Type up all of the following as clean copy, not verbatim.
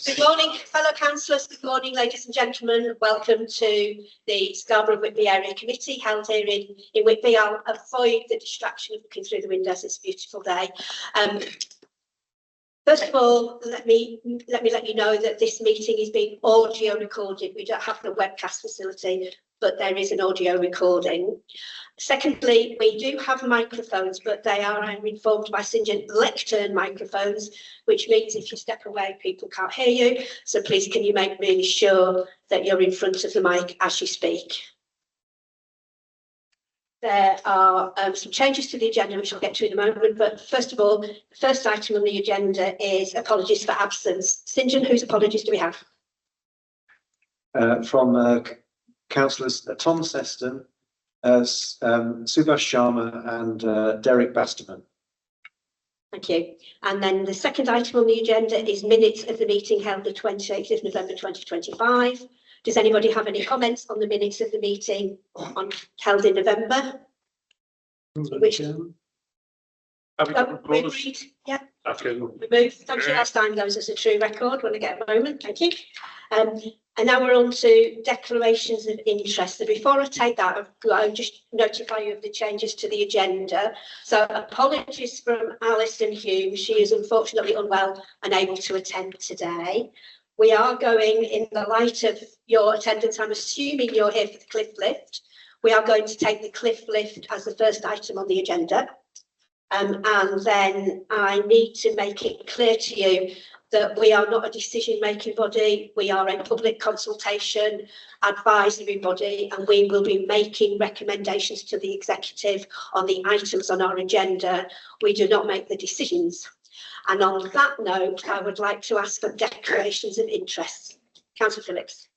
Good morning, fellow councillors. Good morning, ladies and gentlemen. Welcome to the Scarborough Whitby Area Committee held here in Whitby. I'll avoid the distraction of looking through the windows. It's a beautiful day. First of all, let me let you know that this meeting is being audio recorded. We don't have the webcast facility, but there is an audio recording. Secondly, we do have microphones, but they are, I'm informed, by St John lectern microphones, which means if you step away, people can't hear you. So please, can you make really sure that you're in front of the mic as you speak? There are some changes to the agenda, which I'll get to in a moment. But first of all, the first item on the agenda is apologies for absence. St John, whose apologies do we have? From councillors Tom Seston, Subhash Sharma and Derek Basterman. Thank you. And then the second item on the agenda is minutes of the meeting held the 28th of November 2025. Does anybody have any comments on the minutes of the meeting held in November? Which agreed? Yeah. Removed. Thank you. I'll sign those as a true record when I get a moment. Thank you. And now we're on to declarations of interest. So before I take that, I'll just notify you of the changes to the agenda. So apologies from Alison Hume. She is unfortunately unwell, unable to attend today. We are going, in the light of your attendance, I'm assuming you're here for the cliff lift. We are going to take the cliff lift as the first item on the agenda. And then I need to make it clear to you that we are not a decision-making body. We are a public consultation advisory body, and we will be making recommendations to the executive on the items on our agenda. We do not make the decisions. And on that note, I would like to ask for declarations of interest. Councillor Phillips.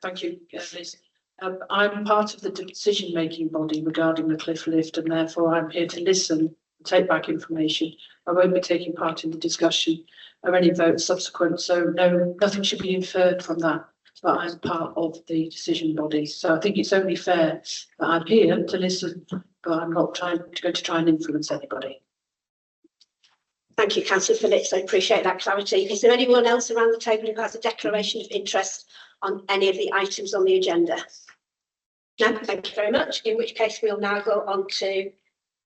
Thank you, Liz. I'm part of the decision-making body regarding the cliff lift, and therefore I'm here to listen, take back information. I won't be taking part in the discussion or any votes subsequent, so no, nothing should be inferred from that. But I'm part of the decision body, so I think it's only fair that I'm here to listen, but I'm not going to try and influence anybody. Thank you, Councillor Phillips. I appreciate that clarity. Is there anyone else around the table who has a declaration of interest on any of the items on the agenda? No, thank you very much. In which case, we'll now go on to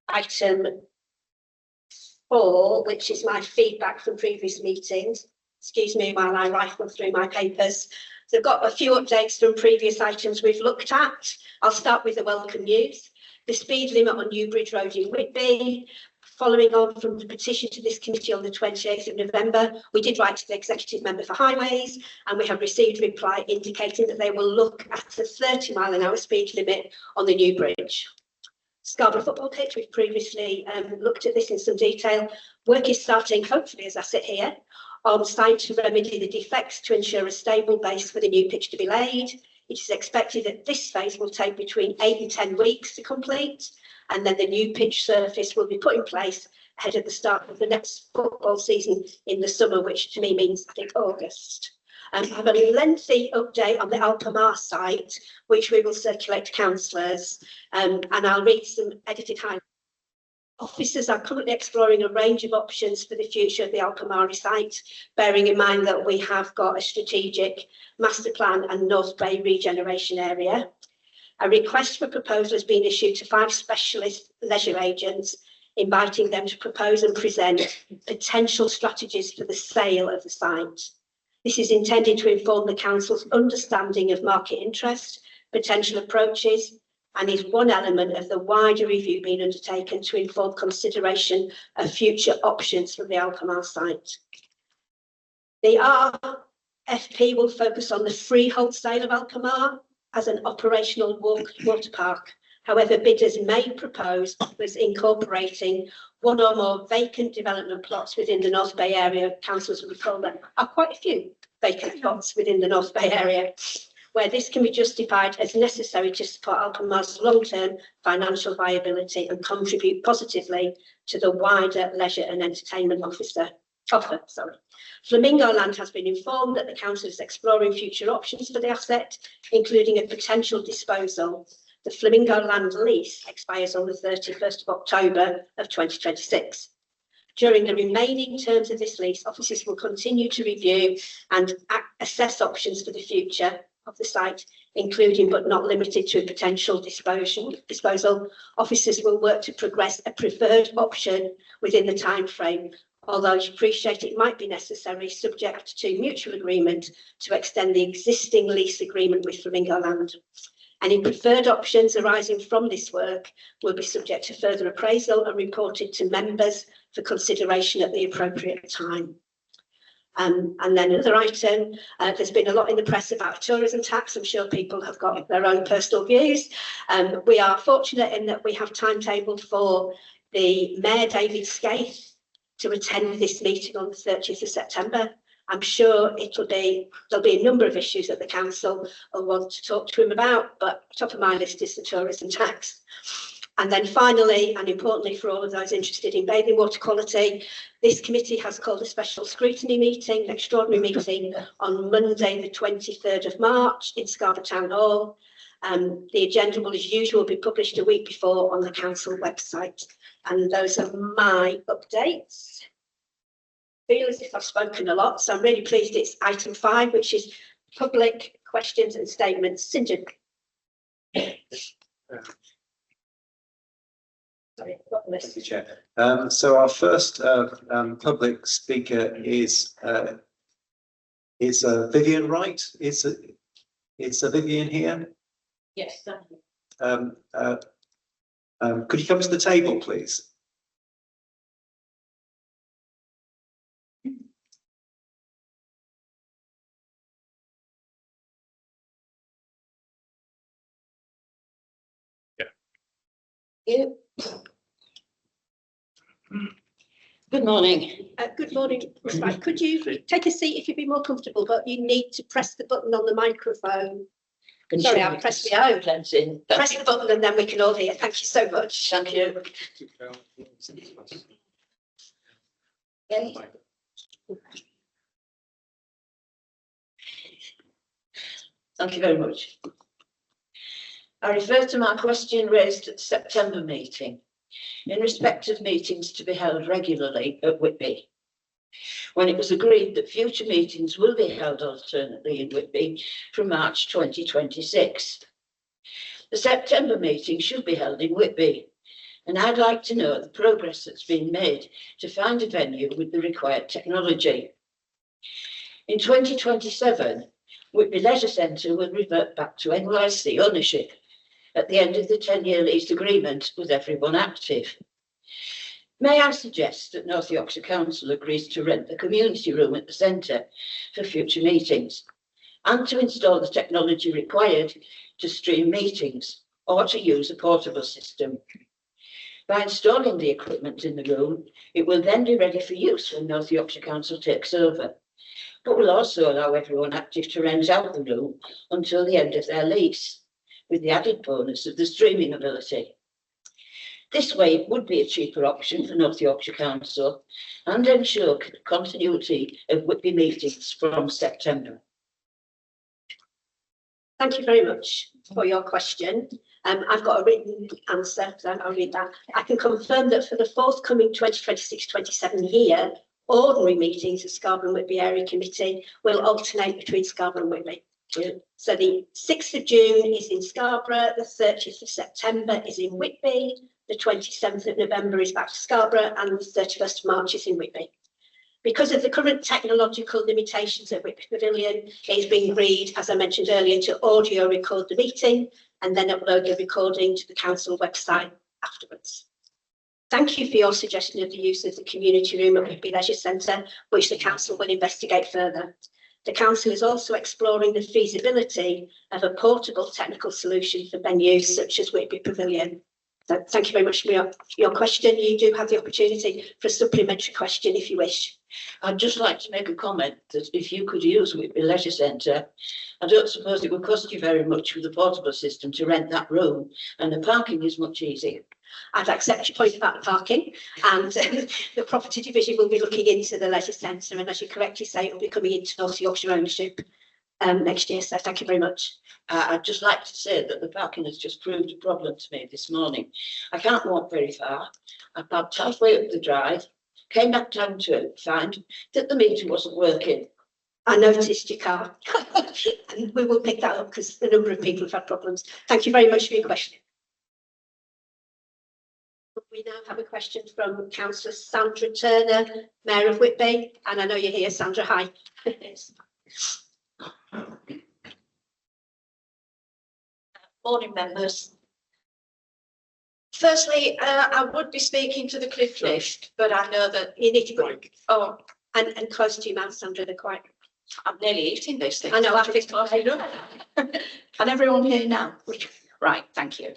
item 4, which is my feedback from previous meetings. Excuse me while I rifle through my papers. So I've got a few updates from previous items we've looked at. I'll start with the welcome news. The speed limit on Newbridge Road in Whitby. Following on from the petition to this committee on the 28th of November, we did write to the Executive Member for Highways, and we have received a reply indicating that they will look at a 30-mile-an-hour speed limit on the new bridge. Scarborough football pitch, we've previously looked at this in some detail. Work is starting, hopefully as I sit here, on site to remedy the defects to ensure a stable base for the new pitch to be laid. It is expected that this phase will take between 8 and 10 weeks to complete, and then the new pitch surface will be put in place ahead of the start of the next football season in the summer, which to me means, I think, August. I have a lengthy update on the Alpamar site, which we will circulate to councillors, and I'll read some edited highlights. Officers are currently exploring a range of options for the future of the Alpamar site, bearing in mind that we have got a strategic master plan and North Bay regeneration area. A request for proposal has been issued to 5 specialist leisure agents, inviting them to propose and present potential strategies for the sale of the site. This is intended to inform the council's understanding of market interest, potential approaches, and is one element of the wider review being undertaken to inform consideration of future options for the Alpamar site. The RFP will focus on the freehold sale of Alpamar as an operational water park. However, bidders may propose offers incorporating one or more vacant development plots within the North Bay area. Councils will recall there are quite a few vacant plots within the North Bay area, where this can be justified as necessary to support Alpamar's long-term financial viability and contribute positively to the wider leisure and entertainment offer. Flamingo Land has been informed that the council is exploring future options for the asset, including a potential disposal. The Flamingo Land lease expires on the 31st of October of 2026. During the remaining terms of this lease, officers will continue to review and assess options for the future of the site, including but not limited to potential disposal. Officers will work to progress a preferred option within the time frame, although you appreciate it might be necessary, subject to mutual agreement, to extend the existing lease agreement with Flamingo Land. Any preferred options arising from this work will be subject to further appraisal and reported to members for consideration at the appropriate time. And then another item, there's been a lot in the press about tourism tax. I'm sure people have got their own personal views. We are fortunate in that we have timetabled for the Mayor, David Scaife, to attend this meeting on the 30th of September. I'm sure there'll be a number of issues that the council will want to talk to him about, but top of my list is the tourism tax. And then finally, and importantly for all of those interested in bathing water quality, this committee has called a special scrutiny meeting, an extraordinary meeting on Monday, the 23rd of March in Scarborough Town Hall. The agenda will, as usual, be published a week before on the council website. And those are my updates. I feel as if I've spoken a lot, so I'm really pleased it's item 5, which is public questions and statements. St John. Sorry, I've got the list. Thank you, Chair. So our first public speaker is Vivian Wright. Is Vivian here? Yes, thank you. Could you come to the table, please? You. Good morning. Good morning, Ms. Wright. Could you take a seat if you'd be more comfortable, but you need to press the button on the microphone. Sorry, I'll press the O. Press the button and then we can all hear. Thank you so much. Thank you. Okay. Thank you very much. I refer to my question raised at the September meeting in respect of meetings to be held regularly at Whitby, when it was agreed that future meetings will be held alternately in Whitby from March 2026. The September meeting should be held in Whitby, and I'd like to know the progress that's been made to find a venue with the required technology. In 2027, Whitby Leisure Centre will revert back to NYC ownership at the end of the 10-year lease agreement with everyone active. May I suggest that North Yorkshire Council agrees to rent the community room at the centre for future meetings and to install the technology required to stream meetings or to use a portable system. By installing the equipment in the room, it will then be ready for use when North Yorkshire Council takes over, but will also allow everyone active to rent out the room until the end of their lease, with the added bonus of the streaming ability. This way, it would be a cheaper option for North Yorkshire Council and ensure continuity of Whitby meetings from September. Thank you very much for your question. I've got a written answer, so I'll read that. I can confirm that for the forthcoming 2026-27 year, ordinary meetings of Scarborough and Whitby Area Committee will alternate between Scarborough and Whitby. So the 6th of June is in Scarborough, the 30th of September is in Whitby, the 27th of November is back to Scarborough, and the 31st of March is in Whitby. Because of the current technological limitations at Whitby Pavilion, it is being agreed, as I mentioned earlier, to audio record the meeting and then upload the recording to the council website afterwards. Thank you for your suggestion of the use of the community room at Whitby Leisure Centre, which the council will investigate further. The council is also exploring the feasibility of a portable technical solution for venues such as Whitby Pavilion. So thank you very much for your question. You do have the opportunity for a supplementary question if you wish. I'd just like to make a comment that if you could use Whitby Leisure Centre, I don't suppose it would cost you very much with a portable system to rent that room, and the parking is much easier. I'd accept your point about the parking, and the property division will be looking into the leisure centre, and as you correctly say, it will be coming into North Yorkshire ownership next year. So thank you very much. I'd just like to say that the parking has just proved a problem to me this morning. I can't walk very far. I parked halfway up the drive, came back down to find that the meter wasn't working. I noticed your car. And we will pick that up because a number of people have had problems. Thank you very much for your question. We now have a question from Councillor Sandra Turner, Mayor of Whitby. And I know you're here, Sandra. Hi. Morning, members. Firstly, I would be speaking to the cliff lift, but I know that You need to put oh, and close to your mouth, Sandra. They're quite. I'm nearly eating this thing. I know. I Can everyone hear now? Right, thank you.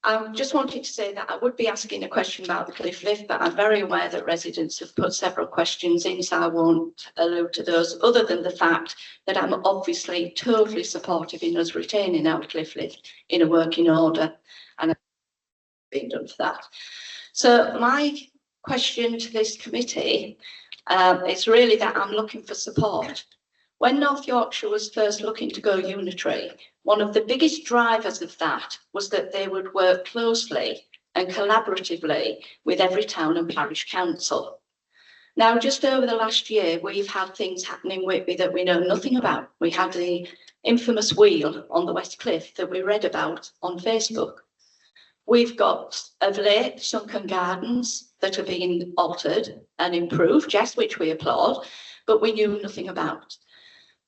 I just wanted to say that I would be asking a question about the cliff lift, but I'm very aware that residents have put several questions in, so I won't allude to those, other than the fact that I'm obviously totally supportive in us retaining our cliff lift in a working order, and being done for that. So my question to this committee is really that I'm looking for support. When North Yorkshire was first looking to go unitary, one of the biggest drivers of that was that they would work closely and collaboratively with every town and parish council. Now, just over the last year, we've had things happen in Whitby that we know nothing about. We had the infamous wheel on the West Cliff that we read about on Facebook. We've got of late sunken gardens that are being altered and improved, yes, which we applaud, but we knew nothing about.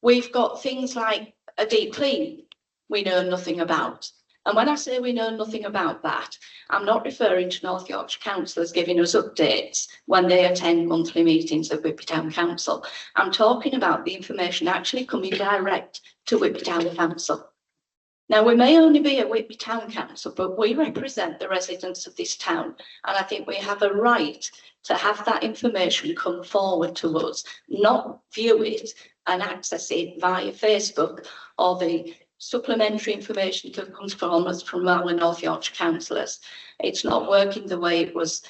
We've got things like a deep clean we know nothing about. And when I say we know nothing about that, I'm not referring to North Yorkshire councillors giving us updates when they attend monthly meetings of Whitby Town Council. I'm talking about the information actually coming direct to Whitby Town Council. Now, we may only be a Whitby Town Council, but we represent the residents of this town. And I think we have a right to have that information come forward to us, not view it and access it via Facebook or the supplementary information that comes from us from our North Yorkshire councillors. It's not working the way it was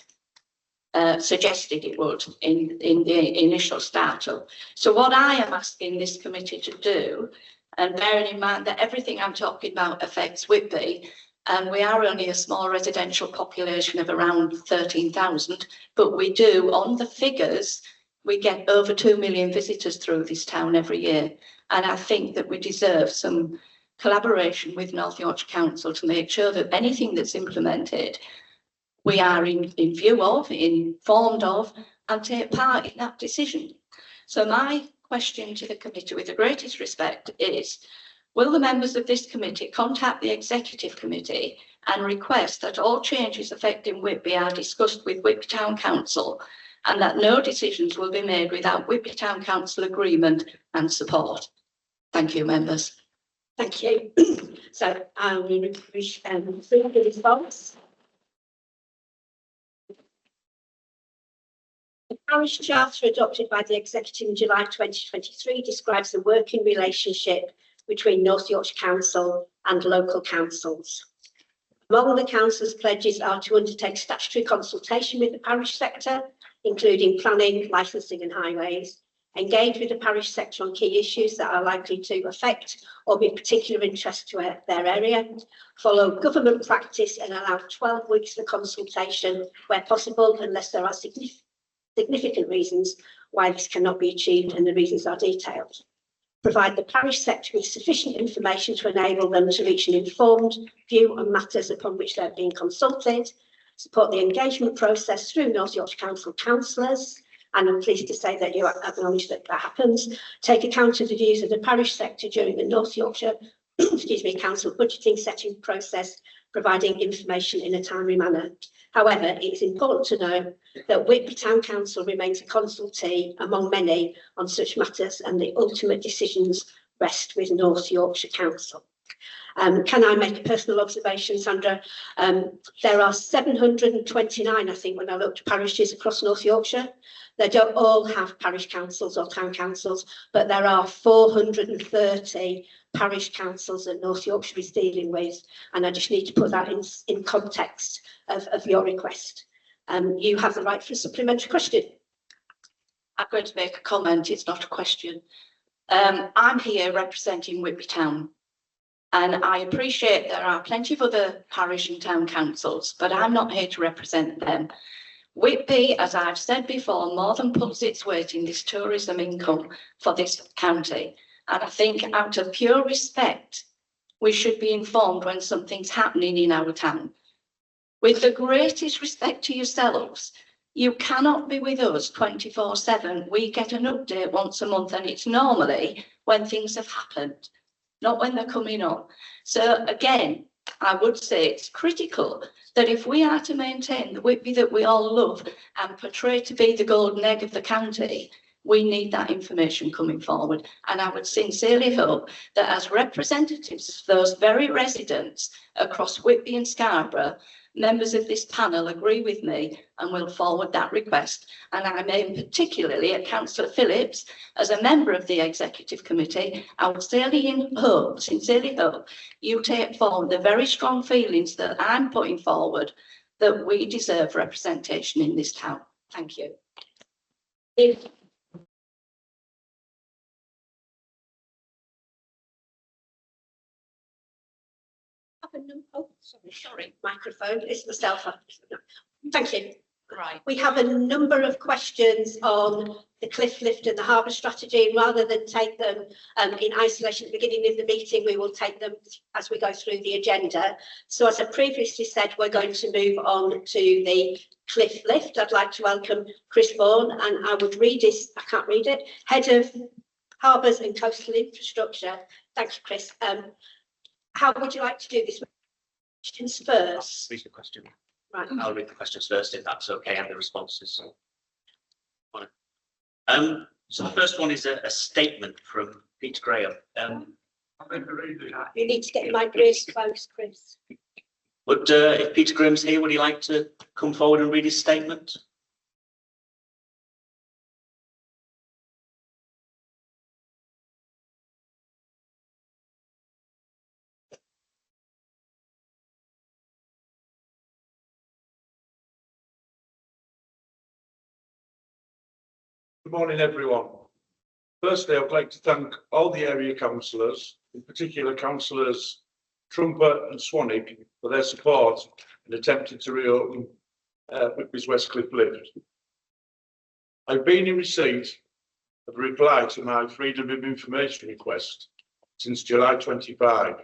suggested it would in the initial startup. So what I am asking this committee to do, and bearing in mind that everything I'm talking about affects Whitby, and we are only a small residential population of around 13,000, but we do, on the figures, we get over 2 million visitors through this town every year. And I think that we deserve some collaboration with North Yorkshire Council to make sure that anything that's implemented, we are in view of, informed of, and take part in that decision. So my question to the committee, with the greatest respect, is, will the members of this committee contact the executive committee and request that all changes affecting Whitby are discussed with Whitby Town Council, and that no decisions will be made without Whitby Town Council agreement and support? Thank you, members. Thank you. So I will read the response. The parish charter adopted by the executive in July 2023 describes the working relationship between North Yorkshire Council and local councils. Among the council's pledges are to undertake statutory consultation with the parish sector, including planning, licensing and highways, engage with the parish sector on key issues that are likely to affect or be of particular interest to their area, follow government practice and allow 12 weeks for consultation where possible, unless there are significant reasons why this cannot be achieved, and the reasons are detailed. Provide the parish sector with sufficient information to enable them to reach an informed view on matters upon which they're being consulted. Support the engagement process through North Yorkshire Council councillors, and I'm pleased to say that you acknowledge that that happens. Take account of the views of the parish sector during the North Yorkshire Council budgeting setting process, providing information in a timely manner. However, it's important to know that Whitby Town Council remains a consultee among many on such matters, and the ultimate decisions rest with North Yorkshire Council. Can I make a personal observation, Sandra? There are 729, I think, when I looked, parishes across North Yorkshire. They don't all have parish councils or town councils, but there are 430 parish councils that North Yorkshire is dealing with, and I just need to put that in context of your request. You have the right for a supplementary question. I'm going to make a comment, it's not a question. I'm here representing Whitby Town, and I appreciate there are plenty of other parish and town councils, but I'm not here to represent them. Whitby, as I've said before, more than pulls its weight in this tourism income for this county. And I think out of pure respect, we should be informed when something's happening in our town. With the greatest respect to yourselves, you cannot be with us 24/7. We get an update once a month, and it's normally when things have happened, not when they're coming up. So again, I would say it's critical that if we are to maintain the Whitby that we all love and portray to be the golden egg of the county, we need that information coming forward. And I would sincerely hope that as representatives of those very residents across Whitby and Scarborough, members of this panel agree with me and will forward that request. And I aim particularly at Councillor Phillips, as a member of the Executive Committee. I would sincerely hope you take forward the very strong feelings that I'm putting forward, that we deserve representation in this town. Thank you. Oh, sorry, microphone, it's myself. Thank you. Right. We have a number of questions on the cliff lift and the harbour strategy, and rather than take them in isolation at the beginning of the meeting, we will take them as we go through the agenda. So as I previously said, we're going to move on to the cliff lift. I'd like to welcome Chris Bourne, and I would read this, I can't read it, Head of Harbours and Coastal Infrastructure. Thank you, Chris. How would you like to do this? Questions first. Read the question. Right. I'll read the questions first, if that's okay, and the responses. So the first one is a statement from Peter Graham. You need to get my ears close, Chris. But if Peter Graham's here, would he like to come forward and read his statement? Good morning, everyone. Firstly, I'd like to thank all the area councillors, in particular councillors Trumper and Swanwick, for their support in attempting to reopen Whitby's Westcliff lift. I've been in receipt of a reply to my Freedom of Information request since July 25,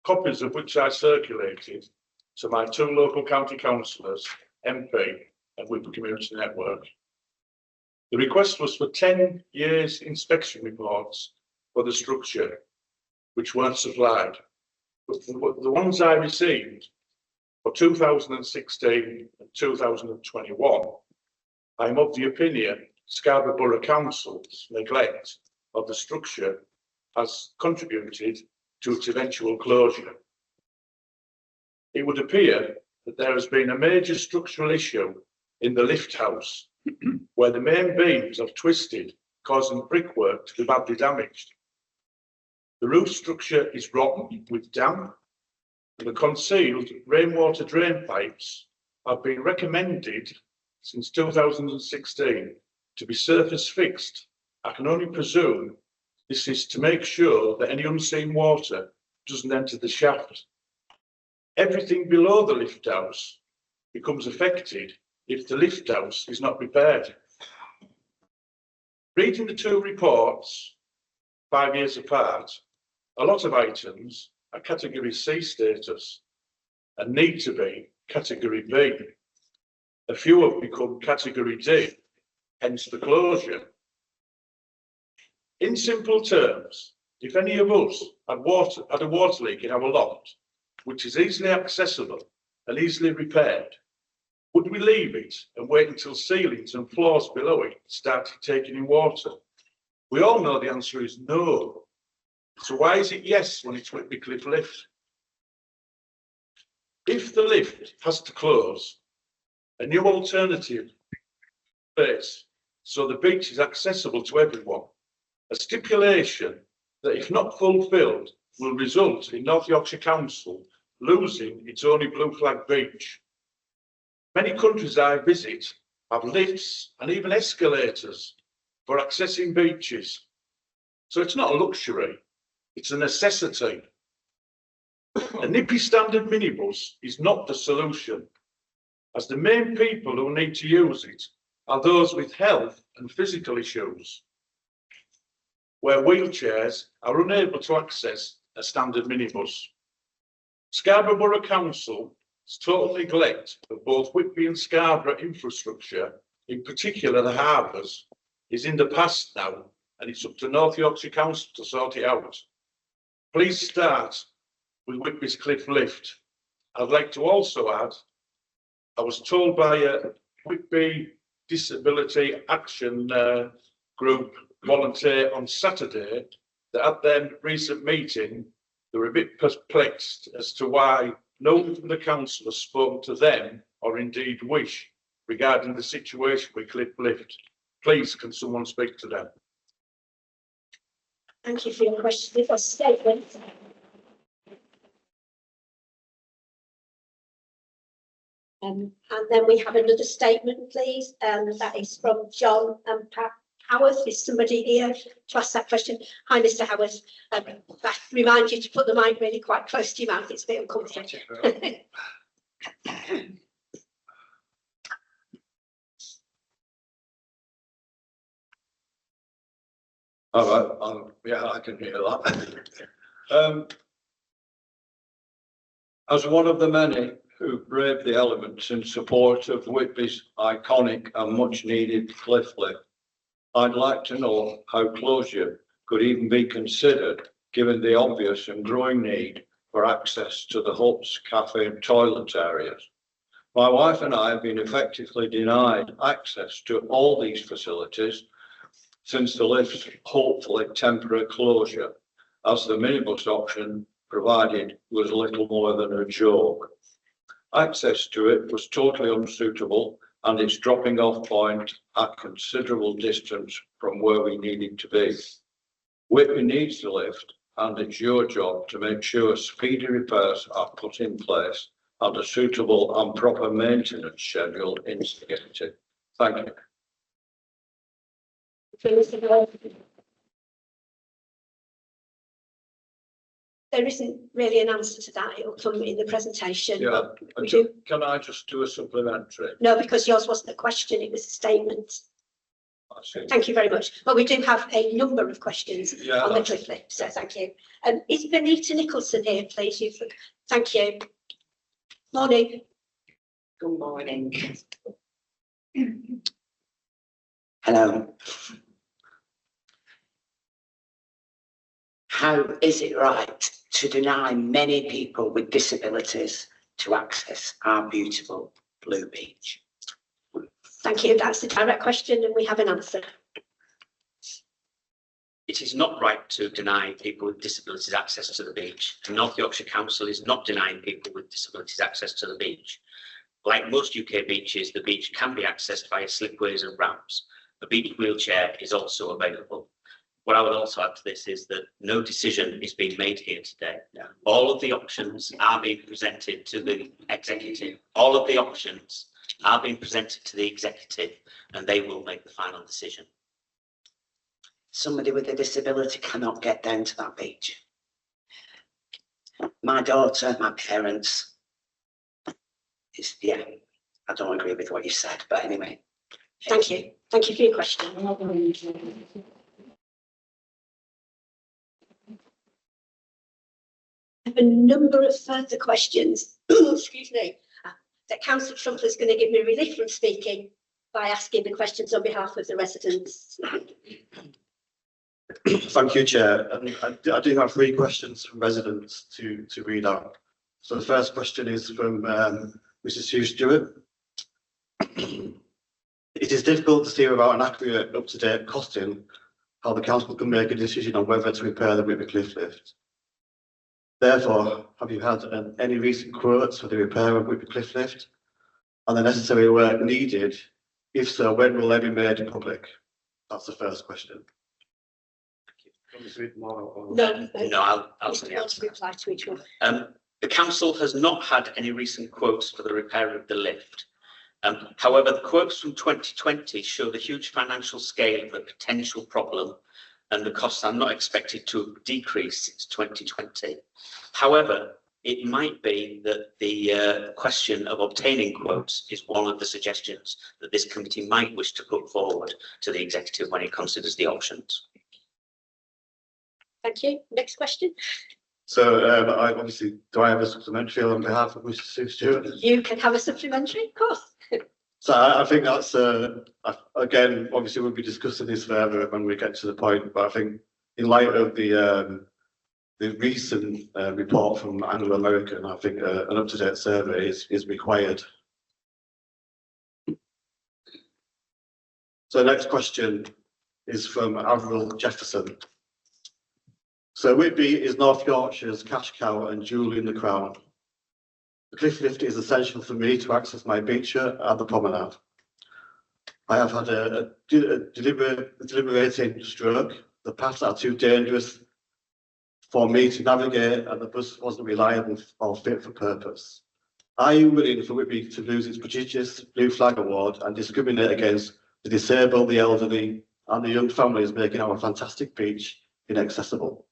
copies of which I circulated to my two local county councillors, MP and Whitby Community Network. The request was for 10 years inspection reports for the structure, which weren't supplied. But the ones I received for 2016 and 2021, I'm of the opinion Scarborough Borough Council's neglect of the structure has contributed to its eventual closure. It would appear that there has been a major structural issue in the lift house, where the main beams have twisted, causing brickwork to be badly damaged. The roof structure is rotten with damp, and the concealed rainwater drain pipes have been recommended since 2016 to be surface fixed. I can only presume this is to make sure that any unseen water doesn't enter the shaft. Everything below the lift house becomes affected if the lift house is not repaired. Reading the two reports, 5 years apart, a lot of items are category C status and need to be category B. A few have become category D, hence the closure. In simple terms, if any of us had a water leak in our loft, which is easily accessible and easily repaired, would we leave it and wait until ceilings and floors below it started taking in water? We all know the answer is no. So why is it yes when it's Whitby Cliff lift? If the lift has to close, a new alternative place so the beach is accessible to everyone, a stipulation that if not fulfilled will result in North Yorkshire Council losing its only blue flag beach. Many countries I visit have lifts and even escalators for accessing beaches. So it's not a luxury, it's a necessity. A nippy standard minibus is not the solution. as the main people who need to use it are those with health and physical issues, where wheelchairs are unable to access a standard minibus. Scarborough Council's total neglect of both Whitby and Scarborough infrastructure, in particular the harbours, is in the past now, and it's up to North Yorkshire Council to sort it out. Please start with Whitby's cliff lift. I'd like to also add, I was told by a Whitby Disability Action Group volunteer on Saturday that at their recent meeting, they were a bit perplexed as to why no one from the council has spoken to them or indeed wish regarding the situation with cliff lift. Please, can someone speak to them? Thank you for your question. For statement. And then we have another statement, please. That is from John Howarth. Is somebody here to ask that question? Hi, Mr. Howarth. I remind you to put the mic really quite close to your mouth. It's a bit uncomfortable. All right, yeah, I can hear that. As one of the many who braved the elements in support of Whitby's iconic and much needed cliff lift, I'd like to know how closure could even be considered given the obvious and growing need for access to the huts, cafe and toilet areas. My wife and I have been effectively denied access to all these facilities since the lift's hopefully temporary closure, as the minibus option provided was little more than a joke. Access to it was totally unsuitable and its dropping off point at considerable distance from where we needed to be. Whitby needs the lift and it's your job to make sure speedy repairs are put in place and a suitable and proper maintenance schedule instigated. Thank you. There isn't really an answer to that. It will come in the presentation. Yeah, can I just do a supplementary? No, because yours wasn't a question, it was a statement. I see. Thank you very much. But we do have a number of questions on the cliff lift, so thank you. Is Benita Nicholson here, please? Thank you. Morning. Good morning. Hello. How is it right to deny many people with disabilities to access our beautiful blue beach? Thank you. That's a direct question and we have an answer. It is not right to deny people with disabilities access to the beach. The North Yorkshire Council is not denying people with disabilities access to the beach. Like most UK beaches, the beach can be accessed via slipways and ramps. A beach wheelchair is also available. What I would also add to this is that no decision is being made here today. All of the options are being presented to the executive. All of the options are being presented to the executive and they will make the final decision. Somebody with a disability cannot get down to that beach. My daughter, my parents, yeah, I don't agree with what you said, but anyway. Thank you. Thank you for your question. I have a number of further questions. Excuse me. That Councillor Trumpler is going to give me relief from speaking by asking the questions on behalf of the residents. Thank you, Chair. And I do have 3 questions from residents to read out. So the first question is from Mrs. Hugh Stewart. It is difficult to see without an accurate, up-to-date costing how the council can make a decision on whether to repair the Whitby Cliff lift. Therefore, have you had any recent quotes for the repair of Whitby Cliff lift and the necessary work needed? If so, when will they be made public? That's the first question. No, I'll reply to each one. The council has not had any recent quotes for the repair of the lift. However, the quotes from 2020 show the huge financial scale of the potential problem and the costs are not expected to decrease since 2020. However, it might be that the question of obtaining quotes is one of the suggestions that this committee might wish to put forward to the executive when it considers the options. Thank you. Next question. So I obviously, do I have a supplementary on behalf of Mr. Sue Stewart? You can have a supplementary, of course. So I think that's, again, obviously we'll be discussing this further when we get to the point, but I think in light of the recent report from Anglo American, I think an up-to-date survey is required. So the next question is from Avril Jefferson. So Whitby is North Yorkshire's cash cow and jewel in the crown. The cliff lift is essential for me to access my beach at the promenade. I have had a deliberating stroke. The paths are too dangerous for me to navigate and the bus wasn't reliable or fit for purpose. Are you willing for Whitby to lose its prestigious Blue Flag Award and discriminate against the disabled, the elderly and the young families making our fantastic beach inaccessible?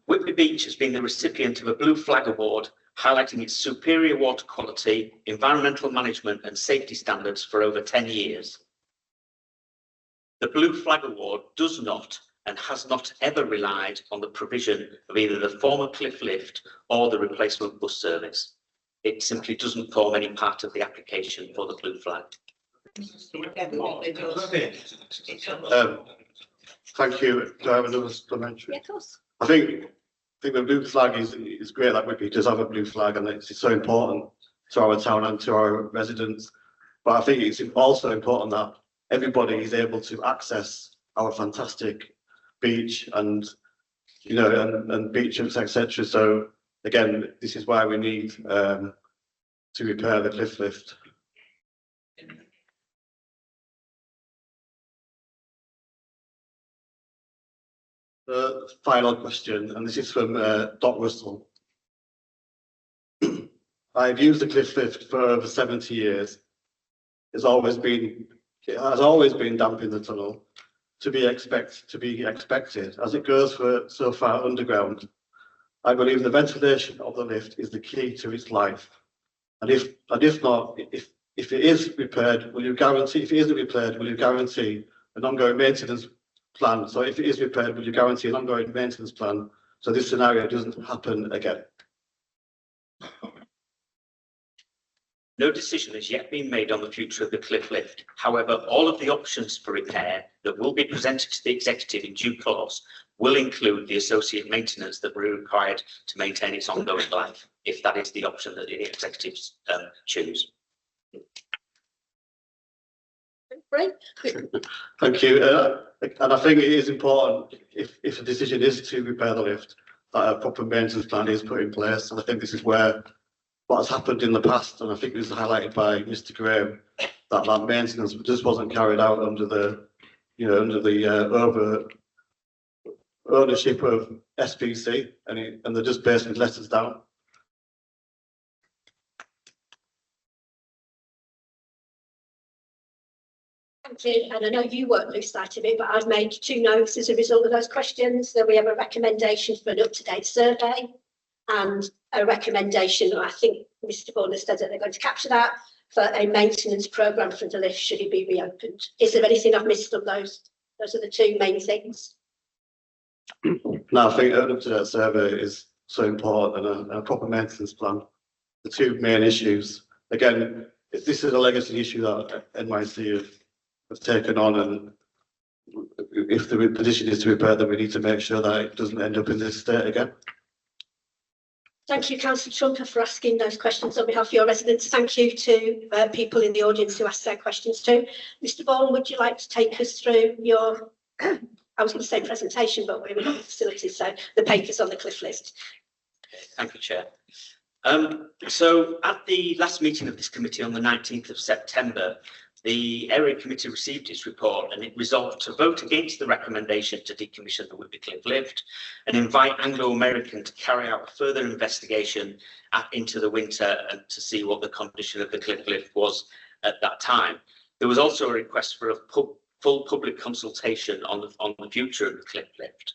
Whitby Beach has been the recipient of a Blue Flag Award, highlighting its superior water quality, environmental management and safety standards for over 10 years. The Blue Flag Award does not and has not ever relied on the provision of either the former cliff lift or the replacement bus service. It simply doesn't form any part of the application for the Blue Flag. Thank you. Do I have another supplementary? Yeah, of course. I think the blue flag is great. Like Whitby does have a blue flag, and it's so important to our town and to our residents. But I think it's also important that everybody is able to access our fantastic beach and and beaches, etc. So again, this is why we need to repair the cliff lift. The final question, and this is from Doc Russell. I've used the cliff lift for over 70 years. It has always been damp in the tunnel, to be expected as it goes for so far underground. I believe the ventilation of the lift is the key to its life. And if not, if it is repaired, will you guarantee? If it isn't repaired, will you guarantee an ongoing maintenance plan? So if it is repaired, will you guarantee an ongoing maintenance plan so this scenario doesn't happen again? No decision has yet been made on the future of the cliff lift. However, all of the options for repair that will be presented to the executive in due course will include the associate maintenance that will be required to maintain its ongoing life, if that is the option that the executives choose. Great. Thank you. And I think it is important, if a decision is to repair the lift, that a proper maintenance plan is put in place. And I think this is where what has happened in the past, and I think it was highlighted by Mr. Graham, that maintenance just wasn't carried out under the over ownership of SPC, and they just basically let us down. Thank you. And I know you weren't lose sight of it, but I've made 2 notes as a result of those questions. So we have a recommendation for an up-to-date survey and a recommendation, I think Mr. Vaughan has said that they're going to capture that, for a maintenance programme for the lift should it be reopened. Is there anything I've missed on those? Those are the 2 main things. No, I think an up-to-date survey is so important, and a proper maintenance plan. The 2 main issues. Again, this is a legacy issue that NYC have taken on, and if the position is to repair them, we need to make sure that it doesn't end up in this state again. Thank you, Councillor Trumper, for asking those questions on behalf of your residents. Thank you to people in the audience who asked their questions too. Mr. Vaughan, would you like to take us through your, I was going to say presentation, but we're in the facilities, so the papers on the cliff list. Thank you, Chair. So at the last meeting of this committee on the 19th of September, the area committee received its report and it resolved to vote against the recommendation to decommission the Whitby Cliff lift and invite Anglo American to carry out a further investigation into the winter and to see what the condition of the cliff lift was at that time. There was also a request for a full public consultation on the future of the cliff lift.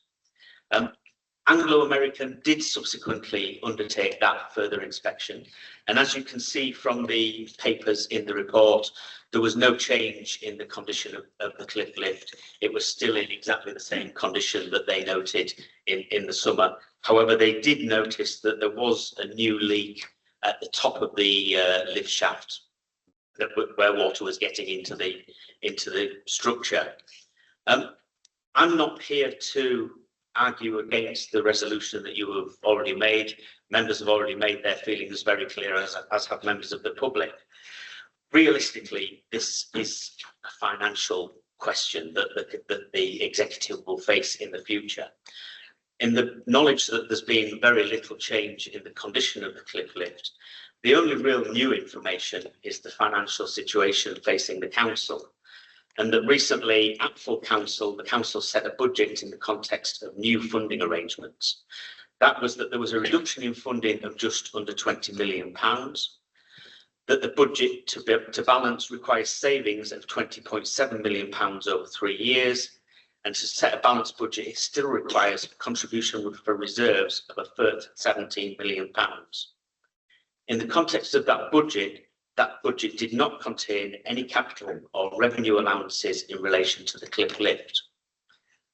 Anglo-American did subsequently undertake that further inspection, and as you can see from the papers in the report, there was no change in the condition of the cliff lift. It was still in exactly the same condition that they noted in the summer. However, they did notice that there was a new leak at the top of the lift shaft, where water was getting into the structure. I'm not here to argue against the resolution that you have already made. Members have already made their feelings very clear, as have members of the public. Realistically, this is a financial question that the executive will face in the future. In the knowledge that there's been very little change in the condition of the cliff lift, the only real new information is the financial situation facing the council. And that recently at full council, the council set a budget in the context of new funding arrangements. That was that there was a reduction in funding of just under £20 million, that the budget to balance requires savings of £20.7 million over 3 years, and to set a balanced budget, it still requires a contribution for reserves of a further £17 million. In the context of that budget did not contain any capital or revenue allowances in relation to the cliff lift.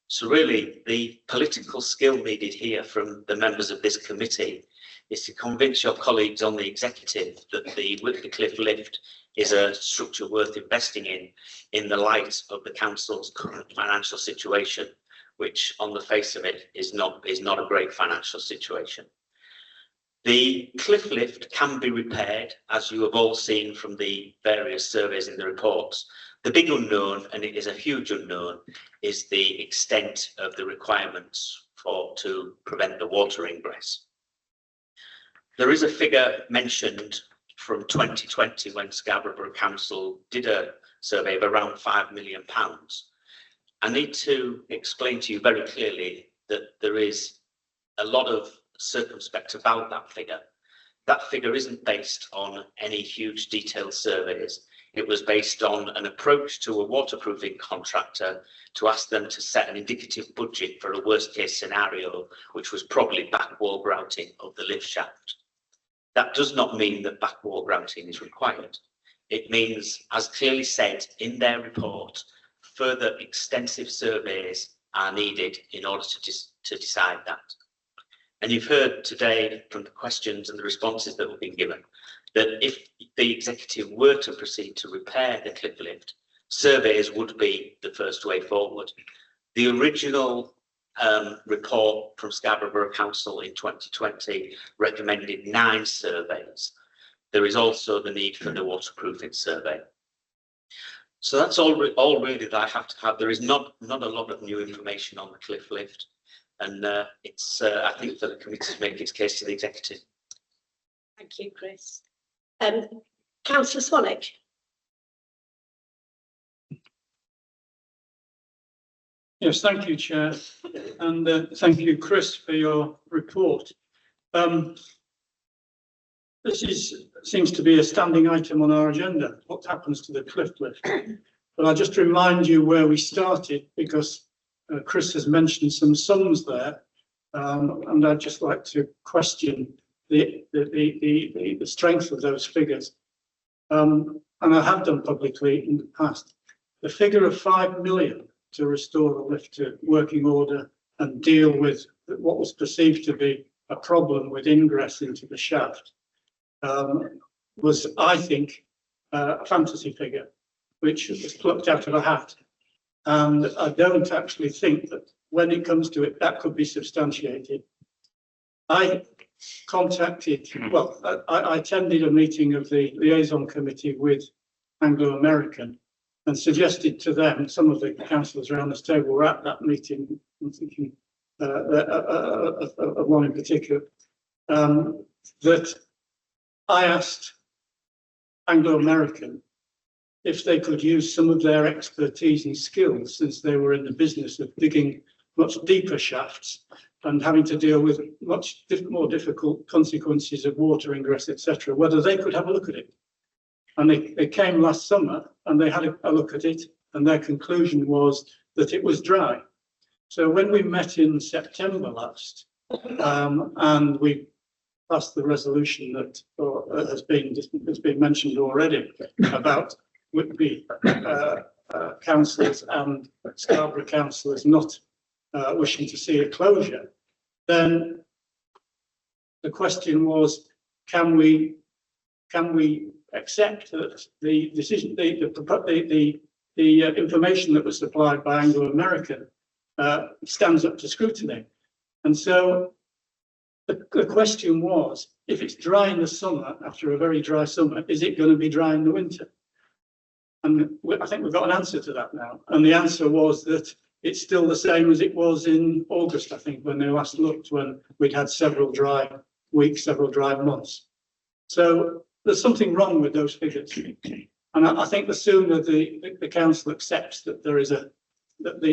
So really, the political skill needed here from the members of this committee is to convince your colleagues on the executive that the Whitby cliff lift is a structure worth investing in the light of the council's current financial situation, which on the face of it is not a great financial situation. The cliff lift can be repaired, as you have all seen from the various surveys in the reports. The big unknown, and it is a huge unknown, is the extent of the requirements to prevent the water ingress. There is a figure mentioned from 2020 when Scarborough Council did a survey of around £5 million. I need to explain to you very clearly that there is a lot of circumspect about that figure. That figure isn't based on any huge detailed surveys. It was based on an approach to a waterproofing contractor to ask them to set an indicative budget for a worst case scenario, which was probably back wall grouting of the lift shaft. That does not mean that back wall grouting is required. It means, as clearly said in their report, further extensive surveys are needed in order to decide that. And you've heard today from the questions and the responses that have been given that if the executive were to proceed to repair the cliff lift, surveys would be the first way forward. The original report from Scarborough Council in 2020 recommended 9 surveys. There is also the need for the waterproofing survey. So that's all really that I have to have. There is not a lot of new information on the cliff lift. And it's, I think, for the committee to make its case to the executive. Thank you, Chris. Councillor Swanwick. Yes, thank you, Chair, and thank you, Chris, for your report. This seems to be a standing item on our agenda, what happens to the cliff lift. But I'll just remind you where we started, because Chris has mentioned some sums there, and I'd just like to question the strength of those figures. And I have done publicly in the past. The figure of 5 million to restore the lift to working order and deal with what was perceived to be a problem with ingress into the shaft was, I think, a fantasy figure, which was plucked out of a hat. And I don't actually think that when it comes to it, that could be substantiated. I attended a meeting of the liaison committee with Anglo-American and suggested to them, some of the councillors around this table were at that meeting, I'm thinking of one in particular, that I asked Anglo-American if they could use some of their expertise and skills, since they were in the business of digging much deeper shafts and having to deal with much more difficult consequences of water ingress, etc., whether they could have a look at it. And they came last summer and they had a look at it, and their conclusion was that it was dry. So when we met in September last, And we passed the resolution that has been mentioned already about Whitby councillors and Scarborough councillors not wishing to see a closure. Then the question was, can we accept that the decision, the information that was supplied by Anglo American stands up to scrutiny? And so the question was, if it's dry in the summer, after a very dry summer, is it going to be dry in the winter? And I think we've got an answer to that now. And the answer was that it's still the same as it was in August, I think, when they last looked, when we'd had several dry weeks, several dry months. So there's something wrong with those figures. And I think the sooner the council accepts that there is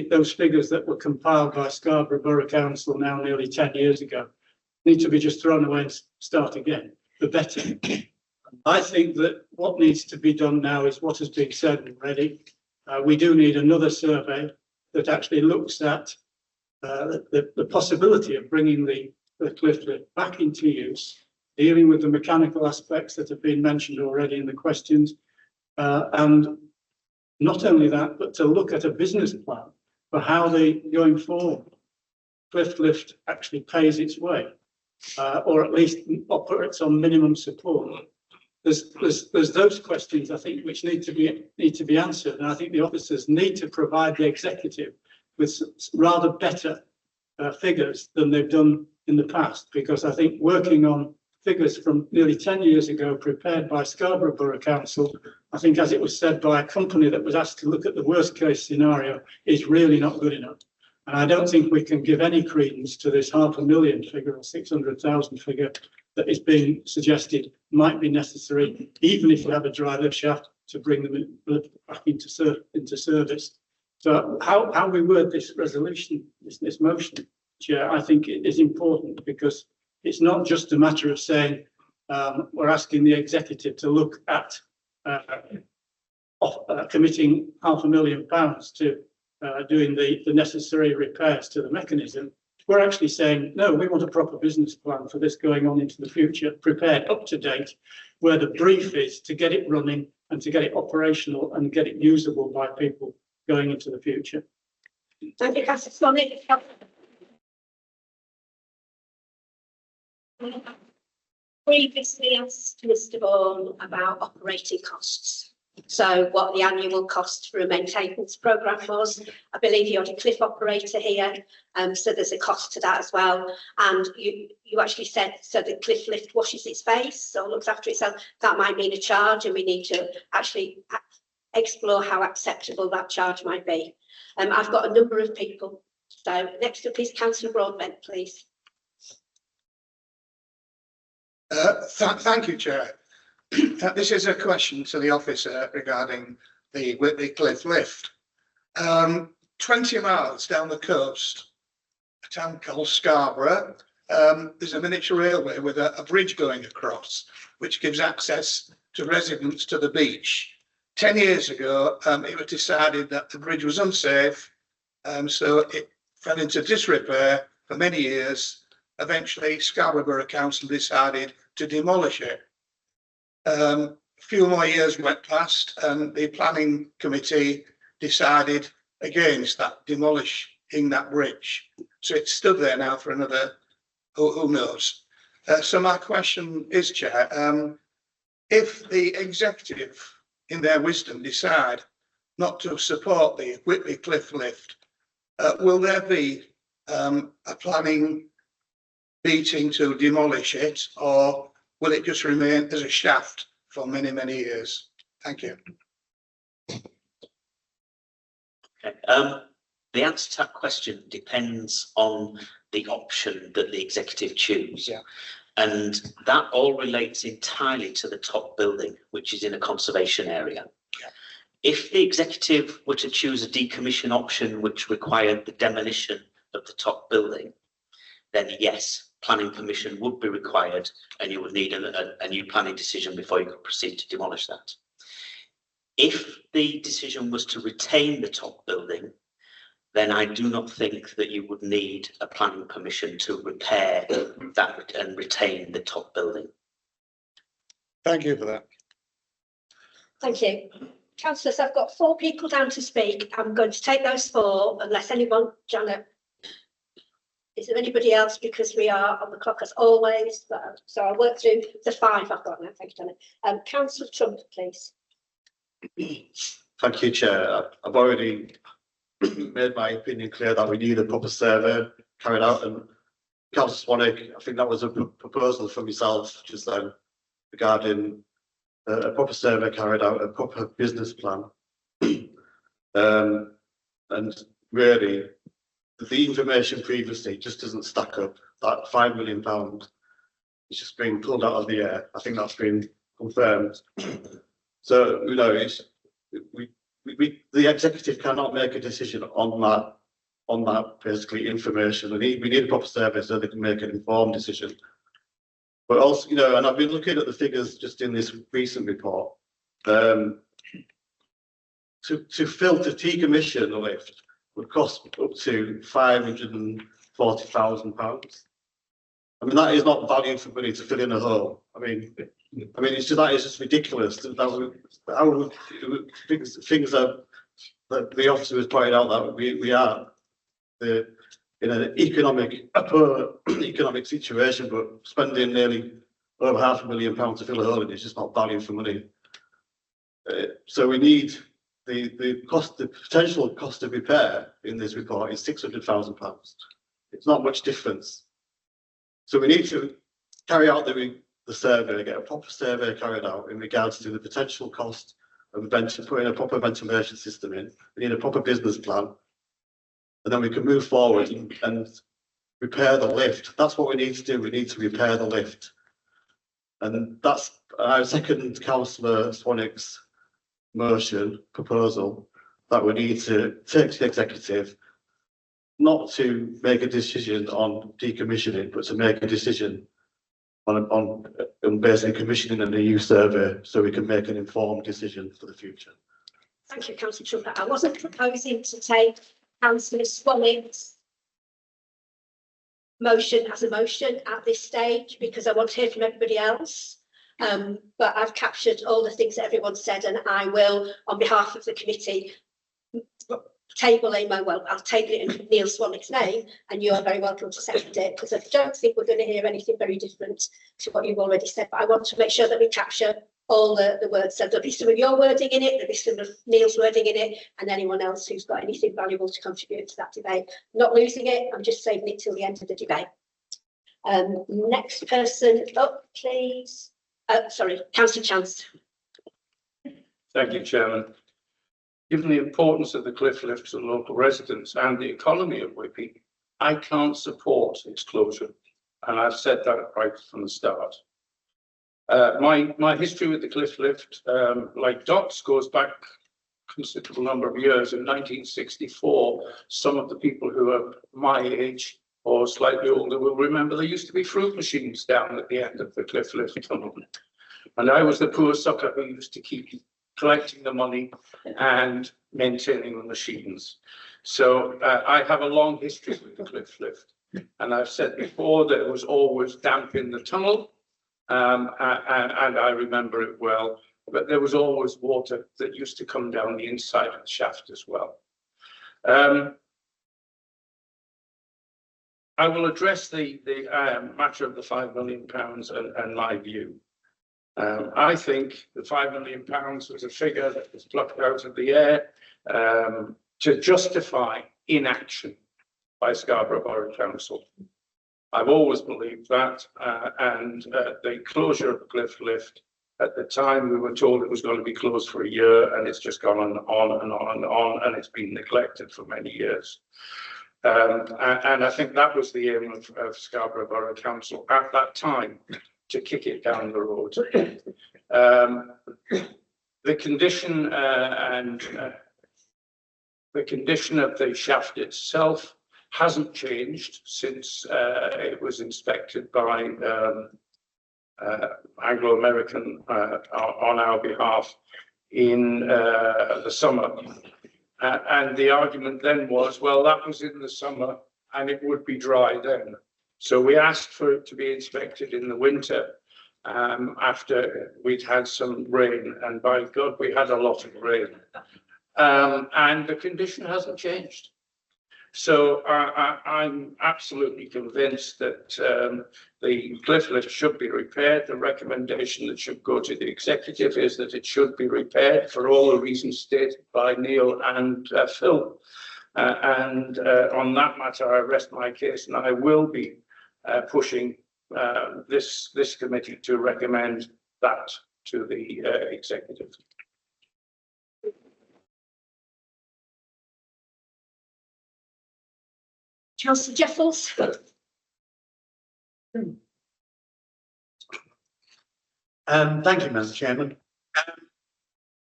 those figures that were compiled by Scarborough Borough Council now nearly 10 years ago need to be just thrown away and start again, the better. I think that what needs to be done now is what has been said already. We do need another survey that actually looks at the possibility of bringing the cliff lift back into use, dealing with the mechanical aspects that have been mentioned already in the questions, and not only that, but to look at a business plan for how going forward, cliff lift actually pays its way, or at least operates on minimum support. There's those questions, I think, which need to be answered, and I think the officers need to provide the executive with rather better figures than they've done in the past, because I think working on figures from nearly 10 years ago prepared by Scarborough Borough Council, I think, as it was said by a company that was asked to look at the worst case scenario, is really not good enough. And I don't think we can give any credence to this 500,000 figure or 600,000 figure that is being suggested might be necessary, even if we have a dry lift shaft, to bring them back into service. So how we word this resolution, this motion, Chair, I think it is important, because it's not just a matter of saying we're asking the executive to look at committing £500,000 to doing the necessary repairs to the mechanism. We're actually saying, no, we want a proper business plan for this going on into the future, prepared up to date, where the brief is to get it running and to get it operational and get it usable by people going into the future. Thank you, Councillor Sonic. Previously asked Mr. Bourne about operating costs. So what the annual cost for a maintenance programme was. I believe you had a cliff operator here, so there's a cost to that as well. And you actually said, so the cliff lift washes its face, so looks after itself. That might mean a charge, and we need to actually explore how acceptable that charge might be. I've got a number of people. So next up is Councillor Broadbent, please. Thank you, Chair. This is a question to the officer regarding the Whitby Cliff Lift. 20 miles down the coast, a town called Scarborough, there's a miniature railway with a bridge going across, which gives access to residents to the beach. 10 years ago, it was decided that the bridge was unsafe, so it fell into disrepair for many years. Eventually, Scarborough Borough Council decided to demolish it. A few more years went past, and the planning committee decided against that, demolishing that bridge. So it's stood there now for another, who knows. So my question is, Chair, if the executive, in their wisdom, decide not to support the Whitby Cliff Lift, will there be a planning meeting to demolish it, or will it just remain as a shaft for many, many years? Thank you. Okay. The answer to that question depends on the option that the executive choose. Yeah. And that all relates entirely to the top building, which is in a conservation area. Yeah. If the executive were to choose a decommission option which required the demolition of the top building, then yes, planning permission would be required, and you would need a new planning decision before you could proceed to demolish that. If the decision was to retain the top building, then I do not think that you would need a planning permission to repair that and retain the top building. Thank you for that. Thank you. Councillors, I've got 4 people down to speak. I'm going to take those 4 unless anyone, Janet. Is there anybody else? Because we are on the clock as always. So I'll work through the 5 I've got now. Thank you, Janet. Councillor Trump, please. Thank you, Chair. I've already made my opinion clear that we need a proper survey carried out, and Councillor Swanwick, I think that was a proposal from yourself just then regarding a proper survey carried out, a proper business plan. And really, the information previously just doesn't stack up. That £5 million is just being pulled out of the air. I think that's been confirmed. So, you know, the executive cannot make a decision on that basically information. We need a proper survey so they can make an informed decision. But also, you know, and I've been looking at the figures just in this recent report. To decommission the lift would cost up to £540,000. I mean, that is not value for money to fill in a hole. I mean, that is just ridiculous. Things are that the officer has pointed out that we are in an economic situation, but spending nearly over £500,000 to fill a hole in is just not value for money. So we need the potential cost of repair in this report is £600,000. It's not much difference. So we need to carry out the survey, get a proper survey carried out in regards to the potential cost of putting a proper ventilation system in. We need a proper business plan, and then we can move forward and repair the lift. That's what we need to do. We need to repair the lift, and that's our second Councillor Swanwick's motion proposal that we need to take to the executive, not to make a decision on decommissioning, but to make a decision on basically commissioning a new survey so we can make an informed decision for the future. Thank you, Councillor Trump. I wasn't proposing to take Councillor Swanwick's motion as a motion at this stage because I want to hear from everybody else. But I've captured all the things that everyone said, and I will, on behalf of the committee, table I'll table it in Neil Swanwick's name, and you are very welcome to second it, because I don't think we're going to hear anything very different to what you've already said, but I want to make sure that we capture all the words. So there'll be some of your wording in it, there'll be some of Neil's wording in it, and anyone else who's got anything valuable to contribute to that debate. Not losing it, I'm just saving it till the end of the debate. Next person up, please. Sorry, Councillor Chance. Thank you, Chairman. Given the importance of the cliff lift to local residents and the economy of Whitby, I can't support its closure, and I've said that right from the start. My history with the cliff lift, like Dot's, goes back a considerable number of years. In 1964, some of the people who are my age or slightly older will remember there used to be fruit machines down at the end of the cliff lift tunnel. And I was the poor sucker who used to keep collecting the money and maintaining the machines. So I have a long history with the cliff lift. And I've said before that it was always damp in the tunnel, and I remember it well, but there was always water that used to come down the inside of the shaft as well. I will address the matter of the £5 million and my view. I think the £5 million was a figure that was plucked out of the air to justify inaction by Scarborough Borough Council. I've always believed that, and the closure of the cliff lift, at the time we were told it was going to be closed for a year, and it's just gone on and on and on, and it's been neglected for many years. And I think that was the aim of Scarborough Borough Council at that time, to kick it down the road. The condition the condition of the shaft itself hasn't changed since it was inspected by Anglo-American on our behalf in the summer. And the argument then was, well, that was in the summer and it would be dry then. So we asked for it to be inspected in the winter after we'd had some rain, and by God, we had a lot of rain. And the condition hasn't changed. So I'm absolutely convinced that the cliff lift should be repaired. The recommendation that should go to the executive is that it should be repaired for all the reasons stated by Neil and Phil. On that matter, I rest my case, and I will be pushing this committee to recommend that to the executive. Councillor Jeffels. Thank you, Madam Chairman.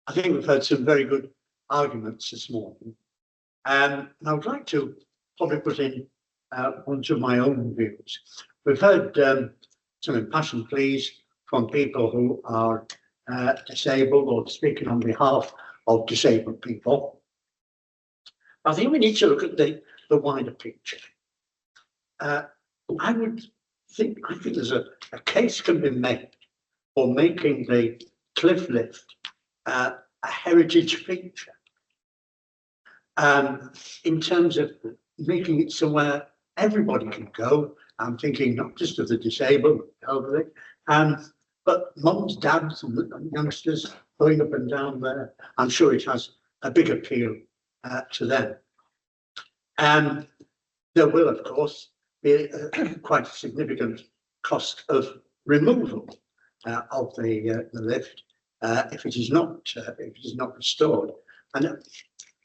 I think we've heard some very good arguments this morning. And I would like to probably put in one of my own views. We've heard some impassioned pleas from people who are disabled or speaking on behalf of disabled people. I think we need to look at the wider picture. I think there's a case can be made for making the cliff lift a heritage feature. In terms of making it somewhere everybody can go. I'm thinking not just of the disabled, elderly, but mums, dads, and youngsters going up and down there. I'm sure it has a big appeal to them. And there will, of course, be quite a significant cost of removal of the lift if it is not restored. And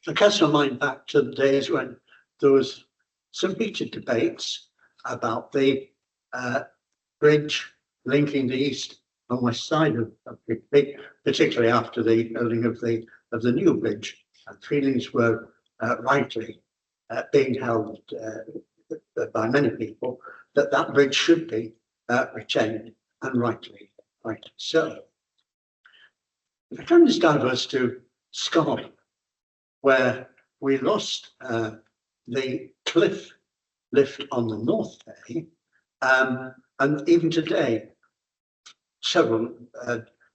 I cast my mind back to the days when there was some heated debates about the bridge linking the east and west side of Whitby, particularly after the building of the new bridge. And feelings were rightly being held by many people that bridge should be retained, and rightly so. If I turn this diverse to Scarborough, where we lost the cliff lift on the North Bay, and even today, several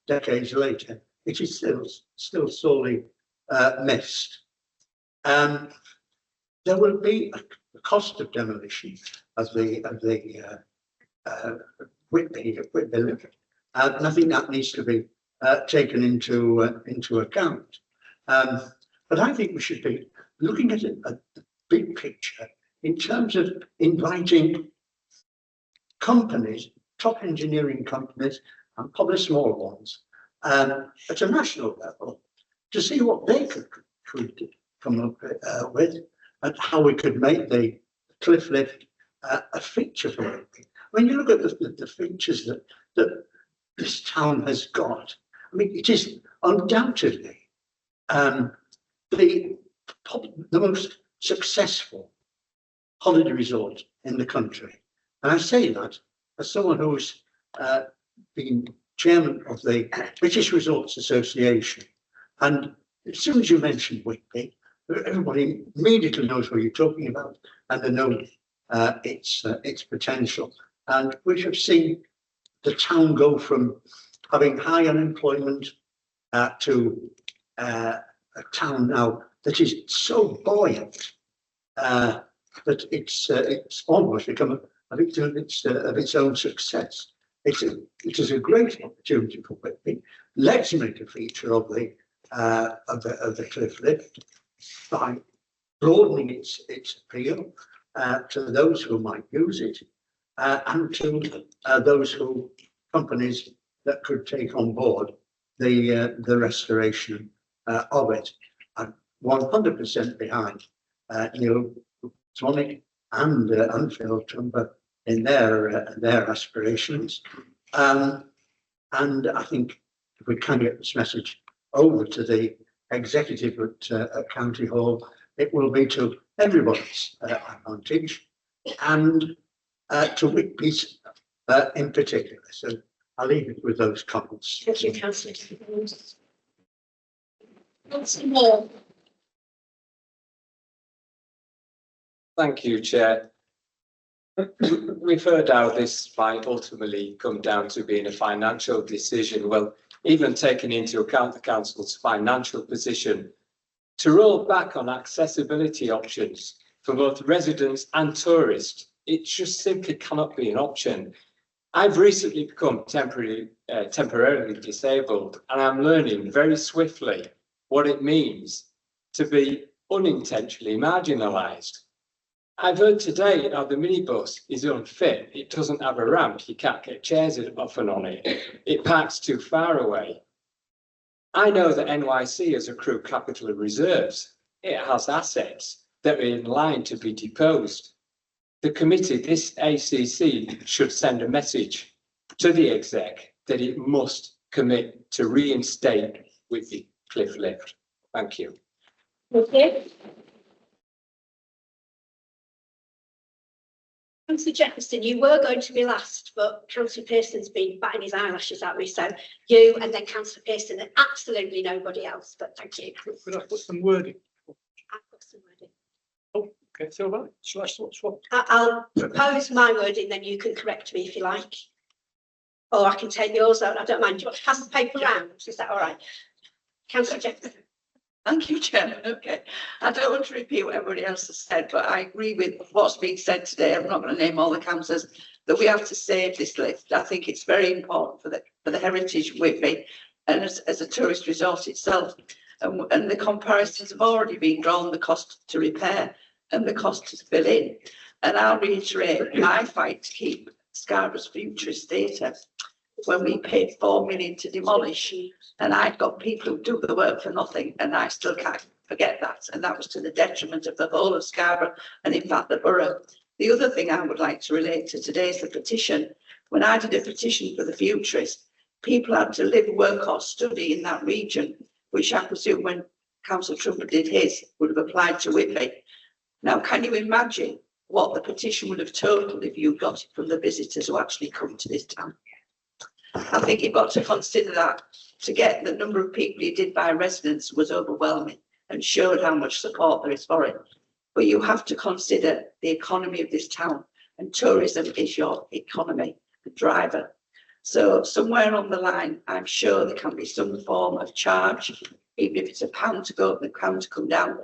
decades later, it is still sorely missed. There will be a cost of demolition of the Whitby lift, and I think that needs to be taken into account. But I think we should be looking at a big picture in terms of inviting companies, top engineering companies, and probably smaller ones, at a national level, to see what they could come up with, and how we could make the cliff lift a feature for it. When you look at the features that this town has got, I mean, it is undoubtedly the most successful holiday resort in the country. And I say that as someone who's been chairman of the British Resorts Association. And as soon as you mention Whitby, everybody immediately knows what you're talking about, and they know its potential. And we have seen the town go from having high unemployment to a town now that is so buoyant that it's almost become a victim of its own success. It is a great opportunity for Whitby. Let's make a feature of the cliff lift by broadening its appeal to those who might use it, and to those companies that could take on board the restoration of it. I'm 100% behind Neil Swanwick and Phil Trumper in their aspirations, and I think if we can get this message over to the executive at County Hall, it will be to everybody's advantage, and to Whitby's in particular. So I'll leave it with those comments. Thank you, Councillor. Councillor Moore. Thank you, Chair. We've heard how this might ultimately come down to being a financial decision. Well, even taking into account the council's financial position, to roll back on accessibility options for both residents and tourists, it just simply cannot be an option. I've recently become temporarily disabled, and I'm learning very swiftly what it means to be unintentionally marginalised. I've heard today how the minibus is unfit. It doesn't have a ramp. You can't get chairs off and on it. It parks too far away. I know that NYC has accrued capital reserves. It has assets that are in line to be deposed. The committee, this ACC, should send a message to the exec that it must commit to reinstate Whitby cliff lift. Thank you. Okay. Councillor Jefferson, you were going to be last, but Councillor Pearson's been batting his eyelashes at me, so you and then Councillor Pearson and absolutely nobody else, but thank you. Could I put some wording? I've got some wording. Oh, okay, so about it. Shall I swap? I'll propose my wording, then you can correct me if you like. Or I can take yours out, I don't mind. Do you want to pass the paper round? Is that all right? Councillor Jefferson. Thank you, Chairman. Okay. I don't want to repeat what everybody else has said, but I agree with what's been said today. I'm not going to name all the councillors, that we have to save this lift. I think it's very important for the heritage of Whitby and as a tourist resort itself. And the comparisons have already been drawn, the cost to repair and the cost to fill in. And I'll reiterate my fight to keep Scarborough's futurist theatre when we paid 4 million to demolish, and I'd got people who do the work for nothing, and I still can't forget that. And that was to the detriment of the whole of Scarborough and in fact the borough. The other thing I would like to relate to today is the petition. When I did a petition for the futurist, people had to live, work or study in that region, which I presume when Councillor Trumper did his would have applied to Whitby. Now, can you imagine what the petition would have totaled if you got it from the visitors who actually come to this town? I think you've got to consider that. To get the number of people you did by residents was overwhelming and showed how much support there is for it. But you have to consider the economy of this town, and tourism is your economy, the driver. So somewhere on the line, I'm sure there can be some form of charge, even if it's £1 to go up and £1 to come down.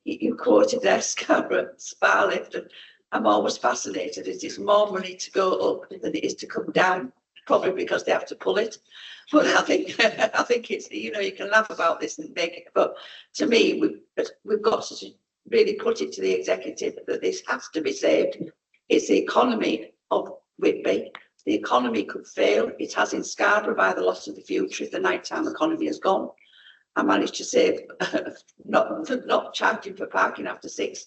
You quoted there Scarborough spa lift, and I'm always fascinated. It is more money to go up than it is to come down. Probably because they have to pull it, but I think it's, you know, you can laugh about this and make it, but to me we've got to really put it to the executive that this has to be saved. It's the economy of Whitby. The economy could fail. It has in Scarborough by the loss of the future if the nighttime economy has gone. I managed to save not charging for parking after 6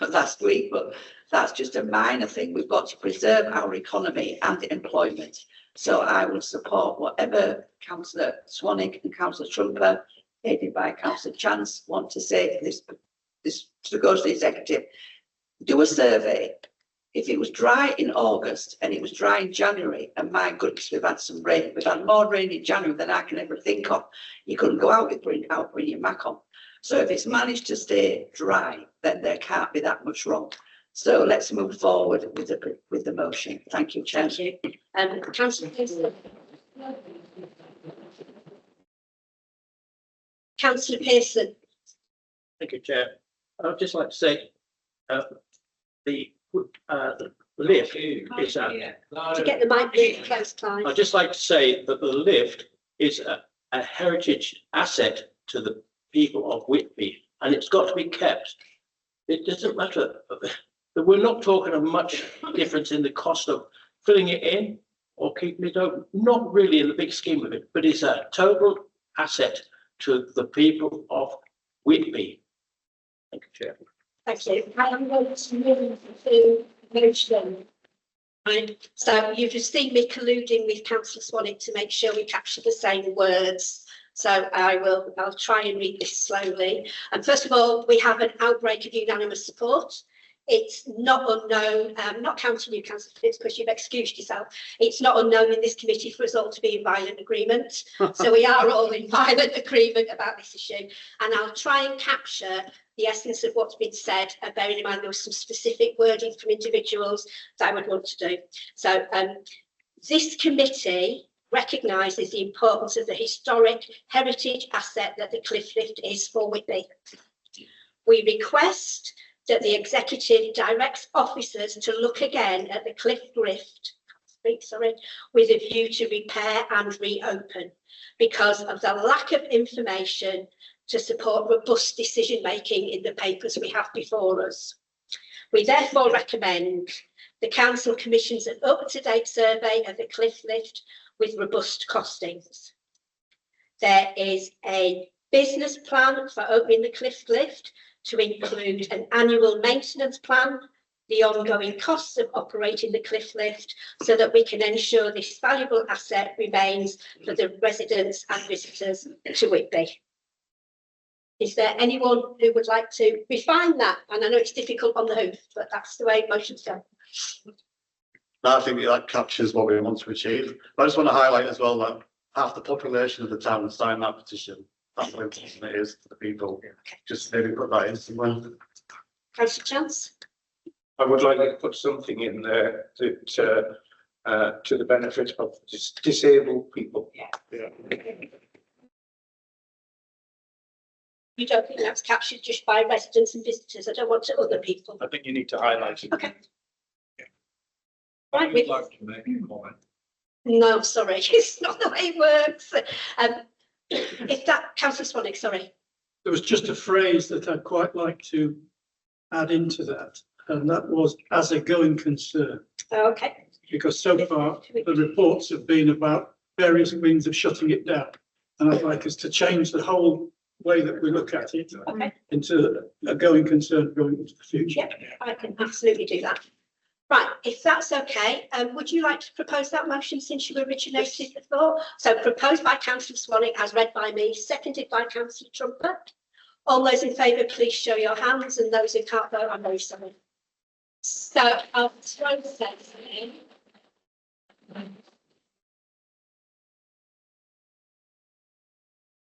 last week, but that's just a minor thing. We've got to preserve our economy and employment. So I will support whatever Councillor Swanwick and Councillor Trumper, aided by Councillor Chance, want to say this to go to the executive. Do a survey. If it was dry in August and it was dry in January, and my goodness, we've had some rain. We've had more rain in January than I can ever think of. You couldn't go out without bringing your mac on. So if it's managed to stay dry, then there can't be that much wrong. So let's move forward with the motion. Thank you, Chair. Thank you. Councillor Pearson. Councillor Pearson. Thank you, Chair. I'd just like to say the lift is To get the mic really close, Clive. I'd just like to say that the lift is a heritage asset to the people of Whitby, and it's got to be kept. It doesn't matter. We're not talking of much difference in the cost of filling it in or keeping it open. Not really in the big scheme of it, but it's a total asset to the people of Whitby. Thank you, Chair. Thank you. I am going to move to motion. Right. So you've just seen me colluding with Councillor Swanwick to make sure we capture the same words. So I'll try and read this slowly. And first of all, we have an outbreak of unanimous support. It's not unknown, not counting you, Councillor Phipps, because you've excused yourself. It's not unknown in this committee for us all to be in violent agreement. So we are all in violent agreement about this issue. And I'll try and capture the essence of what's been said, bearing in mind there was some specific wording from individuals that I would want to do. So this committee recognises the importance of the historic heritage asset that the cliff lift is for Whitby. We request that the executive directs officers to look again at the cliff lift, with a view to repair and reopen because of the lack of information to support robust decision making in the papers we have before us. We therefore recommend the council commissions an up-to-date survey of the cliff lift with robust costings. There is a business plan for opening the cliff lift to include an annual maintenance plan, the ongoing costs of operating the cliff lift, so that we can ensure this valuable asset remains for the residents and visitors to Whitby. Is there anyone who would like to refine that? And I know it's difficult on the hoof, but that's the way motions go. I think that captures what we want to achieve. But I just want to highlight as well that half the population of the town signed that petition. That's how important it is to the people. Just maybe put that in somewhere. Councillor Chance? I would like to put something in there that to the benefit of disabled people. Yeah. You don't think that's captured just by residents and visitors? I don't want to other people. I think you need to highlight it. Okay. Right, I'd like to make a comment. no, sorry, it's not the way it works. If that, Councillor Swanwick, sorry. There was just a phrase that I'd quite like to add into that, and that was as a going concern. Okay. Because so far the reports have been about various means of shutting it down, and I'd like us to change the whole way that we look at it into a going concern going into the future. Yep, I can absolutely do that. Right, if that's okay, would you like to propose that motion since you originated the thought? So proposed by Councillor Swanwick, as read by me, seconded by Councillor Trumpet. All those in favour, please show your hands, and those who can't vote, I'm very sorry. So I'll throw this in.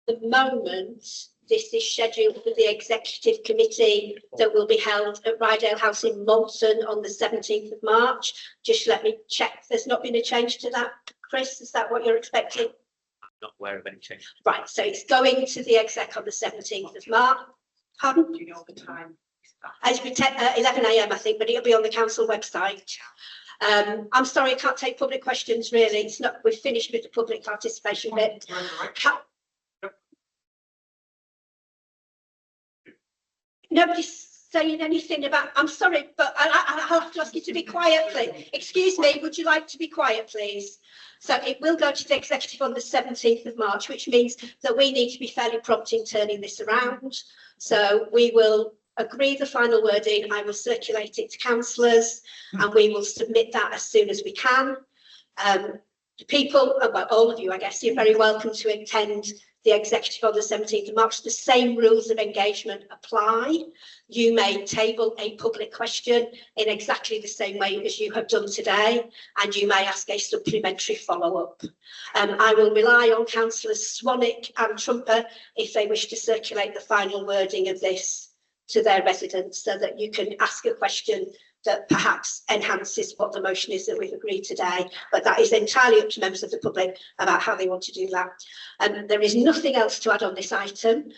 The moment this is scheduled for the executive committee that will be held at Rydale House in Malton on the 17th of March. Just let me check. There's not been a change to that, Chris. Is that what you're expecting? I'm not aware of any change. Right. So it's going to the exec on the 17th of March. Pardon? Do you know the time? It's 11 a.m. I think, but it'll be on the council website. I'm sorry, I can't take public questions. Really, it's not. We've finished with the public participation bit. Nobody's saying anything about, I'm sorry, but I'll have to ask you to be quiet, please. Excuse me, would you like to be quiet, please? So it will go to the executive on the 17th of March, which means that we need to be fairly prompt in turning this around. So we will agree the final wording. I will circulate it to councillors and we will submit that as soon as we can. The people, well, all of you, I guess, you're very welcome to attend the executive on the 17th of March. The same rules of engagement apply. You may table a public question in exactly the same way as you have done today, and you may ask a supplementary follow-up. I will rely on councillors Swanwick and Trumper if they wish to circulate the final wording of this to their residents so that you can ask a question that perhaps enhances what the motion is that we've agreed today, but that is entirely up to members of the public about how they want to do that. There is nothing else to add on this item,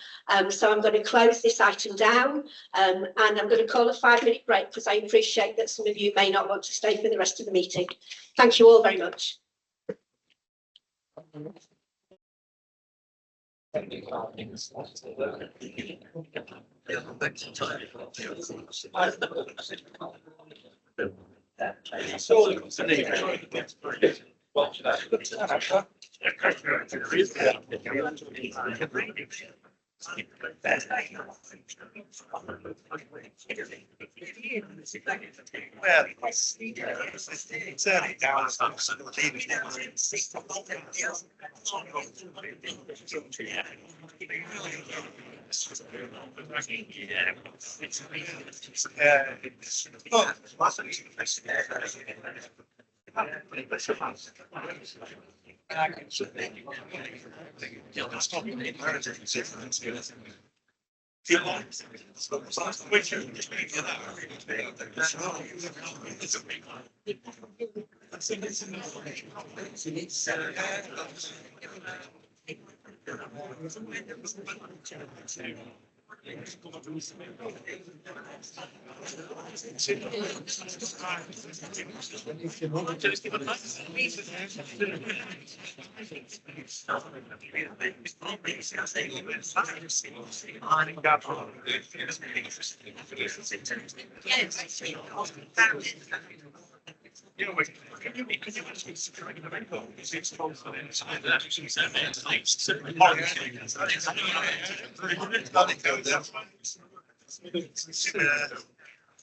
so I'm going to close this item down and I'm going to call a 5-minute break because I appreciate that some of you may not want to stay for the rest of the meeting. Thank you all very much. Well,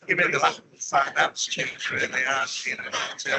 Give me the finance change really, you know. Say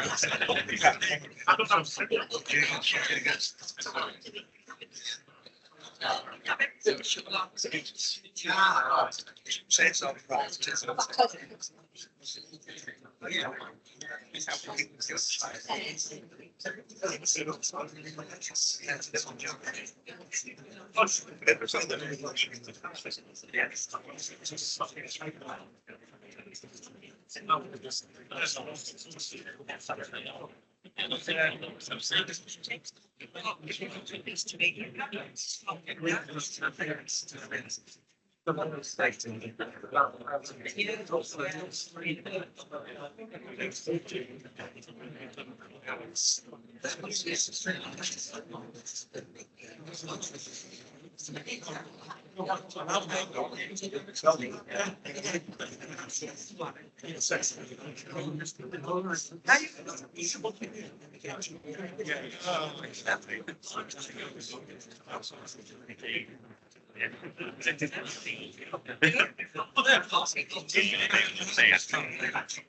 it's all right.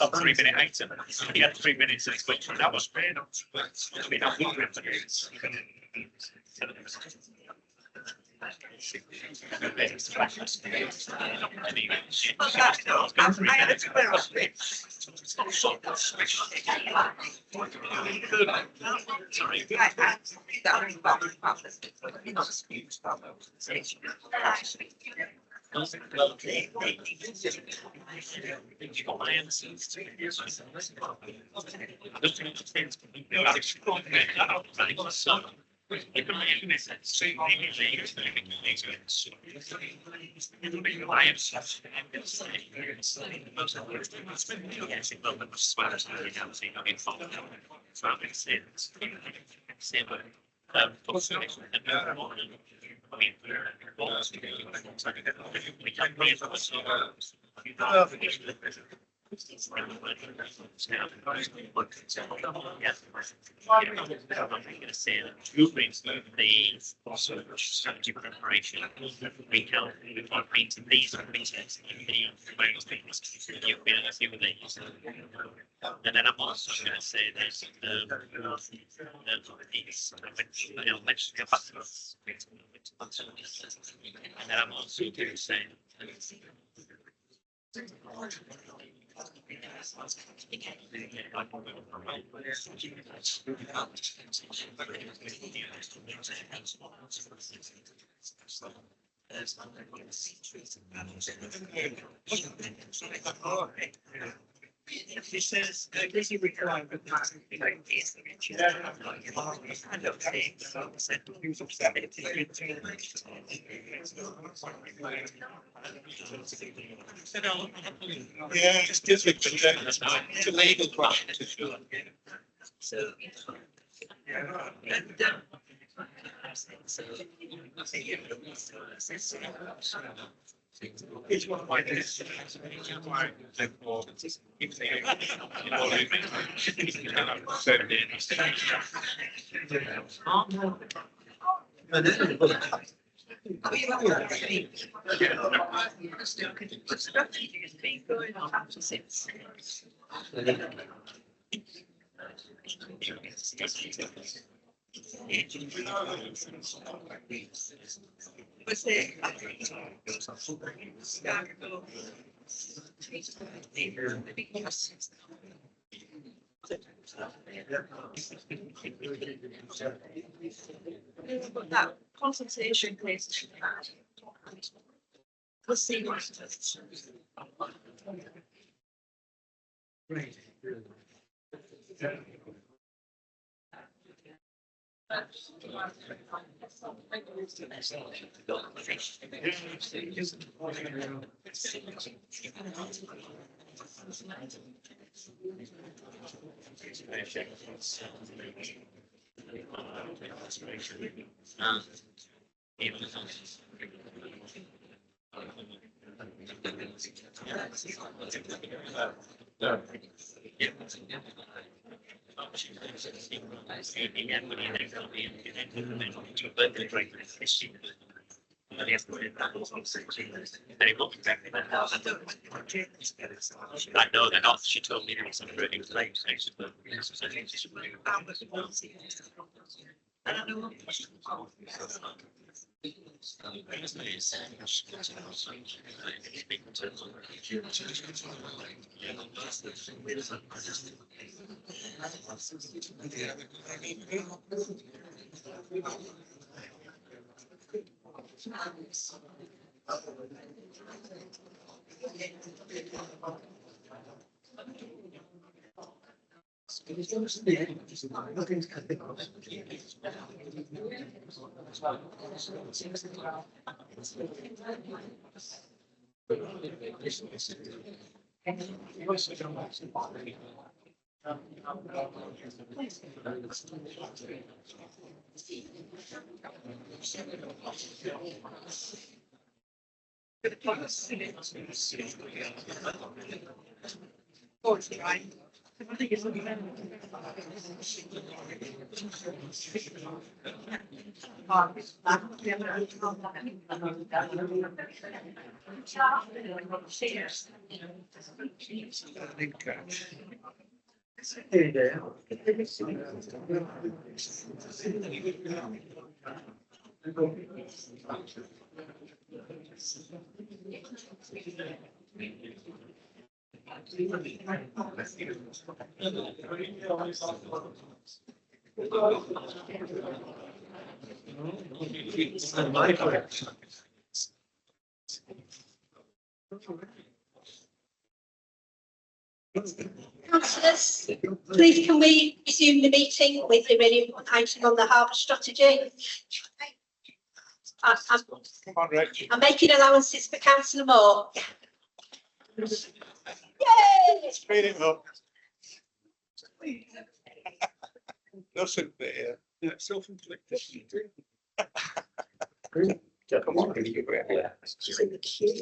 A 3-minute item. He had 3 minutes and explained that was great. I mean, I'm wondering for years. Strategy preparation, retail, these and then I'm also going to say there's and then I'm also going to say It says, this is requirement. Yeah, it's different, it's a legal question. So. Each one of my days. That consultation place. Let's see what. I know they're not, she told me there was some really late. Councillors, please can we resume the meeting with the really important item on the harbour strategy? I'm making allowances for Councillor Moore. Yay! Speed it up. Nothing there. Yeah, self-inflicted. Come on, you go ahead. She's in the queue.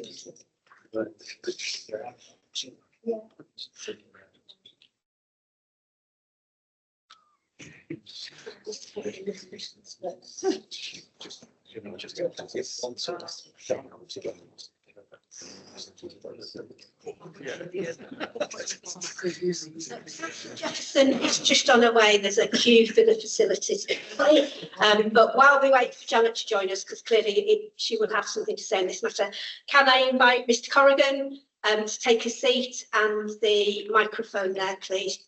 Jefferson is just on her way. There's a queue for the facilities. But while we wait for Janet to join us, because clearly she will have something to say in this matter, can I invite Mr. Corrigan to take a seat and the microphone there, please?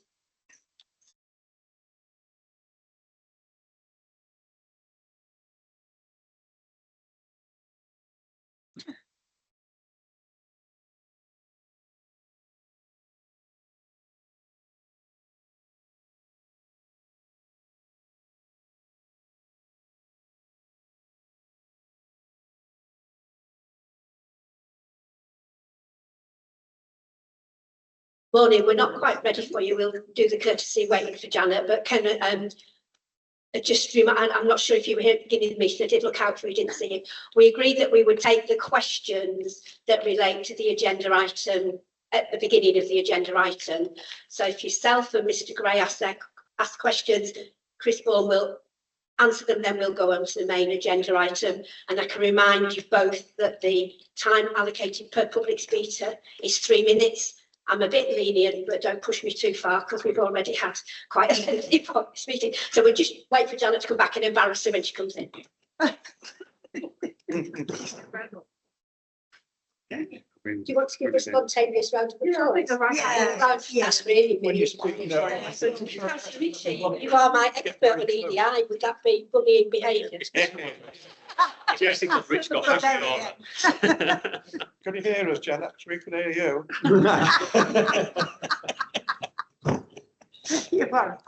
Morning, we're not quite ready for you. We'll do the courtesy waiting for Janet, but can I'm not sure if you were here at the beginning of the meeting, I did look out for you, didn't see you. We agreed that we would take the questions that relate to the agenda item at the beginning of the agenda item. So if yourself and Mr Gray ask questions, Chris Bourne will answer them, then we'll go on to the main agenda item. And I can remind you both that the time allocated per public speaker is 3 minutes. I'm a bit lenient, but don't push me too far because we've already had quite a lengthy meeting. So we'll just wait for Janet to come back and embarrass her when she comes in. Do you want to give a spontaneous round of applause? That's really When you You are my expert on EDI. Would that be bullying behaviour? Jessica Rich got house Can you hear us, Janet? We can hear you. You are.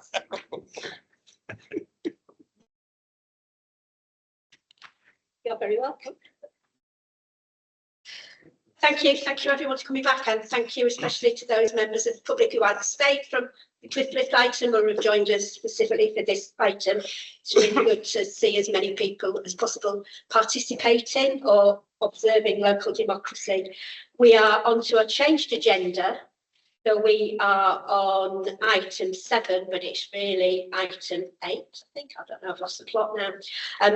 You're very welcome. Thank you everyone for coming back, and thank you especially to those members of the public who either stayed from the Cliff Lift item or have joined us specifically for this item. It's really good to see as many people as possible participating or observing local democracy. We are on to a changed agenda. So we are on item 7, but it's really item 8, I think. I don't know, I've lost the plot now,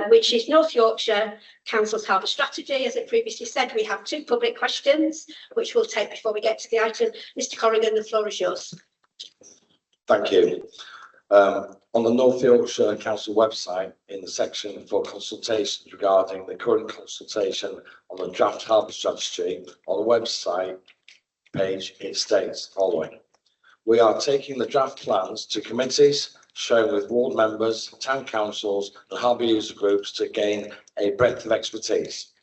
which is North Yorkshire Council's Harbour Strategy. As I previously said, we have 2 public questions, which we'll take before we get to the item. Mr Corrigan, the floor is yours. Thank you. On the North Yorkshire Council website, in the section for consultations regarding the current consultation on the draft harbour strategy, on the website page, it states the following: we are taking the draft plans to committees, sharing with ward members, town councils and harbour user groups to gain a breadth of expertise.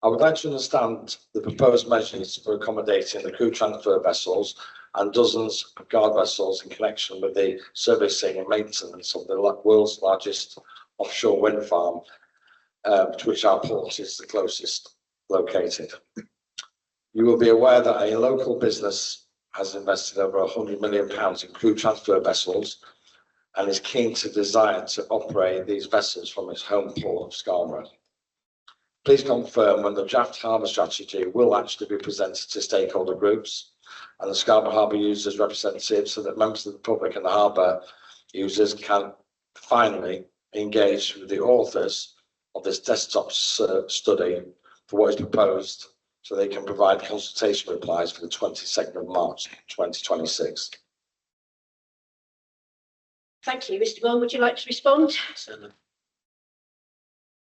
I would like to understand the proposed measures for accommodating the crew transfer vessels and dozens of guard vessels in connection with the servicing and maintenance of the world's largest offshore wind farm, to which our port is the closest located. You will be aware that a local business has invested over £100 million in crew transfer vessels and is keen to desire to operate these vessels from its home port of Scarborough. Please confirm when the draft harbour strategy will actually be presented to stakeholder groups and the Scarborough Harbour users representatives, so that members of the public and the harbour users can finally engage with the authors of this desktop study for what is proposed, so they can provide consultation replies for the 22nd of March 2026. Thank you. Mr Bourne, would you like to respond? Certainly.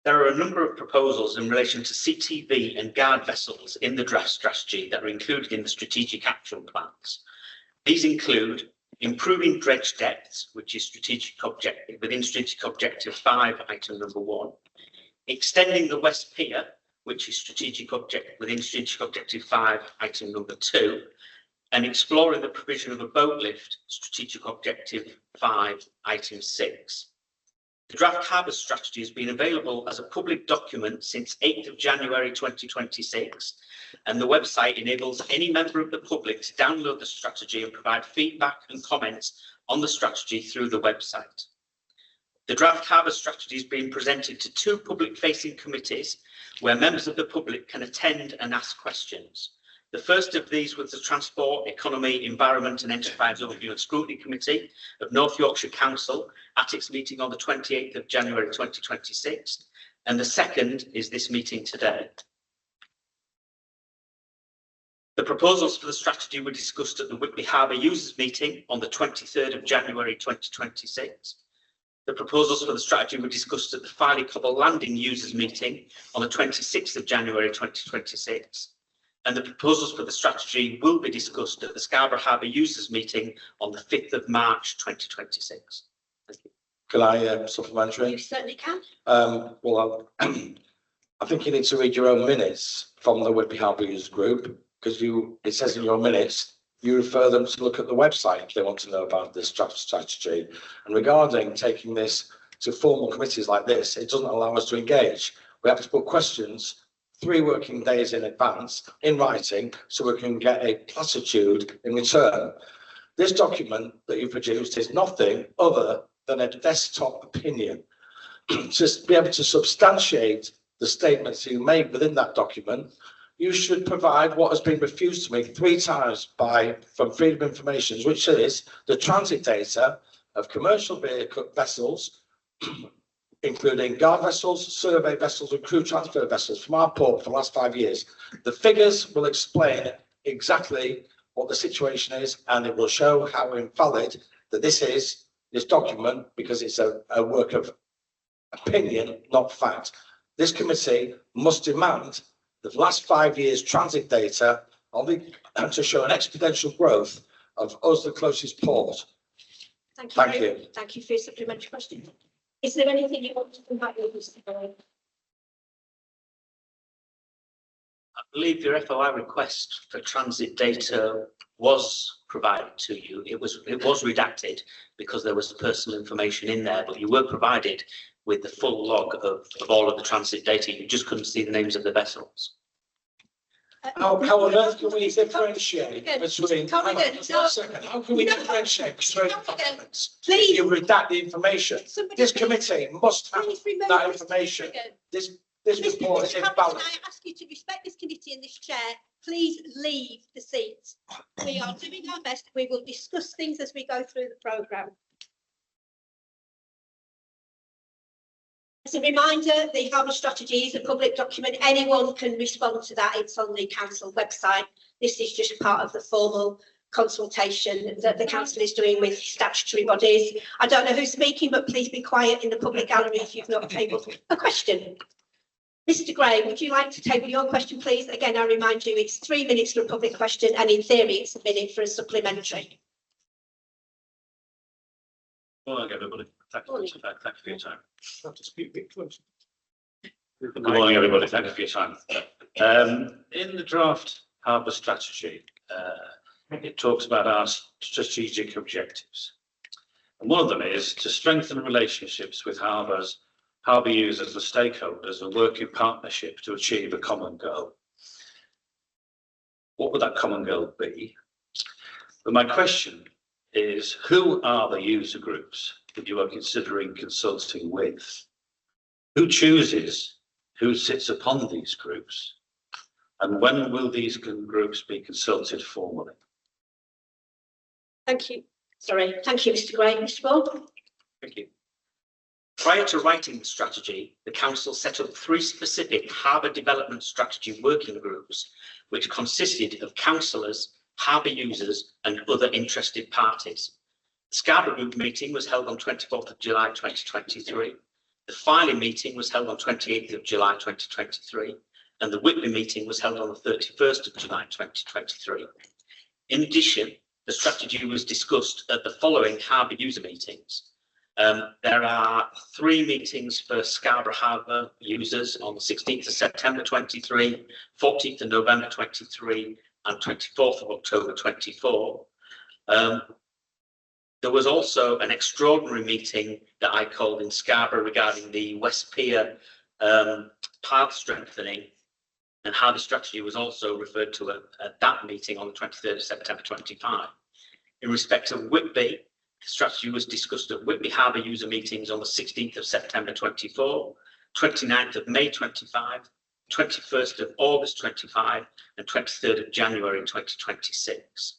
There are a number of proposals in relation to CTV and guard vessels in the draft strategy that are included in the strategic action plans. These include improving dredge depths, which is within strategic objective 5, item number 1, extending the West Pier, which is within strategic objective 5, item number 2, and exploring the provision of a boat lift, strategic objective 5, item 6. The draft harbour strategy has been available as a public document since 8th of January 2026, and the website enables any member of the public to download the strategy and provide feedback and comments on the strategy through the website. The draft harbour strategy is being presented to 2 public-facing committees where members of the public can attend and ask questions. The first of these was the Transport, Economy, Environment and Enterprise Overview and Scrutiny Committee of North Yorkshire Council at its meeting on the 28th of January 2026, and the second is this meeting today. The proposals for the strategy were discussed at the Whitby Harbour Users meeting on the 23rd of January 2026. The proposals for the strategy were discussed at the Filey Cobble Landing Users meeting on the 26th of January 2026. And the proposals for the strategy will be discussed at the Scarborough Harbour Users meeting on the 5th of March 2026. Thank you. Can I supplementary? You certainly can. Well, I think you need to read your own minutes from the Whitby Harbour Users Group, because it says in your minutes, you refer them to look at the website if they want to know about this draft strategy. And regarding taking this to formal committees like this, it doesn't allow us to engage. We have to put questions 3 working days in advance in writing, so we can get a platitude in return. This document that you produced is nothing other than a desktop opinion. To be able to substantiate the statements you made within that document, you should provide what has been refused to me 3 times from Freedom of Information, which is the transit data of commercial vehicle vessels, including guard vessels, survey vessels and crew transfer vessels from our port for the last 5 years. The figures will explain exactly what the situation is, and it will show how invalid that this document, because it's a work of opinion, not fact. This committee must demand the last 5 years transit data to show an exponential growth of us, the closest port. Thank you. Thank you for your supplementary question. Is there anything you want to come back with, Mr. Boyd? I believe your FOI request for transit data was provided to you. It was redacted because there was personal information in there, but you were provided with the full log of all of the transit data. You just couldn't see the names of the vessels. How on earth can we differentiate between? How can we differentiate between documents? Please. If you redact the information, this committee must have that information. This report is invalid. I ask you to respect this committee and this chair. Please leave the seat. We are doing our best. We will discuss things as we go through the programme. As a reminder, the Harbour Strategy is a public document. Anyone can respond to that. It's on the council website. This is just part of the formal consultation that the council is doing with statutory bodies. I don't know who's speaking, but please be quiet in the public gallery if you've not tabled a question. Mr. Gray, would you like to table your question, please? Again, I remind you, it's 3 minutes for a public question, and in theory, it's a minute for a supplementary. Morning, everybody. Thank you for your time. Good morning, everybody. Thank you for your time. In the draft harbour strategy, it talks about our strategic objectives. And one of them is to strengthen relationships with harbour users and stakeholders and work in partnership to achieve a common goal. What would that common goal be? But my question is, who are the user groups that you are considering consulting with? Who chooses who sits upon these groups? And when will these groups be consulted formally? Thank you. Sorry. Thank you, Mr. Gray. Mr. Ball. Thank you. Prior to writing the strategy, the council set up 3 specific harbour development strategy working groups, which consisted of councillors, harbour users and other interested parties. The Scarborough Group meeting was held on 24th of July 2023. The Filey meeting was held on 28th of July 2023. And the Whitby meeting was held on the 31st of July 2023. In addition, the strategy was discussed at the following harbour user meetings. There are 3 meetings for Scarborough Harbour users on the 16th of September 23, 14th of November 23 and 24th of October 24. There was also an extraordinary meeting that I called in Scarborough regarding the West Pier path strengthening, and how the strategy was also referred to at that meeting on the 23rd of September 25. In respect of Whitby, the strategy was discussed at Whitby Harbour user meetings on the 16th of September 24, 29th of May 25, 21st of August 25 and 23rd of January 2026.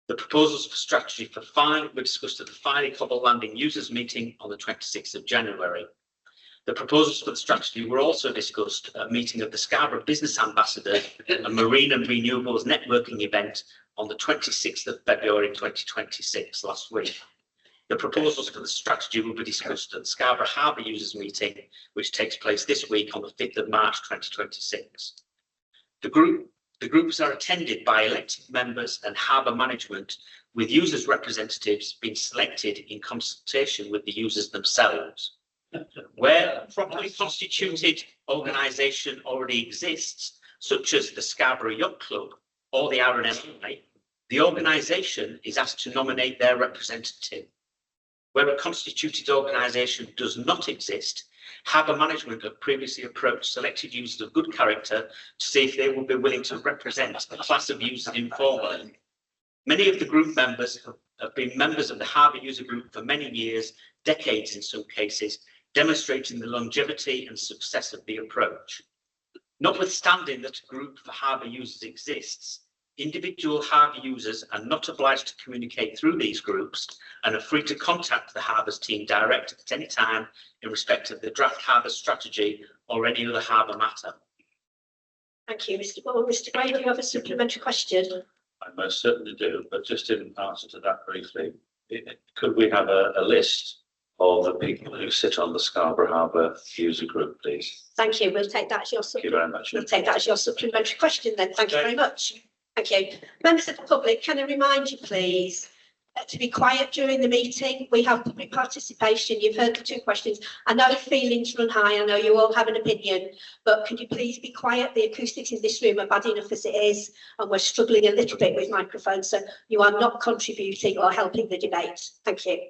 The proposals for strategy for Filey were discussed at the Filey Cobble Landing users meeting on the 26th of January. The proposals for the strategy were also discussed at a meeting of the Scarborough Business Ambassador and Marine and Renewables Networking event on the 26th of February 2026, last week. The proposals for the strategy will be discussed at the Scarborough Harbour users meeting, which takes place this week on the 5th of March 2026. The groups are attended by elected members and harbour management, with users' representatives being selected in consultation with the users themselves. Where a properly constituted organisation already exists, such as the Scarborough Yacht Club or the RNMI, the organisation is asked to nominate their representative. Where a constituted organisation does not exist, harbour management have previously approached selected users of good character to see if they would be willing to represent a class of users informally. Many of the group members have been members of the harbour user group for many years, decades in some cases, demonstrating the longevity and success of the approach. Notwithstanding that a group for harbour users exists, individual harbour users are not obliged to communicate through these groups and are free to contact the harbours team direct at any time in respect of the draft harbour strategy or any other harbour matter. Thank you, Mr. Ball. Mr. Gray, do you have a supplementary question? I most certainly do, but just in answer to that briefly, could we have a list of the people who sit on the Scarborough Harbour user group, please? Thank you. We'll take that as your Thank you very much. We'll take that as your supplementary question then. Thank you very much. Thank you. Members of the public, can I remind you, please, to be quiet during the meeting? We have public participation. You've heard the 2 questions. I know feelings run high. I know you all have an opinion, but can you please be quiet? The acoustics in this room are bad enough as it is, and we're struggling a little bit with microphones, so you are not contributing or helping the debate. Thank you.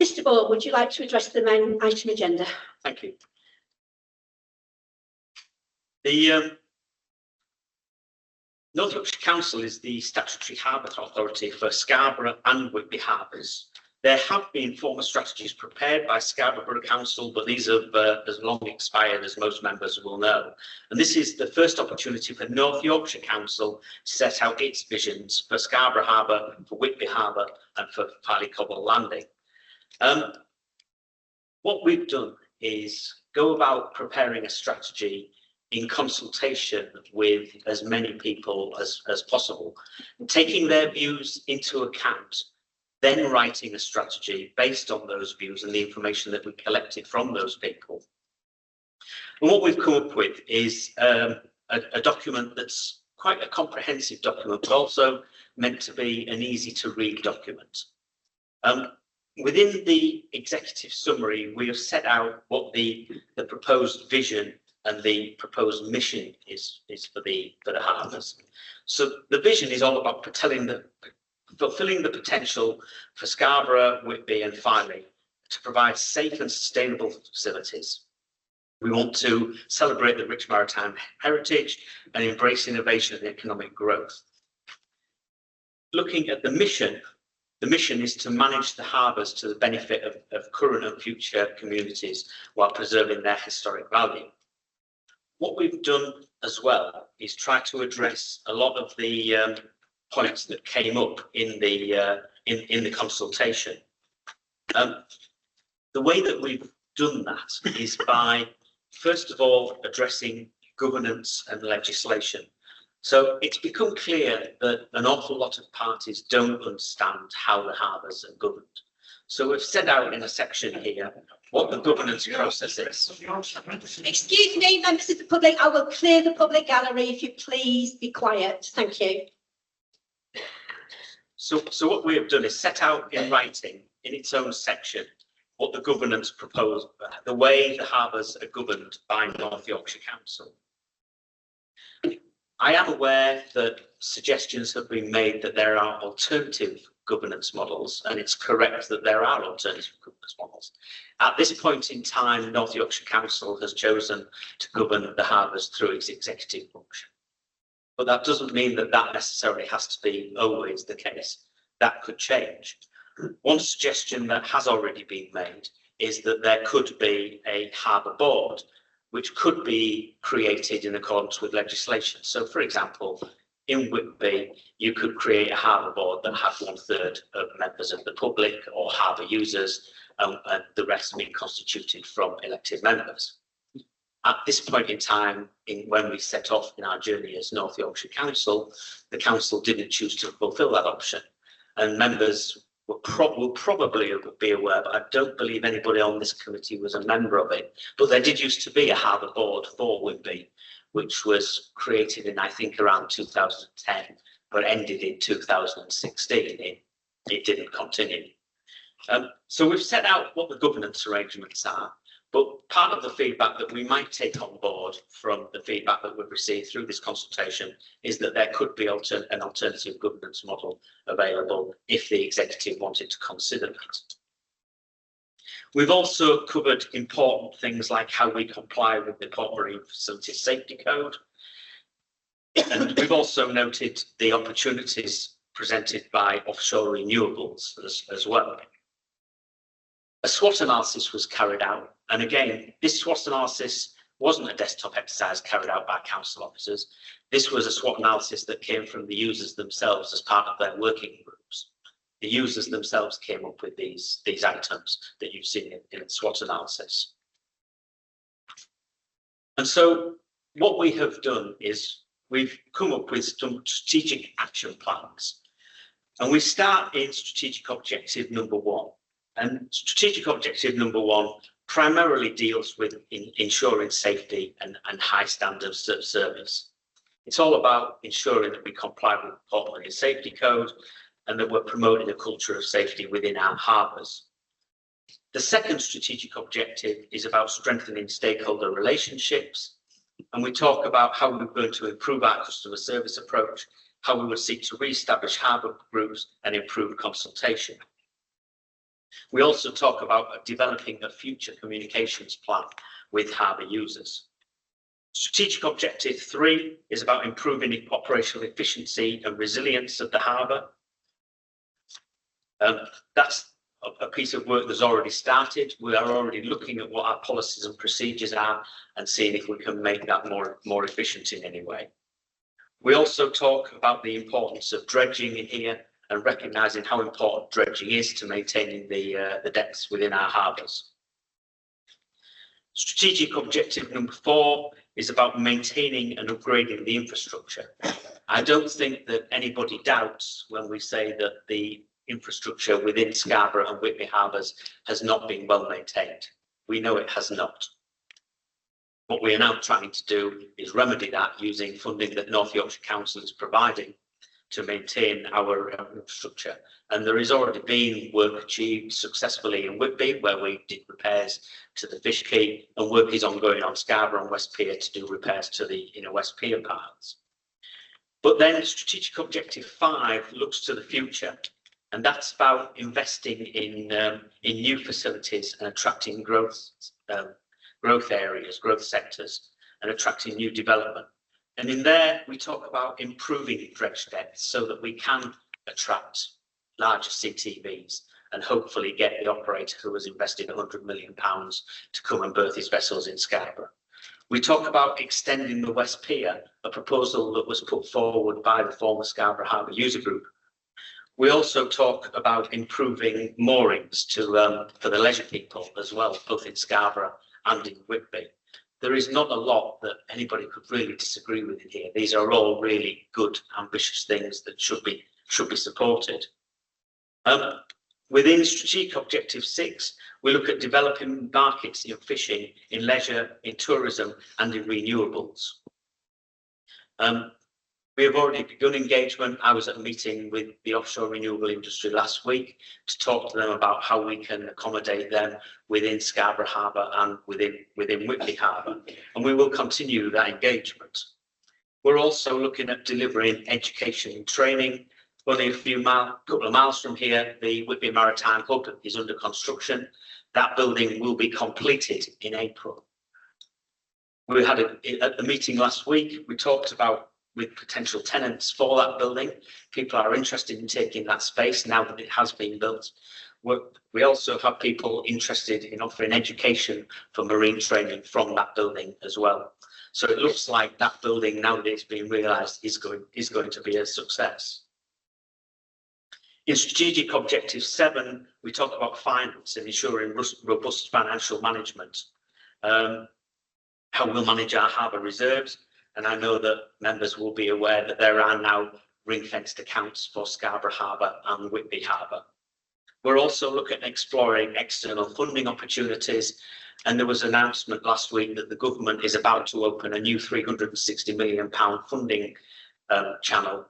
Mr. Ball, would you like to address the main item agenda? Thank you. The North Yorkshire Council is the statutory harbour authority for Scarborough and Whitby harbours. There have been former strategies prepared by Scarborough Council, but these have as long expired, as most members will know. And this is the first opportunity for North Yorkshire Council to set out its visions for Scarborough Harbour, for Whitby Harbour and for Farley Cobble Landing. What we've done is go about preparing a strategy in consultation with as many people as possible, taking their views into account, then writing a strategy based on those views and the information that we collected from those people. And what we've come up with is a document that's quite a comprehensive document, but also meant to be an easy to read document. Within the executive summary, we have set out what the proposed vision and the proposed mission is for the harbours. So the vision is all about fulfilling the potential for Scarborough, Whitby and Farley to provide safe and sustainable facilities. We want to celebrate the rich maritime heritage and embrace innovation and economic growth. Looking at the mission is to manage the harbours to the benefit of current and future communities while preserving their historic value. What we've done as well is try to address a lot of the points that came up in the consultation. The way that we've done that is by, first of all, addressing governance and legislation. So it's become clear that an awful lot of parties don't understand how the harbours are governed. So we've set out in a section here what the governance process is. Excuse me, members of the public, I will clear the public gallery if you please be quiet. Thank you. So what we have done is set out in writing in its own section what the governance proposed, the way the harbours are governed by North Yorkshire Council. I am aware that suggestions have been made that there are alternative governance models, and it's correct that there are alternative governance models. At this point in time, North Yorkshire Council has chosen to govern the harbours through its executive function. But that doesn't mean that that necessarily has to be always the case. That could change. One suggestion that has already been made is that there could be a harbour board, which could be created in accordance with legislation. So, for example, in Whitby, you could create a harbour board that had 1/3 of members of the public or harbour users, and the rest being constituted from elected members. At this point in time, when we set off in our journey as North Yorkshire Council, the council didn't choose to fulfil that option, and members will probably be aware, but I don't believe anybody on this committee was a member of it. But there did used to be a harbour board for Whitby, which was created in, I think, around 2010, but ended in 2016. It didn't continue. So we've set out what the governance arrangements are, but part of the feedback that we might take on board from the feedback that we've received through this consultation is that there could be an alternative governance model available if the executive wanted to consider that. We've also covered important things like how we comply with the Port Marine Facilities Safety Code. And we've also noted the opportunities presented by offshore renewables as well. A SWOT analysis was carried out, and again, this SWOT analysis wasn't a desktop exercise carried out by council officers. This was a SWOT analysis that came from the users themselves as part of their working groups. The users themselves came up with these items that you've seen in the SWOT analysis. And so what we have done is we've come up with some strategic action plans. And we start in strategic objective number 1. And strategic objective number 1 primarily deals with ensuring safety and high standards of service. It's all about ensuring that we comply with the Port Marine Safety Code and that we're promoting a culture of safety within our harbours. The second strategic objective is about strengthening stakeholder relationships. And we talk about how we're going to improve our customer service approach, how we would seek to re-establish harbour groups and improve consultation. We also talk about developing a future communications plan with harbour users. Strategic objective 3 is about improving operational efficiency and resilience of the harbour. That's a piece of work that's already started. We are already looking at what our policies and procedures are and seeing if we can make that more efficient in any way. We also talk about the importance of dredging in here and recognising how important dredging is to maintaining the decks within our harbours. Strategic objective number 4 is about maintaining and upgrading the infrastructure. I don't think that anybody doubts when we say that the infrastructure within Scarborough and Whitby harbours has not been well maintained. We know it has not. What we are now trying to do is remedy that using funding that North Yorkshire Council is providing to maintain our infrastructure. And there has already been work achieved successfully in Whitby, where we did repairs to the fish quay, and work is ongoing on Scarborough and West Pier to do repairs to the inner West Pier parts. But then strategic objective 5 looks to the future, and that's about investing in new facilities and attracting growth areas, growth sectors, and attracting new development. And in there, we talk about improving dredge depth so that we can attract larger CTVs and hopefully get the operator who has invested £100 million to come and berth his vessels in Scarborough. We talk about extending the West Pier, a proposal that was put forward by the former Scarborough Harbour User Group. We also talk about improving moorings for the leisure people as well, both in Scarborough and in Whitby. There is not a lot that anybody could really disagree with in here. These are all really good, ambitious things that should be supported. Within strategic objective 6, we look at developing markets in fishing, in leisure, in tourism, and in renewables. We have already begun engagement. I was at a meeting with the offshore renewable industry last week to talk to them about how we can accommodate them within Scarborough Harbour and within Whitby Harbour, and we will continue that engagement. We're also looking at delivering education and training. Only a couple of miles from here, the Whitby Maritime Hub is under construction. That building will be completed in April. We had at the meeting last week, we talked about with potential tenants for that building. People are interested in taking that space now that it has been built. We also have people interested in offering education for marine training from that building as well. So it looks like that building, now that it's been realised, is going to be a success. In strategic objective 7, we talk about finance and ensuring robust financial management, how we'll manage our harbour reserves. And I know that members will be aware that there are now ring-fenced accounts for Scarborough Harbour and Whitby Harbour. We're also looking at exploring external funding opportunities, and there was an announcement last week that the government is about to open a new £360 million funding channel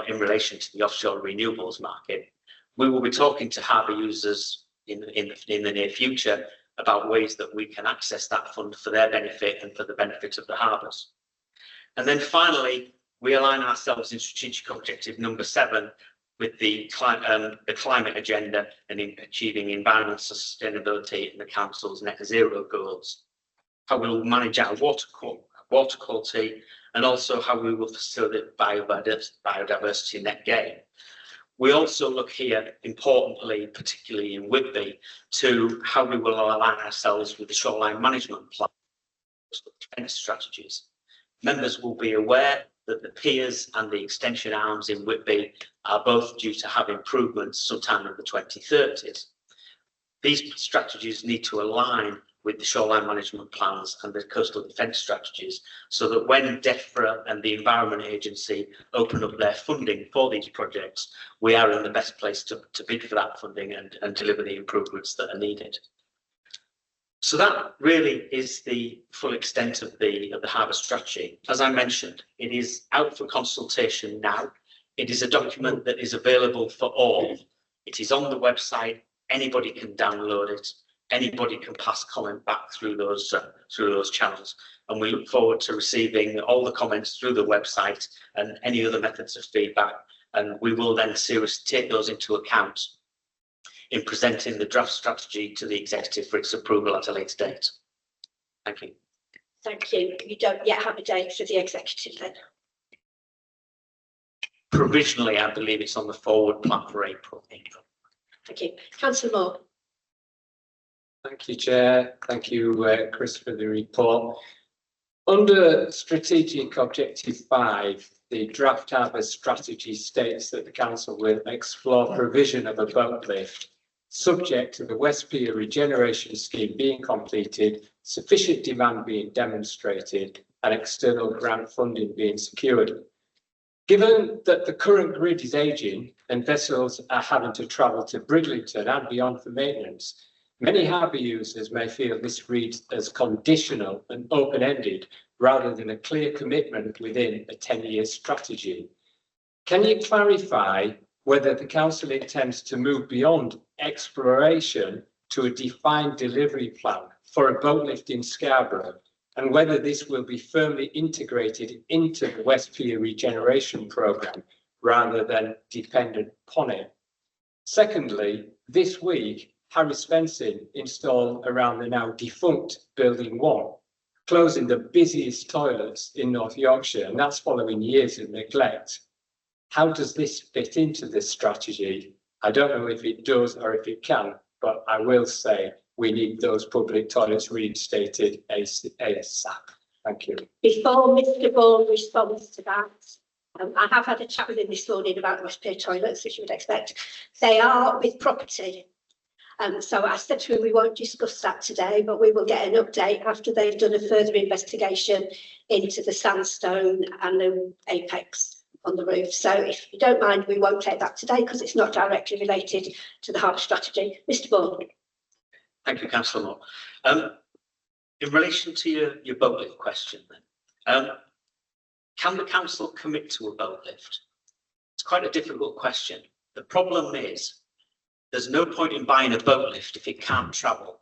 in relation to the offshore renewables market. We will be talking to harbour users in the near future about ways that we can access that fund for their benefit and for the benefit of the harbours. And then finally, we align ourselves in strategic objective number 7 with the climate agenda and in achieving environmental sustainability and the Council's net zero goals. How we will manage our water quality, and also how we will facilitate biodiversity net gain. We also look here, importantly, particularly in Whitby, to how we will align ourselves with the shoreline management plan defence strategies. Members will be aware that the piers and the extension arms in Whitby are both due to have improvements sometime in the 2030s. These strategies need to align with the shoreline management plans and the coastal defence strategies, so that when DEFRA and the Environment Agency open up their funding for these projects, we are in the best place to bid for that funding and deliver the improvements that are needed. So that really is the full extent of the harbour strategy. As I mentioned, it is out for consultation now. It is a document that is available for all. It is on the website. Anybody can download it. Anybody can pass comment back through those channels, and we look forward to receiving all the comments through the website and any other methods of feedback, and we will then seriously take those into account in presenting the draft strategy to the executive for its approval at a later date. Thank you. Thank you. You don't yet have a date for the executive then? Provisionally, I believe it's on the forward plan for April. Thank you. Councillor Moore. Thank you, Chair. Thank you, Chris, for the report. Under Strategic Objective 5, the draft harbour strategy states that the council will explore provision of a boat lift, subject to the West Pier regeneration scheme being completed, sufficient demand being demonstrated, and external grant funding being secured. Given that the current grid is ageing and vessels are having to travel to Bridlington and beyond for maintenance, many harbour users may feel this reads as conditional and open-ended rather than a clear commitment within a 10-year strategy. Can you clarify whether the council intends to move beyond exploration to a defined delivery plan for a boat lift in Scarborough, and whether this will be firmly integrated into the West Pier regeneration programme rather than dependent upon it? Secondly, this week, Harris Fencing installed around the now defunct Building 1, closing the busiest toilets in North Yorkshire, and that's following years of neglect. How does this fit into this strategy? I don't know if it does or if it can, but I will say we need those public toilets reinstated ASAP. Thank you. Before Mr. Ball responds to that, I have had a chat with him this morning about the West Pier toilets, as you would expect. They are with property. So I said to him, we won't discuss that today, but we will get an update after they've done a further investigation into the sandstone and the apex on the roof. So if you don't mind, we won't take that today because it's not directly related to the harbour strategy. Mr. Ball. Thank you, Councillor Moore. In relation to your boat lift question then, can the council commit to a boat lift? It's quite a difficult question. The problem is there's no point in buying a boat lift if it can't travel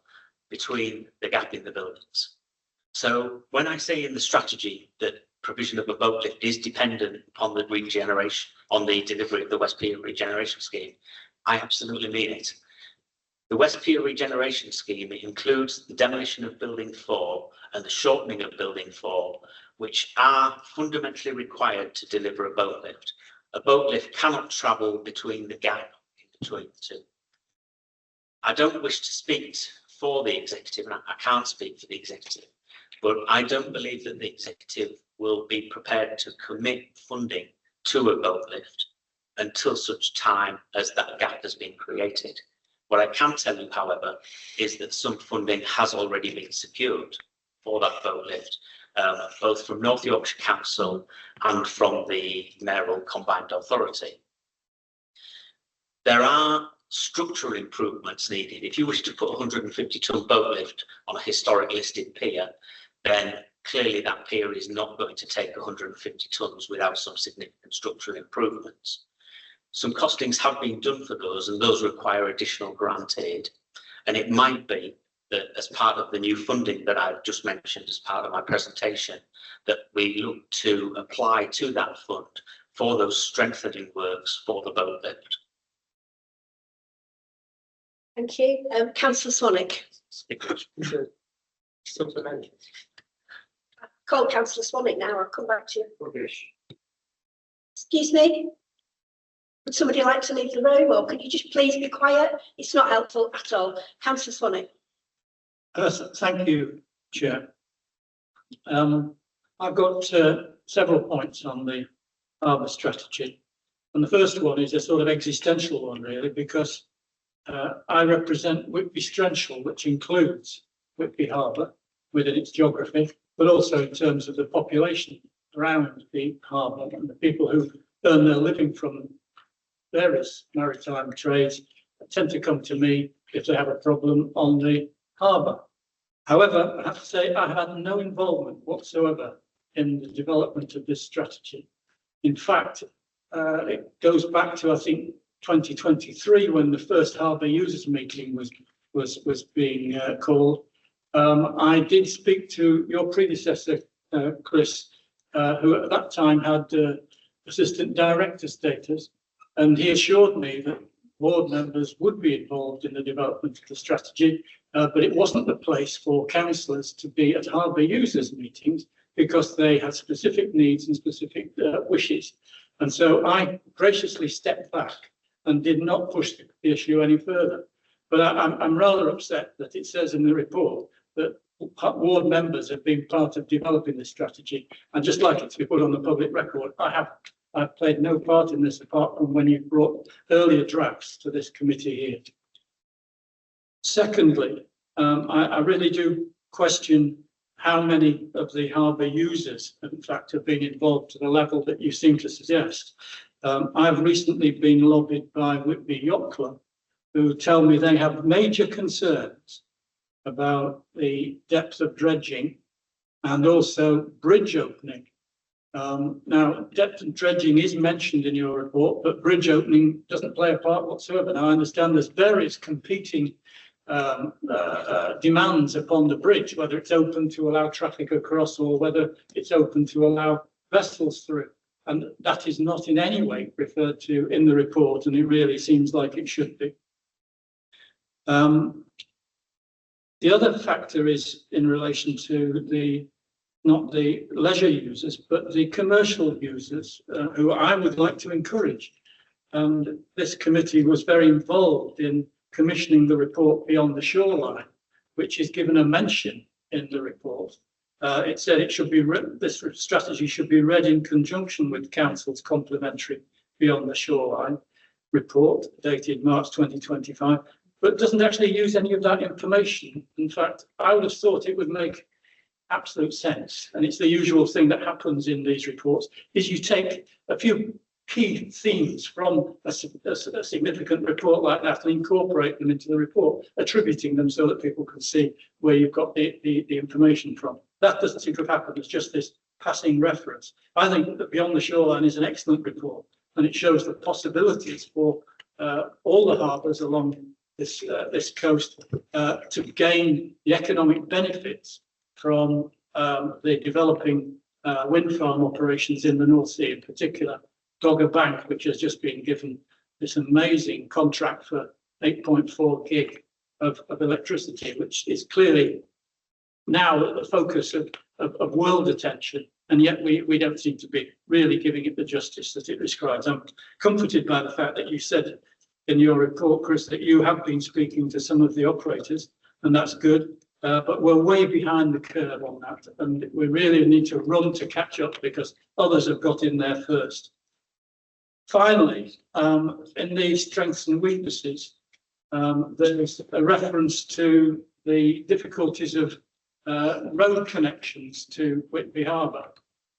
between the gap in the buildings. So when I say in the strategy that provision of a boat lift is dependent upon the regeneration, on the delivery of the West Pier regeneration scheme, I absolutely mean it. The West Pier regeneration scheme includes the demolition of Building 4 and the shortening of Building 4, which are fundamentally required to deliver a boat lift. A boat lift cannot travel between the gap between the two. I don't wish to speak for the executive, and I can't speak for the executive, but I don't believe that the executive will be prepared to commit funding to a boat lift until such time as that gap has been created. What I can tell you, however, is that some funding has already been secured for that boat lift, both from North Yorkshire Council and from the Mayoral Combined Authority. There are structural improvements needed. If you wish to put a 150-ton boat lift on a historic listed pier, then clearly that pier is not going to take 150 tons without some significant structural improvements. Some costings have been done for those, and those require additional grant aid. And it might be that as part of the new funding that I've just mentioned as part of my presentation, that we look to apply to that fund for those strengthening works for the boat lift. Thank you. Councillor Swanwick. call councillor Swanwick now. I'll come back to you. Excuse me? Would somebody like to leave the room, or could you just please be quiet? It's not helpful at all. Councillor Swanwick. Thank you, Chair. I've got several points on the harbour strategy. And the first one is a sort of existential one, really, because I represent Whitby Strenshaw, which includes Whitby Harbour within its geography, but also in terms of the population around the harbour and the people who earn their living from various maritime trades tend to come to me if they have a problem on the harbour. However, I have to say I had no involvement whatsoever in the development of this strategy. In fact, it goes back to, I think, 2023 when the first harbour users meeting was being called. I did speak to your predecessor, Chris, who at that time had assistant director status, and he assured me that board members would be involved in the development of the strategy, but it wasn't the place for councillors to be at harbour users meetings because they had specific needs and specific wishes. And so I graciously stepped back and did not push the issue any further. But I'm rather upset that it says in the report that ward members have been part of developing this strategy. I'd just like it to be put on the public record. I've played no part in this apart from when you brought earlier drafts to this committee here. Secondly, I really do question how many of the harbour users, in fact, have been involved to the level that you seem to suggest. I've recently been lobbied by Whitby Yacht Club, who tell me they have major concerns about the depth of dredging and also bridge opening. Now, depth of dredging is mentioned in your report, but bridge opening doesn't play a part whatsoever. Now, I understand there's various competing demands upon the bridge, whether it's open to allow traffic across or whether it's open to allow vessels through. And that is not in any way referred to in the report, and it really seems like it should be. The other factor is in relation to not the leisure users, but the commercial users who I would like to encourage. And this committee was very involved in commissioning the report Beyond the Shoreline, which is given a mention in the report. It said it should be this strategy should be read in conjunction with Council's complementary Beyond the Shoreline report dated March 2025, but doesn't actually use any of that information. In fact, I would have thought it would make absolute sense, and it's the usual thing that happens in these reports, is you take a few key themes from a significant report like that and incorporate them into the report, attributing them so that people can see where you've got the information from. That doesn't seem to have happened. It's just this passing reference. I think that Beyond the Shoreline is an excellent report, and it shows the possibilities for all the harbours along this coast to gain the economic benefits from the developing wind farm operations in the North Sea, in particular Dogger Bank, which has just been given this amazing contract for 8.4 gig of electricity, which is clearly now at the focus of world attention, and yet we don't seem to be really giving it the justice that it describes. I'm comforted by the fact that you said in your report, Chris, that you have been speaking to some of the operators, and that's good. But we're way behind the curve on that, and we really need to run to catch up because others have got in there first. Finally, in the strengths and weaknesses, there's a reference to the difficulties of road connections to Whitby Harbour.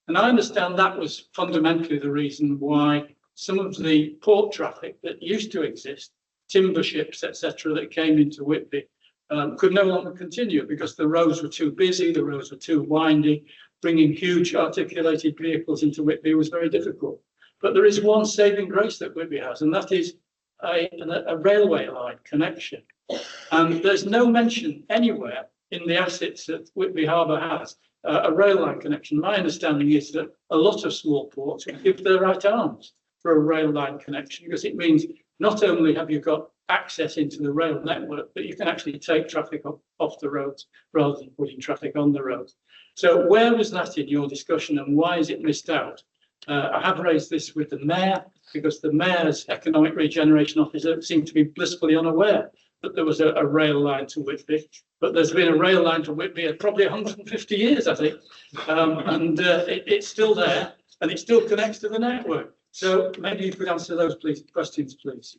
And I understand that was fundamentally the reason why some of the port traffic that used to exist, timber ships, etc., that came into Whitby, could no longer continue because the roads were too busy, the roads were too windy. Bringing huge articulated vehicles into Whitby was very difficult. But there is one saving grace that Whitby has, and that is a railway line connection. And there's no mention anywhere in the assets that Whitby Harbour has a rail line connection. My understanding is that a lot of small ports will give their right arms for a rail line connection, because it means not only have you got access into the rail network, but you can actually take traffic off the roads rather than putting traffic on the roads. So where was that in your discussion and why is it missed out? I have raised this with the mayor because the mayor's economic regeneration officer seemed to be blissfully unaware that there was a rail line to Whitby, but there's been a rail line to Whitby at probably 150 years, I think. It's still there and it still connects to the network. So maybe you could answer those questions, please.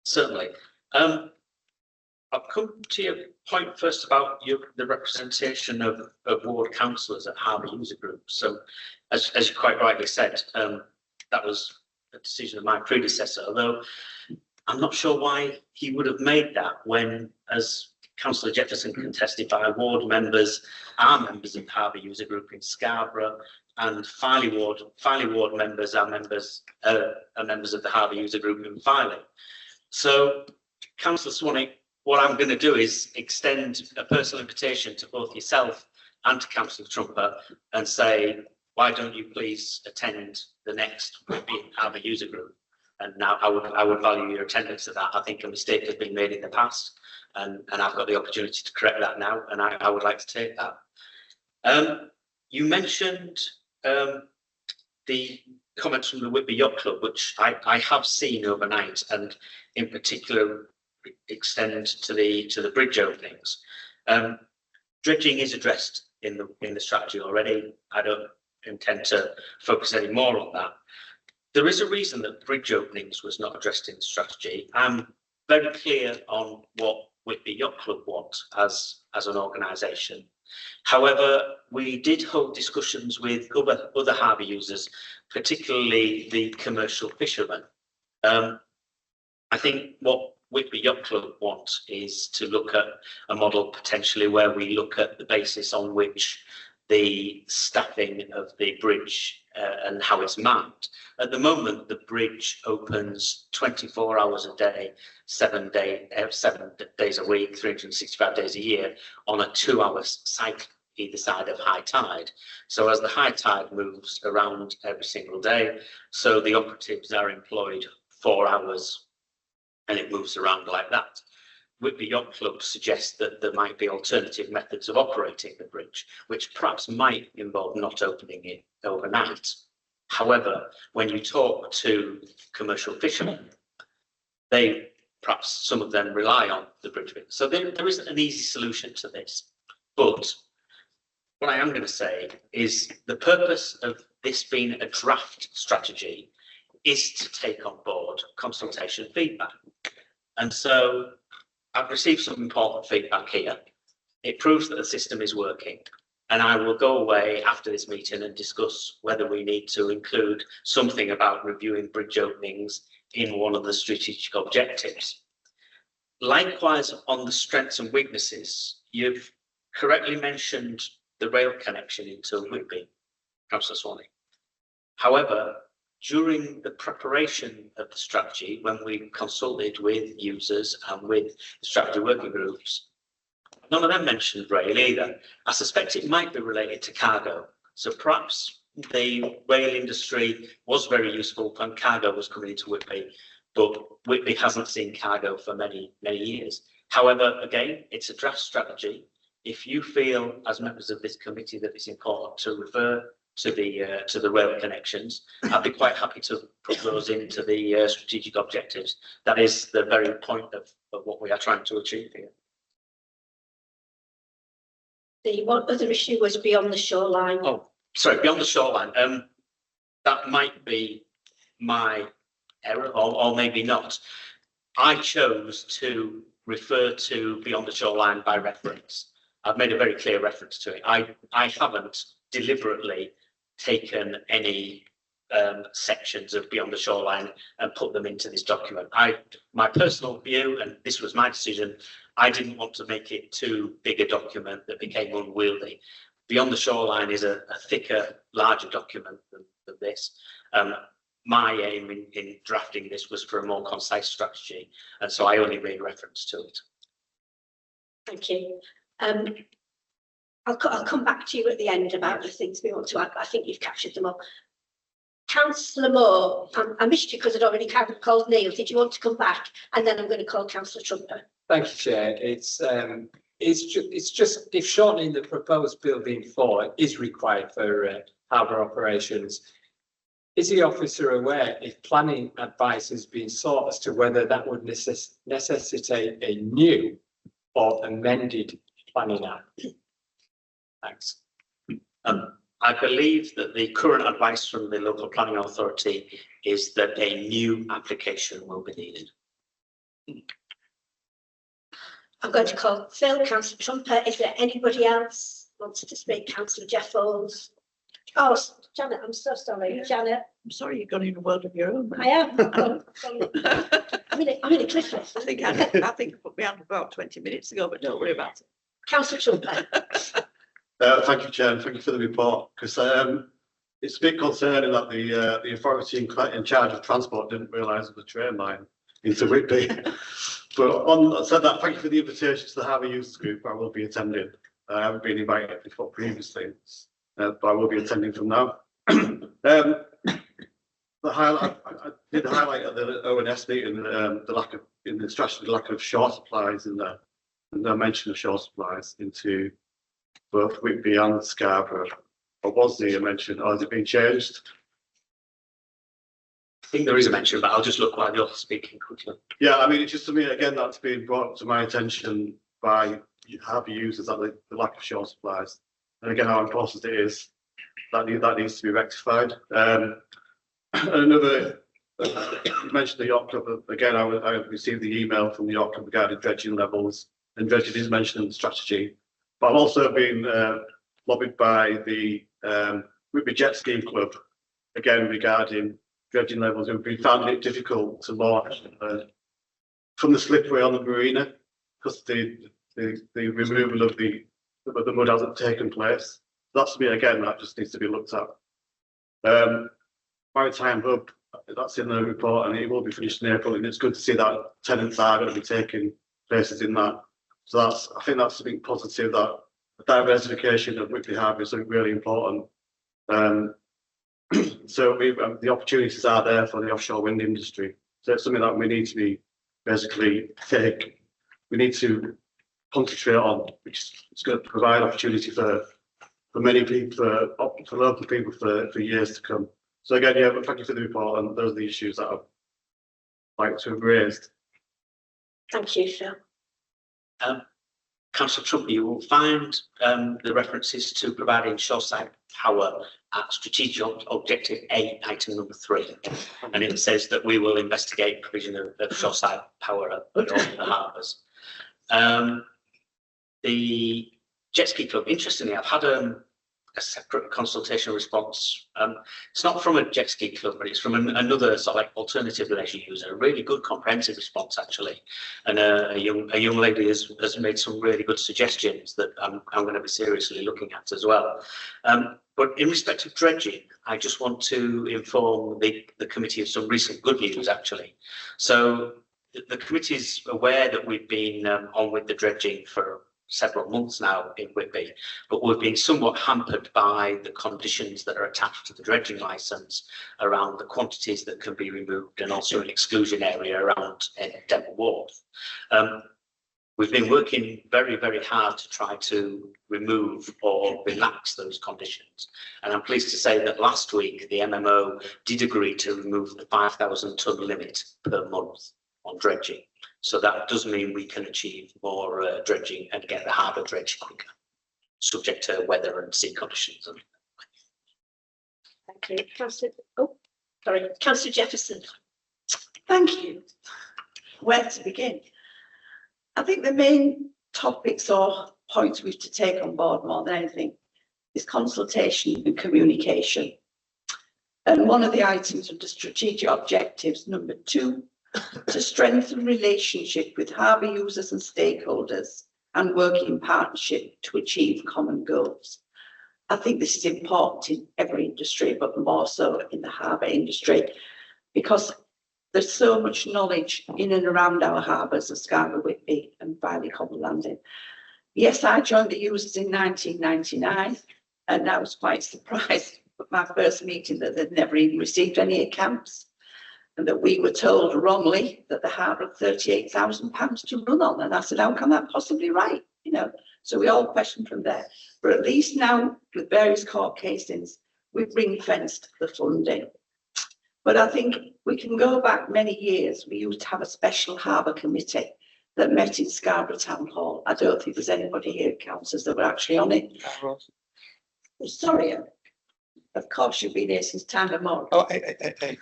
Certainly. I'll come to your point first about the representation of ward councillors at Harbour User Group. So, as you quite rightly said, that was a decision of my predecessor, although I'm not sure why he would have made that when, as Councillor Jefferson can testify, ward members are members of Harbour User Group in Scarborough, and Filey ward members are members of the Harbour User Group in Filey. So, Councillor Swanwick, what I'm going to do is extend a personal invitation to both yourself and to Councillor Trumper and say, why don't you please attend the next Whitby Harbour User Group? And now I would value your attendance at that. I think a mistake has been made in the past, and I've got the opportunity to correct that now, and I would like to take that. You mentioned the comments from the Whitby Yacht Club, which I have seen overnight, and in particular extend to the bridge openings. Dredging is addressed in the strategy already. I don't intend to focus any more on that. There is a reason that bridge openings was not addressed in the strategy. I'm very clear on what Whitby Yacht Club want as an organisation. However, we did hold discussions with other harbour users, particularly the commercial fishermen. I think what Whitby Yacht Club want is to look at a model potentially where we look at the basis on which the staffing of the bridge and how it's manned. At the moment, the bridge opens 24 hours a day, 7 days a week, 365 days a year on a 2-hour cycle either side of high tide. So as the high tide moves around every single day, so the operatives are employed 4 hours and it moves around like that. Whitby Yacht Club suggests that there might be alternative methods of operating the bridge, which perhaps might involve not opening it overnight. However, when you talk to commercial fishermen, perhaps some of them rely on the bridge. So there isn't an easy solution to this. But what I am going to say is the purpose of this being a draft strategy is to take on board consultation feedback. And so I've received some important feedback here. It proves that the system is working. And I will go away after this meeting and discuss whether we need to include something about reviewing bridge openings in one of the strategic objectives. Likewise, on the strengths and weaknesses, you've correctly mentioned the rail connection into Whitby, Councillor Swanwick. However, during the preparation of the strategy, when we consulted with users and with the strategy working groups, none of them mentioned rail either. I suspect it might be related to cargo. So perhaps the rail industry was very useful when cargo was coming into Whitby, but Whitby hasn't seen cargo for many, many years. However, again, it's a draft strategy. If you feel, as members of this committee, that it's important to refer to the rail connections, I'd be quite happy to put those into the strategic objectives. That is the very point of what we are trying to achieve here. The one other issue was beyond the shoreline. Oh, sorry, beyond the shoreline. That might be my error, or maybe not. I chose to refer to beyond the shoreline by reference. I've made a very clear reference to it. I haven't deliberately taken any sections of beyond the shoreline and put them into this document. My personal view, and this was my decision, I didn't want to make it too big a document that became unwieldy. Beyond the shoreline is a thicker, larger document than this. My aim in drafting this was for a more concise strategy, and so I only made reference to it. Thank you. I'll come back to you at the end about the things we want to add, but I think you've captured them all. Councillor Moore, I missed you because I'd already called Neil. Did you want to come back? And then I'm going to call Councillor Trumper. Thank you, Chair. It's just if shortening the proposed building 4 is required for harbour operations, is the officer aware if planning advice has been sought as to whether that would necessitate a new or amended planning act? Thanks. I believe that the current advice from the local planning authority is that a new application will be needed. I'm going to call Phil, Councillor Trumper. Is there anybody else wants to speak? Councillor Jeffels. Oh, Janet, I'm so sorry. Janet. I'm sorry you've gone in a world of your own. I am. I'm in a cliff list. I think I put me on about 20 minutes ago, but don't worry about it. Councillor Trumper. Thank you, Chair, and thank you for the report, because it's a bit concerning that the authority in charge of transport didn't realise of the train line into Whitby. But on said that, thank you for the invitation to the Harbour Youth Group. I will be attending. I haven't been invited before previously, but I will be attending from now. The highlight I did highlight at the ONS meeting the lack of in the strategy, the lack of shore supplies in there, and the mention of shore supplies into both Whitby and Scarborough. Or was there a mention, or has it been changed? I think there is a mention, but I'll just look while you're speaking quickly. Yeah, I mean, it's just to me, again, that's been brought to my attention by harbour users, that the lack of shore supplies. And again, how important it is, that needs to be rectified. Another, you mentioned the yacht club. Again, I received the email from the yacht club regarding dredging levels, and dredging is mentioned in the strategy. But I've also been lobbied by the Whitby Jet Ski Club, again, regarding dredging levels. We've been finding it difficult to launch from the slipway on the marina because the removal of the mud hasn't taken place. That's to me, again, that just needs to be looked at. Maritime Hub, that's in the report, and it will be finished in April, and it's good to see that tenants are going to be taking places in that. So I think that's something positive, that the diversification of Whitby Harbour is something really important. So the opportunities are there for the offshore wind industry. So it's something that we need to be basically we need to concentrate on, which is going to provide opportunity for many people, for local people for years to come. So again, yeah, but thank you for the report, and those are the issues that I'd like to have raised. Thank you, Phil. Councillor Trump, you will find the references to providing shoreside power at strategic objective 8, item number 3, and it says that we will investigate provision of shoreside power at all the harbours. The Jet Ski Club, interestingly, I've had a separate consultation response. It's not from a jet ski club, but it's from another sort of like alternative leisure user. A really good comprehensive response, actually, and a young lady has made some really good suggestions that I'm going to be seriously looking at as well. But in respect of dredging, I just want to inform the committee of some recent good news, actually. So the committee is aware that we've been on with the dredging for several months now in Whitby, but we've been somewhat hampered by the conditions that are attached to the dredging licence around the quantities that can be removed, and also an exclusion area around Devon Wharf. We've been working very, very hard to try to remove or relax those conditions. And I'm pleased to say that last week the MMO did agree to remove the 5,000 tonne limit per month on dredging. So that does mean we can achieve more dredging and get the harbour dredged quicker, subject to weather and sea conditions. Thank you. Councillor Jefferson. Thank you. Where to begin? I think the main topics or points we have to take on board more than anything is consultation and communication. And one of the items under strategic objectives, number 2, to strengthen relationship with harbour users and stakeholders and work in partnership to achieve common goals. I think this is important in every industry, but more so in the harbour industry, because there's so much knowledge in and around our harbours of Scarborough, Whitby and Viley Cobble Landing. Yes, I joined the users in 1999, and I was quite surprised at my first meeting that they'd never even received any accounts. And that we were told wrongly that the harbour had £38,000 to run on. And I said, how can that possibly right? You know, so we all questioned from there. But at least now, with various court casings, we've ring-fenced the funding. But I think we can go back many years. We used to have a special harbour committee that met in Scarborough Town Hall. I don't think there's anybody here, councillors, that were actually on it. Sorry, of course you've been here since time immemorial. Oh, hey.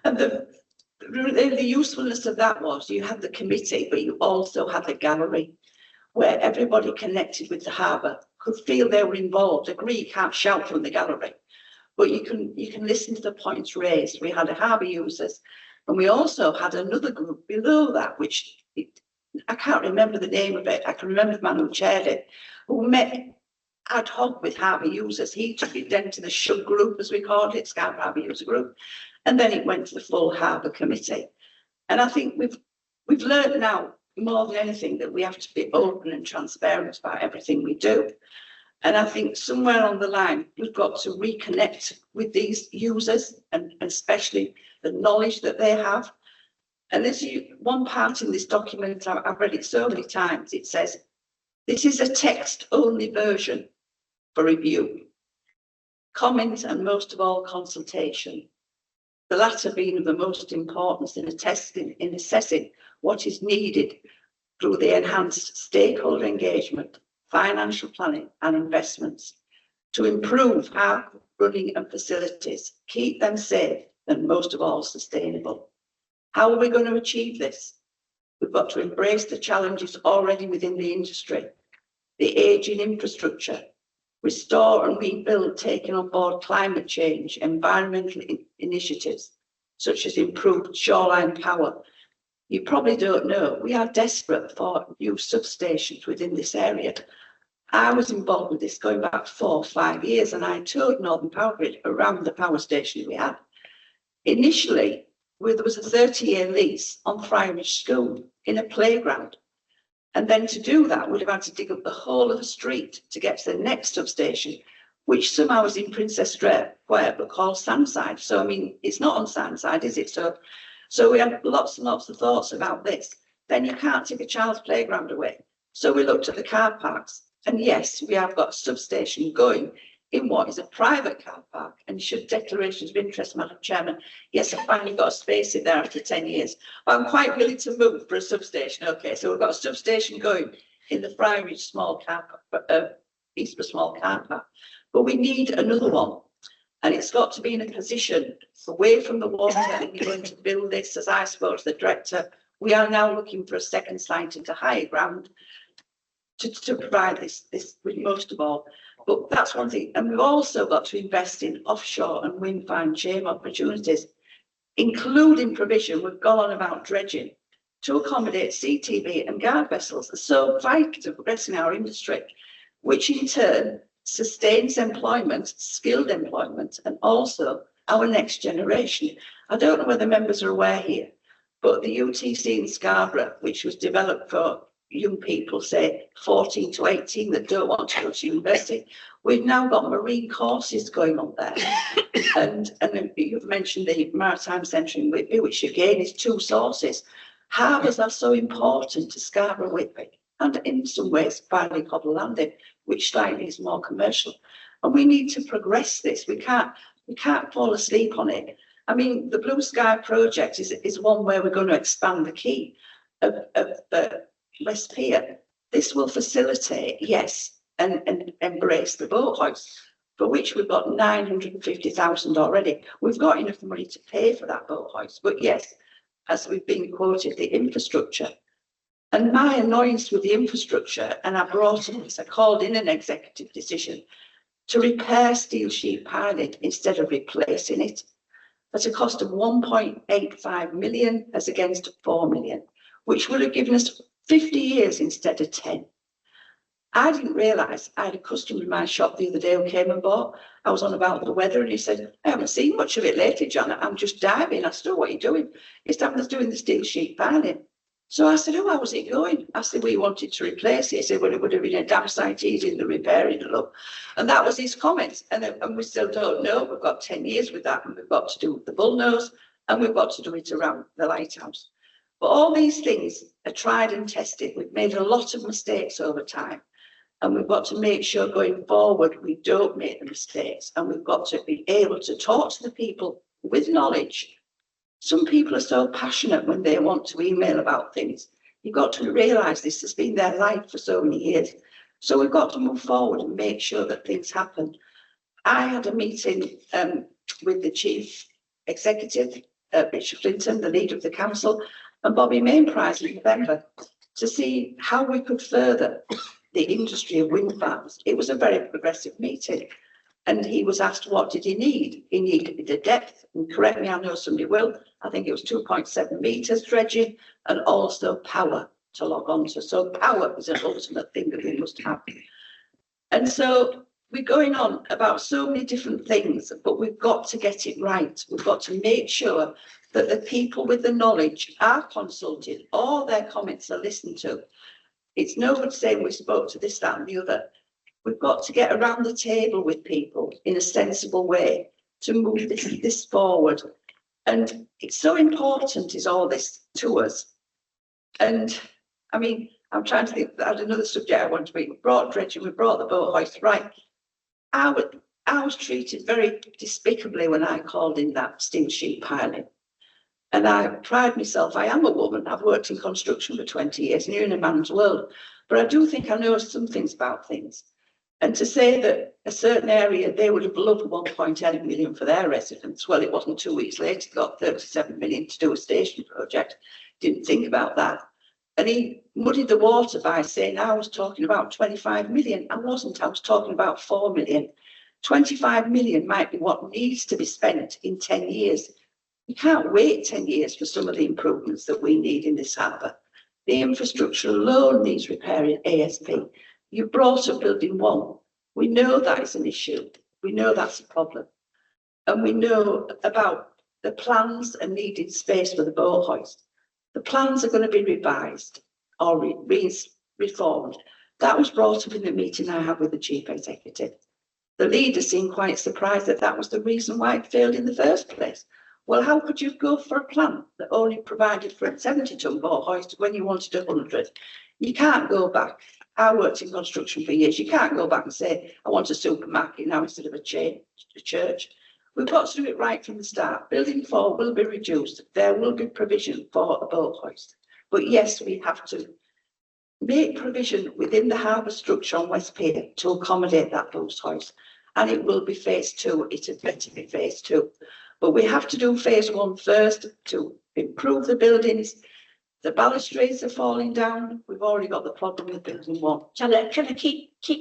And the usefulness of that was you had the committee, but you also had the gallery where everybody connected with the harbour could feel they were involved. Agree, you can't shout from the gallery, but you can listen to the points raised. We had a harbour users, and we also had another group below that, which I can't remember the name of it. I can remember the man who chaired it, who met ad hoc with harbour users. He took it then to the SHUG group, as we called it, Scarborough Harbour User Group, and then it went to the full harbour committee. And I think we've learned now more than anything that we have to be open and transparent about everything we do. And I think somewhere on the line we've got to reconnect with these users, and especially the knowledge that they have. And there's one part in this document, I've read it so many times, it says, this is a text-only version for review, comment, and most of all consultation. The latter being of the most importance in assessing what is needed through the enhanced stakeholder engagement, financial planning and investments to improve our running and facilities, keep them safe and most of all sustainable. How are we going to achieve this? We've got to embrace the challenges already within the industry, the ageing infrastructure, restore and rebuild, taking on board climate change, environmental initiatives, such as improved shoreline power. You probably don't know, we are desperate for new substations within this area. I was involved with this going back 4 or 5 years, and I toured Northern Power Grid around the power station we had. Initially, there was a 30-year lease on Friarage School in a playground. And then to do that, we'd have had to dig up the whole of the street to get to the next substation, which somehow was in Princess Square, but called Sandside. So, I mean, it's not on Sandside, is it? So we had lots and lots of thoughts about this. Then you can't take a child's playground away. So we looked at the car parks. And yes, we have got a substation going in what is a private car park. And should declarations of interest, Madam Chairman, yes, I finally got a space in there after 10 years. But I'm quite willing to move for a substation. Okay, so we've got a substation going in the Friarage small car park, Eastborough small car park. But we need another one. And it's got to be in a position away from the water, and we're going to build this. As I spoke to the director, we are now looking for a second site into higher ground to provide this with most of all. But that's one thing. And we've also got to invest in offshore and wind farm chain opportunities, including provision. We've gone on about dredging to accommodate CTV and guard vessels. Are so vital to progressing our industry, which in turn sustains employment, skilled employment, and also our next generation. I don't know whether members are aware here, but the UTC in Scarborough, which was developed for young people, say 14 to 18, that don't want to go to university, we've now got marine courses going on there. and you've mentioned the Maritime Centre in Whitby, which again is 2 sources. Harbours are so important to Scarborough, Whitby, and in some ways finally Cobble Landing, which slightly is more commercial. And we need to progress this. We can't fall asleep on it. I mean, the Blue Sky project is one where we're going to expand the quay of West Pier. This will facilitate, yes, and embrace the boat hoist, for which we've got 950,000 already. We've got enough money to pay for that boat hoist, but yes, as we've been quoted, the infrastructure. And my annoyance with the infrastructure, and I brought in this, I called in an executive decision to repair steel sheet piling instead of replacing it at a cost of 1.85 million as against 4 million, which would have given us 50 years instead of 10. I didn't realise, I had a customer in my shop the other day who came and bought. I was on about the weather and he said, I haven't seen much of it lately, John. I'm just diving. I said, oh, what are you doing? He said, I was doing the steel sheet piling. So I said, oh, how was it going? I said, we wanted to replace it. He said, well, it would have been a damn sight easier than repairing it up. And that was his comment. And we still don't know. We've got 10 years with that, and we've got to do the bullnose, and we've got to do it around the lighthouse. But all these things are tried and tested. We've made a lot of mistakes over time. And we've got to make sure going forward, we don't make the mistakes. And we've got to be able to talk to the people with knowledge. Some people are so passionate when they want to email about things. You've got to realise this has been their life for so many years. So we've got to move forward and make sure that things happen. I had a meeting with the chief executive, Richard Clinton, the leader of the council, and Bobby Mainprice in November to see how we could further the industry of wind farms. It was a very progressive meeting. And he was asked, what did he need? He needed the depth, and correct me, I know somebody will. I think it was 2.7 metres dredging, and also power to log on to. So power is an ultimate thing that we must have. And so we're going on about so many different things, but we've got to get it right. We've got to make sure that the people with the knowledge are consulted, all their comments are listened to. It's no good saying we spoke to this, that and the other. We've got to get around the table with people in a sensible way to move this forward. And it's so important, is all this to us. And I mean, I'm trying to think, I had another subject I want to bring. We brought dredging, we brought the boat hoist, right. I was treated very despicably when I called in that steam sheet piling. And I pride myself, I am a woman, I've worked in construction for 20 years, and you're in a man's world. But I do think I know some things about things. And to say that a certain area, they would have loved 1.8 million for their residents. Well, it wasn't 2 weeks later, they got 37 million to do a station project. Didn't think about that. And he muddied the water by saying I was talking about 25 million. I wasn't, I was talking about 4 million. 25 million might be what needs to be spent in 10 years. You can't wait 10 years for some of the improvements that we need in this harbour. The infrastructure alone needs repairing ASP. You brought up building 1. We know that is an issue. We know that's a problem. And we know about the plans and needed space for the boat hoist. The plans are going to be revised or reformed. That was brought up in the meeting I had with the chief executive. The leader seemed quite surprised that that was the reason why it failed in the first place. Well, how could you go for a plan that only provided for a 70-ton boat hoist when you wanted 100? You can't go back. I worked in construction for years. You can't go back and say, I want a supermarket now instead of a church. We've got to do it right from the start. Building 4 will be reduced. There will be provision for a boat hoist. But yes, we have to make provision within the harbour structure on West Pier to accommodate that boat hoist. And it will be phase 2. It had better be phase 2. But we have to do phase 1 first to improve the buildings. The balustrades are falling down. We've already got the problem with building 1. Janet, can I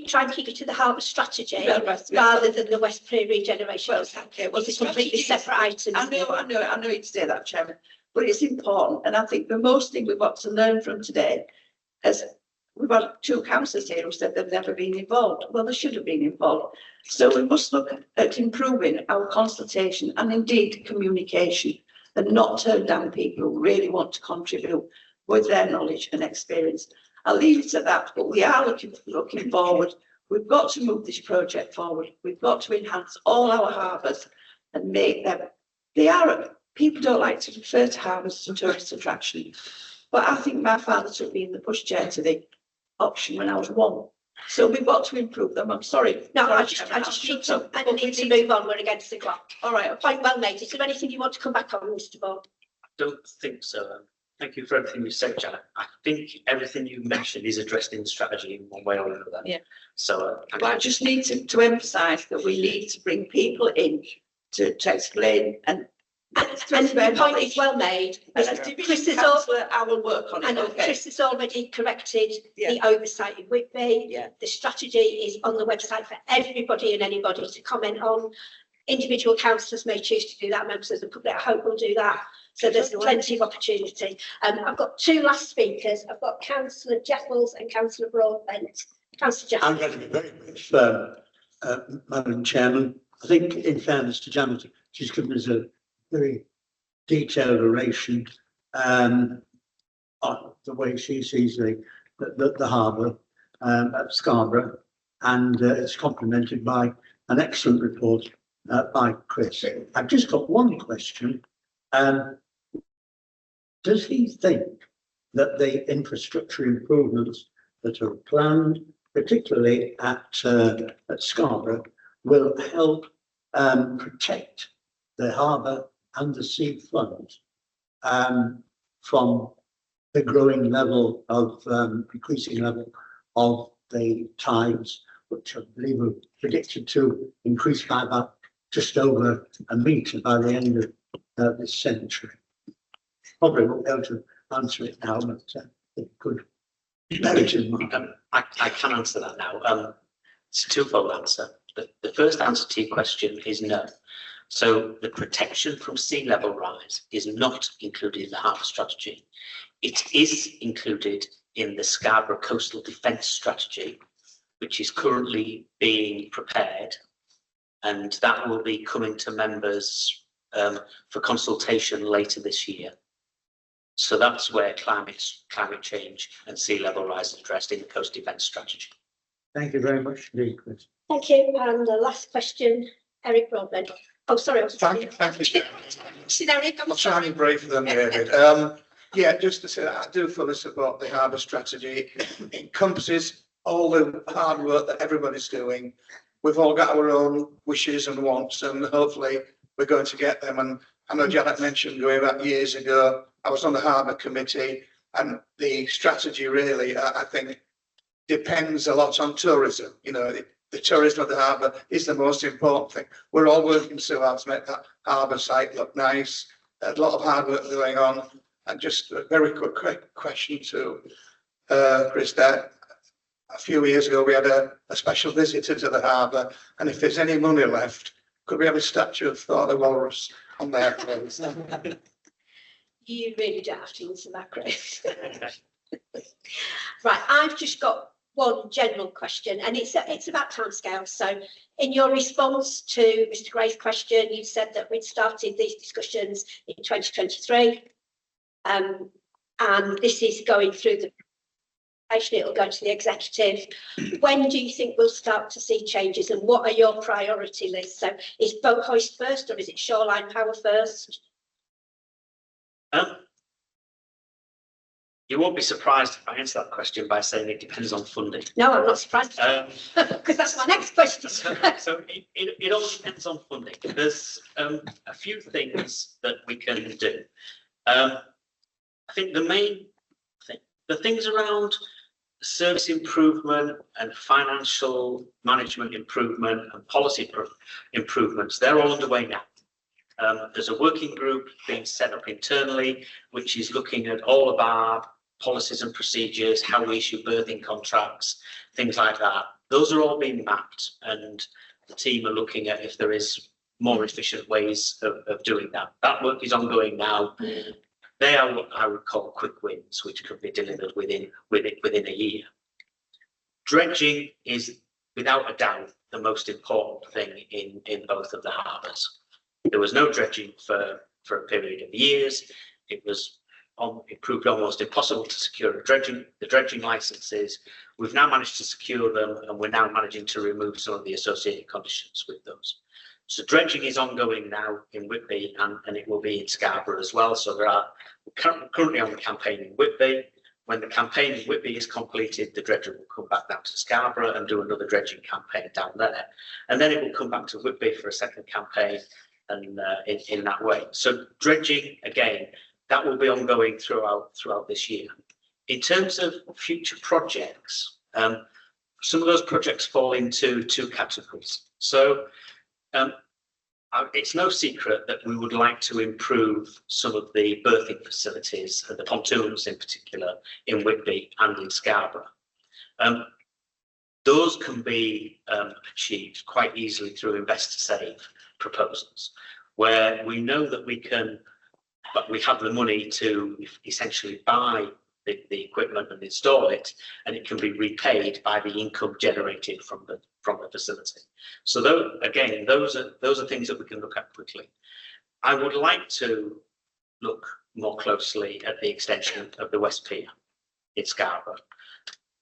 try and keep you to the harbour strategy rather than the West Pier regeneration? Well, okay, well, it's a completely separate item. I know you'd say that, Chairman, but it's important. And I think the most thing we've got to learn from today is we've got 2 councillors here who said they've never been involved. Well, they should have been involved. So we must look at improving our consultation and indeed communication, and not turn down people who really want to contribute with their knowledge and experience. I'll leave it at that, but we are looking forward. We've got to move this project forward. We've got to enhance all our harbours and make them, people don't like to refer to harbours as a tourist attraction, but I think my father took me in the pushchair to the option when I was 1. So we've got to improve them. I'm sorry. No, I just need to move on. We're against the clock. All right. Point well made. Is there anything you want to come back on, Mr. Ball? I don't think so. Thank you for everything you said, Janet. I think everything you mentioned is addressed in the strategy in one way or another. Yeah. So I just need to emphasise that we need to bring people in to explain and the point is well made. Chris is over. I will work on it. I know Chris has already corrected the oversight in Whitby. Yeah. The strategy is on the website for everybody and anybody to comment on. Individual councillors may choose to do that. Members of the public, I hope, will do that. So there's plenty of opportunity. I've got 2 last speakers. I've got Councillor Jeffels and Councillor Broadbent. Councillor Jeffels. I'm going to be very brief, Madam Chairman. I think, in fairness to Janet, she's given us a very detailed oration. on the way she sees the harbour at Scarborough, and it's complemented by an excellent report by Chris. I've just got one question. Does he think that the infrastructure improvements that are planned, particularly at Scarborough, will help protect the harbour and the seafront from the growing level of increasing level of the tides, which I believe are predicted to increase by about just over a metre by the end of this century? Probably won't be able to answer it now, but it could merit in mind. I can answer that now. It's a twofold answer. The first answer to your question is no. So the protection from sea level rise is not included in the harbour strategy. It is included in the Scarborough Coastal Defence Strategy, which is currently being prepared, and that will be coming to members for consultation later this year. So that's where climate change and sea level rise is addressed in the Coast Defence Strategy. Thank you very much indeed, Chris. Thank you. And the last question, Eric Broadbent. Oh, sorry. Thank you. Eric, I'll try and be briefer than David. Yeah, just to say that I do fully support the harbour strategy. It encompasses all the hard work that everybody's doing. We've all got our own wishes and wants, and hopefully we're going to get them. And I know Janet mentioned going back years ago, I was on the harbour committee, and the strategy really, I think, depends a lot on tourism. You know, the tourism of the harbour is the most important thing. We're all working so hard to make that harbour site look nice. There's a lot of hard work going on. And just a very quick question to Chris there. A few years ago, we had a special visitor to the harbour, and if there's any money left, could we have a statue of Thor the Walrus on there, please? You really don't have to answer that, Chris. Right, I've just got one general question, and it's about timescales. So in your response to Mr. Gray's question, you said that we'd started these discussions in 2023. And this is going through the presentation, it'll go to the executive. When do you think we'll start to see changes, and what are your priority lists? So is boat hoist first, or is it shoreline power first? You won't be surprised if I answer that question by saying it depends on funding. No, I'm not surprised, because that's my next question. So it all depends on funding. There's a few things that we can do. I think the main thing, the things around service improvement and financial management improvement and policy improvements, they're all underway now. There's a working group being set up internally, which is looking at all of our policies and procedures, how we issue berthing contracts, things like that. Those are all being mapped, and the team are looking at if there is more efficient ways of doing that. That work is ongoing now. They are what I would call quick wins, which could be delivered within a year. Dredging is, without a doubt, the most important thing in both of the harbours. There was no dredging for a period of years. It proved almost impossible to secure the dredging licences. We've now managed to secure them, and we're now managing to remove some of the associated conditions with those. So dredging is ongoing now in Whitby, and it will be in Scarborough as well. So we're currently on the campaign in Whitby. When the campaign in Whitby is completed, the dredger will come back down to Scarborough and do another dredging campaign down there. And then it will come back to Whitby for a second campaign, and in that way. So dredging, again, that will be ongoing throughout this year. In terms of future projects, some of those projects fall into two categories. So it's no secret that we would like to improve some of the berthing facilities, and the pontoons in particular, in Whitby and in Scarborough. Those can be achieved quite easily through investor-save proposals, where we know that we can, but we have the money to essentially buy the equipment and install it, and it can be repaid by the income generated from the facility. So those are things that we can look at quickly. I would like to look more closely at the extension of the West Pier in Scarborough.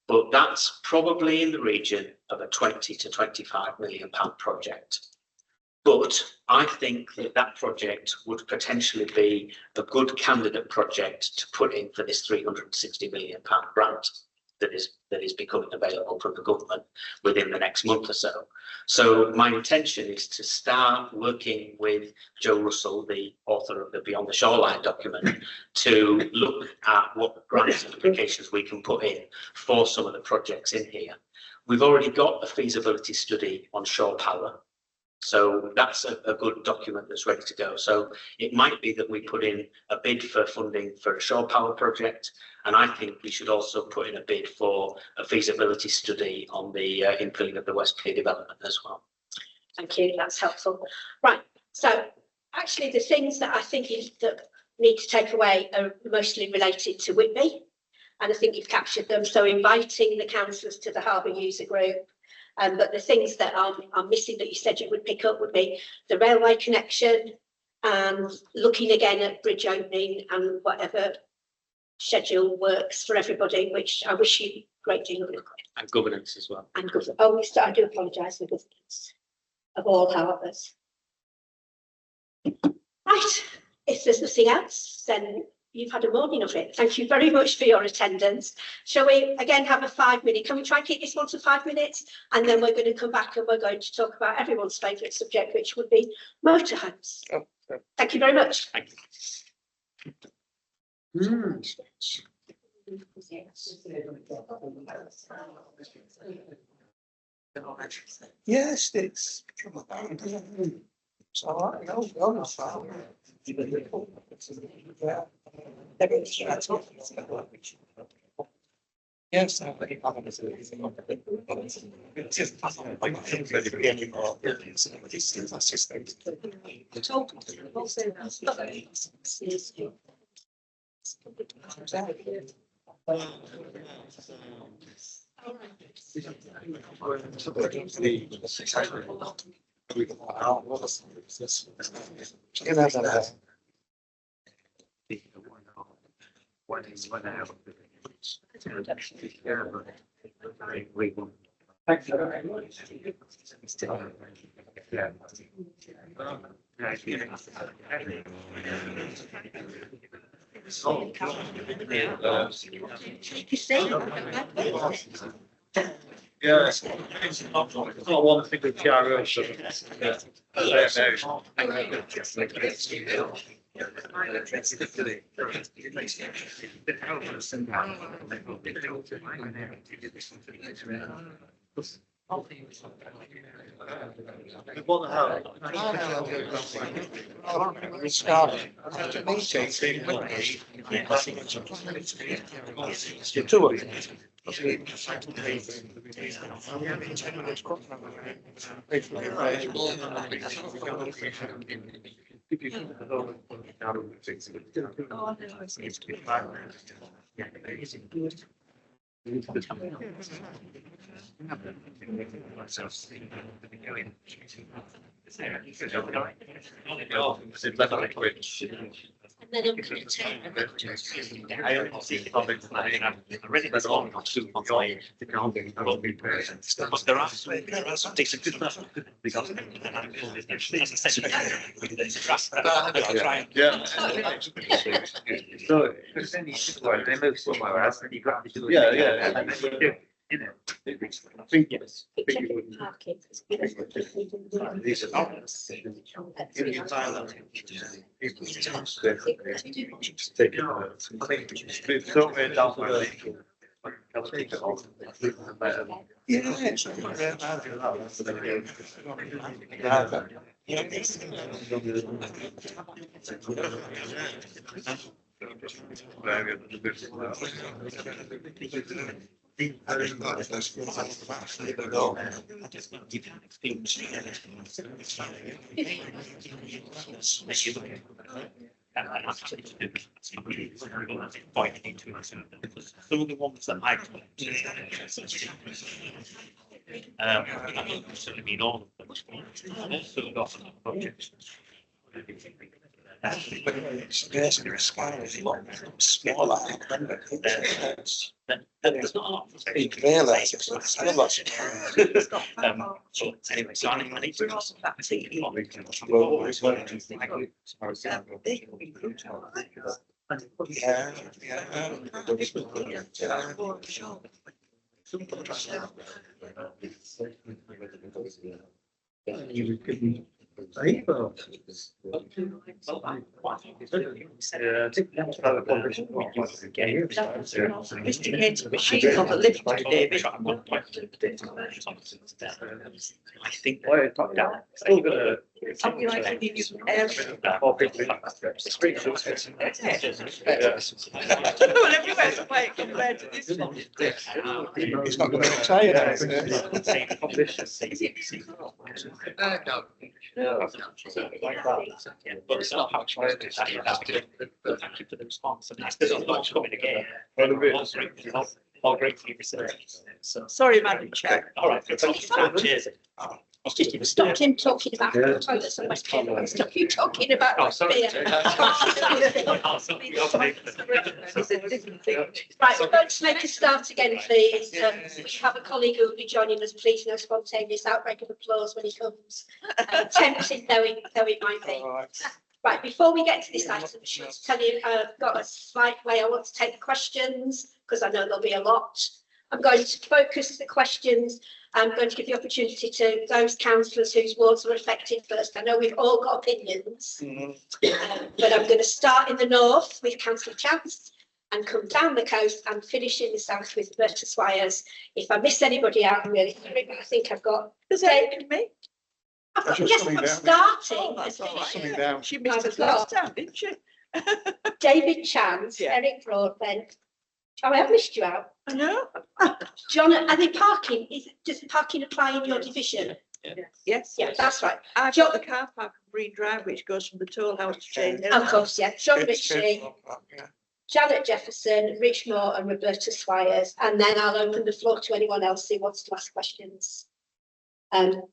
But that's probably in the region of a 20 to 25 million pound project. But I think that that project would potentially be a good candidate project to put in for this 360 million pound grant that is becoming available from the government within the next month or so. So my intention is to start working with Joe Russell, the author of the Beyond the Shoreline document, to look at what grant applications we can put in for some of the projects in here. We've already got a feasibility study on shore power. So that's a good document that's ready to go. So it might be that we put in a bid for funding for a shore power project. And I think we should also put in a bid for a feasibility study on the infilling of the West Pier development as well. Thank you, that's helpful. Right, so actually the things that I think that need to take away are mostly related to Whitby. And I think you've captured them. So inviting the councillors to the harbour user group. But the things that are missing that you said you would pick up would be the railway connection and looking again at bridge opening and whatever schedule works for everybody, which I wish you a great deal of luck with. And governance as well. And governance. Oh, I do apologise for governance of all harbours. Right, if there's nothing else, then you've had a morning of it. Thank you very much for your attendance. Shall we again have a 5 minute? Can we try and keep this one to 5 minutes? And then we're going to come back and we're going to talk about everyone's favourite subject, which would be motorhomes. Oh, okay. Thank you very much. Thank you. Yes, it's all right. No, yeah. Yes, I think Thank you very much. Yes, it's not one thing with PRO. And then I'm going to take a picture. I only see comments and I read it long on 2 months away. But there are some decent good stuff because yeah. So then you should go and move somewhere else and you got to do it. Yeah. You know, I think yes. These are not. Take it out. Move somewhere down where take it off. Some of the ones that I certainly mean all of them. I've also got some projects. It's basically a scale, it's a lot smaller. There's not a lot. You can realise it's not a lot. So anyway, so I need to. Mr. Kate's machine on the lift today. I think they're top down. I'd be like, I need you air. Well, Everywhere's quiet compared to this one. It's not going to retire now, is it? But it's not how it's supposed to say that. But thank you for the response. And there's not much coming again. All great for your research. So. Sorry, Madam Chair. All right. Cheers. It's just you stopped him talking about toilets and West Kent and stuff. You talking about Oh, sorry. beer. Right, we're going to make a start again, please. We have a colleague who will be joining us. Please, no spontaneous outbreak of applause when he comes. Tempting though it might be. Right, before we get to this item, I should tell you I've got a slight way I want to take questions because I know there'll be a lot. I'm going to focus the questions. I'm going to give the opportunity to those councillors whose wards are affected first. I know we've all got opinions, but I'm going to start in the north with Councillor Chance and come down the coast and finish in the south with Berta Swires. If I miss anybody out, I'm really sorry, but I think I've got. Does that me? Yes, I'm starting. Oh, that's all right. Down. She missed us last time, didn't she? David Chance, Eric Broadbent. Oh, I have missed you out. I know. John, are they parking? Does parking apply in your division? Yes. Yeah, that's right. I've got the car park on Green Drive, which goes from the toll house to Jane Hill. Of course, yeah. John Ritchie, Janet Jefferson, Rich Moore and Roberta Swires. And then I'll open the floor to anyone else who wants to ask questions. And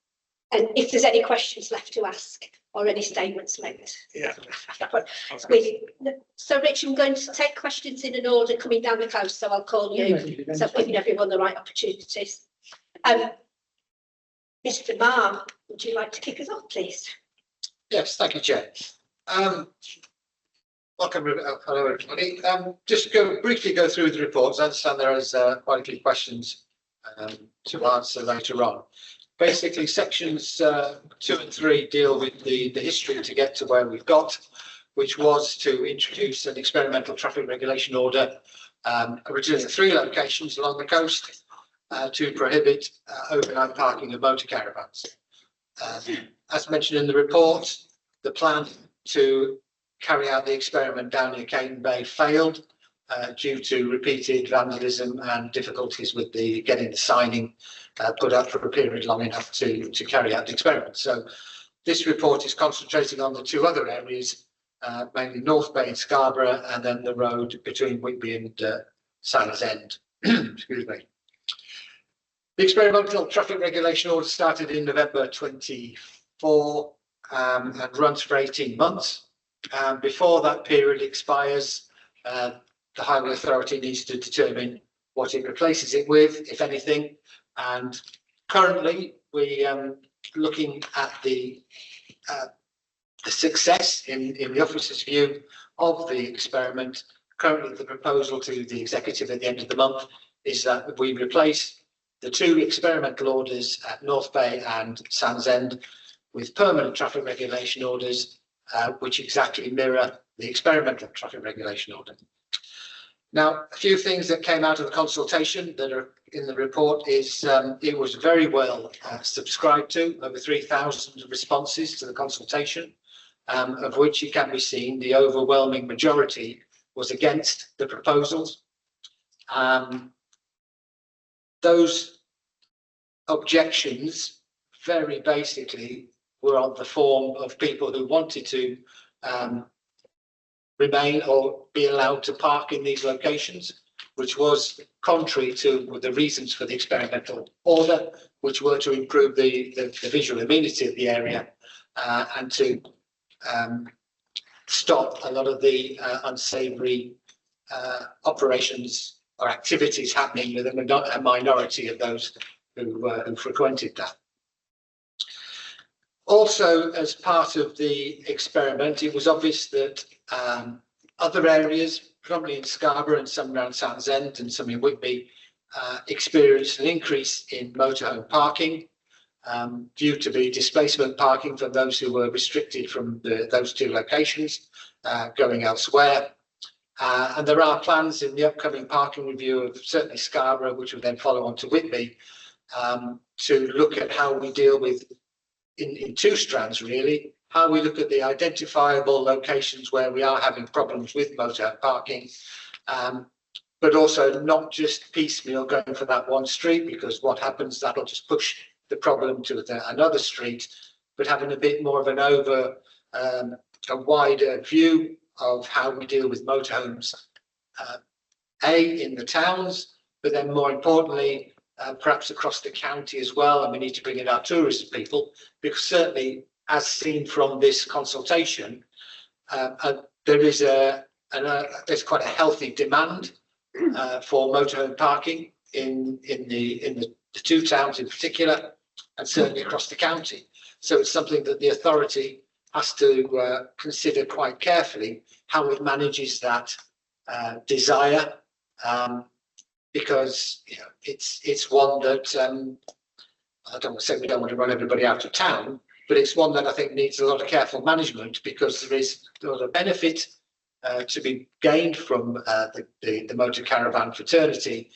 if there's any questions left to ask or any statements made. Yeah. So Rich, I'm going to take questions in an order coming down the coast, so I'll call you. So giving everyone the right opportunities. Mr. Marr, would you like to kick us off, please? Yes, thank you, Chair. Welcome, hello everybody. Just briefly go through the reports. I understand there is quite a few questions to answer later on. Basically, sections 2 and 3 deal with the history to get to where we've got, which was to introduce an experimental traffic regulation order, originally in 3 locations along the coast, to prohibit overnight parking of motor caravans. As mentioned in the report, the plan to carry out the experiment down near Cane Bay failed due to repeated vandalism and difficulties with getting the signing put up for a period long enough to carry out the experiment. So this report is concentrating on the 2 other areas, mainly North Bay and Scarborough, and then the road between Whitby and Sanders End. Excuse me. The experimental traffic regulation order started in November 24 and runs for 18 months. Before that period expires, the Highway Authority needs to determine what it replaces it with, if anything. And currently, we looking at the success in the officer's view of the experiment. Currently, the proposal to the executive at the end of the month is that we replace the 2 experimental orders at North Bay and Sands End with permanent traffic regulation orders, which exactly mirror the experimental traffic regulation order. Now, a few things that came out of the consultation that are in the report is it was very well subscribed to, over 3,000 responses to the consultation, of which it can be seen the overwhelming majority was against the proposals. Those objections very basically were on the form of people who wanted to remain or be allowed to park in these locations, which was contrary to the reasons for the experimental order, which were to improve the visual amenity of the area and to stop a lot of the unsavoury operations or activities happening with a minority of those who frequented that. Also, as part of the experiment, it was obvious that other areas, probably in Scarborough and some around Southend and some in Whitby, experienced an increase in motorhome parking due to the displacement parking for those who were restricted from those two locations going elsewhere. And there are plans in the upcoming parking review of certainly Scarborough, which will then follow on to Whitby, to look at how we deal with, in two strands really, how we look at the identifiable locations where we are having problems with motor parking, but also not just piecemeal going for that one street, because what happens, that'll just push the problem to another street, but having a bit more of an a wider view of how we deal with motorhomes, in the towns, but then more importantly, perhaps across the county as well. And we need to bring in our tourism people, because certainly, as seen from this consultation, there's quite a healthy demand for motorhome parking in the two towns in particular, and certainly across the county. So it's something that the authority has to consider quite carefully, how it manages that desire, because it's one that I don't want to say we don't want to run everybody out of town, but it's one that I think needs a lot of careful management, because there's a benefit to be gained from the motor caravan fraternity,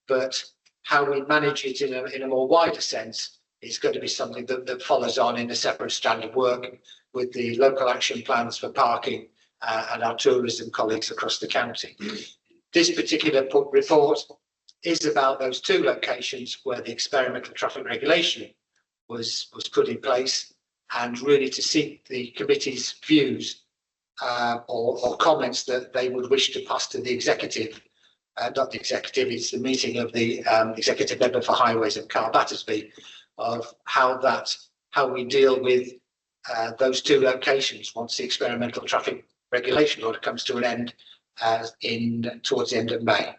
but how we manage it in a more wider sense is going to be something that follows on in a separate strand of work with the local action plans for parking and our tourism colleagues across the county. This particular report is about those two locations where the experimental traffic regulation was put in place, and really to seek the committee's views or comments that they would wish to pass to the executive. Not the executive, it's the meeting of the executive member for highways and Carl Battersby, of how we deal with those two locations once the experimental traffic regulation order comes to an end towards the end of May.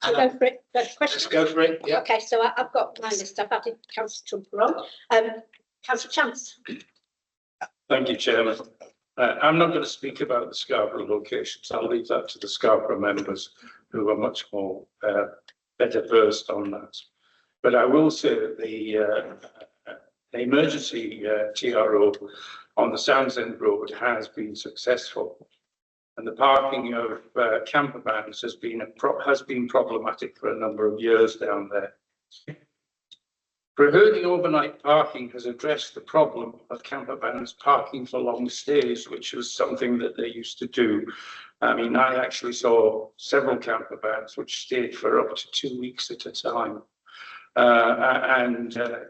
Go for it. Let's go for it. Yeah. Okay, so I've got my list. I've added Councillor Trumper on. Councillor Chance. Thank you, Chairman. I'm not going to speak about the Scarborough locations. I'll leave that to the Scarborough members, who are much more better versed on that. But I will say that the emergency TRO on the Southend Road has been successful, and the parking of camper vans has been problematic for a number of years down there. Prohibiting overnight parking has addressed the problem of camper vans parking for long stays, which was something that they used to do. I mean, I actually saw several camper vans which stayed for up to 2 weeks at a time.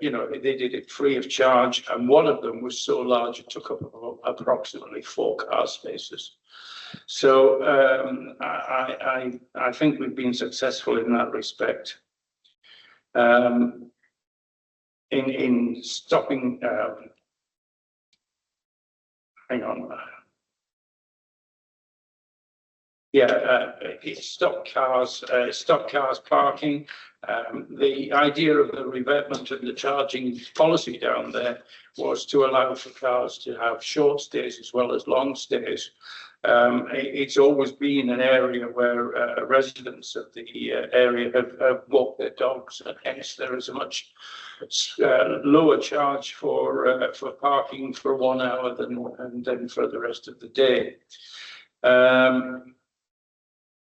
You know, they did it free of charge, and one of them was so large it took up approximately 4 car spaces. So I think we've been successful in that respect. In stopping, hang on. Stop cars parking. The idea of the revetment and the charging policy down there was to allow for cars to have short stays as well as long stays. It's always been an area where residents of the area have walked their dogs, and hence there is a much lower charge for parking for 1 hour and then for the rest of the day.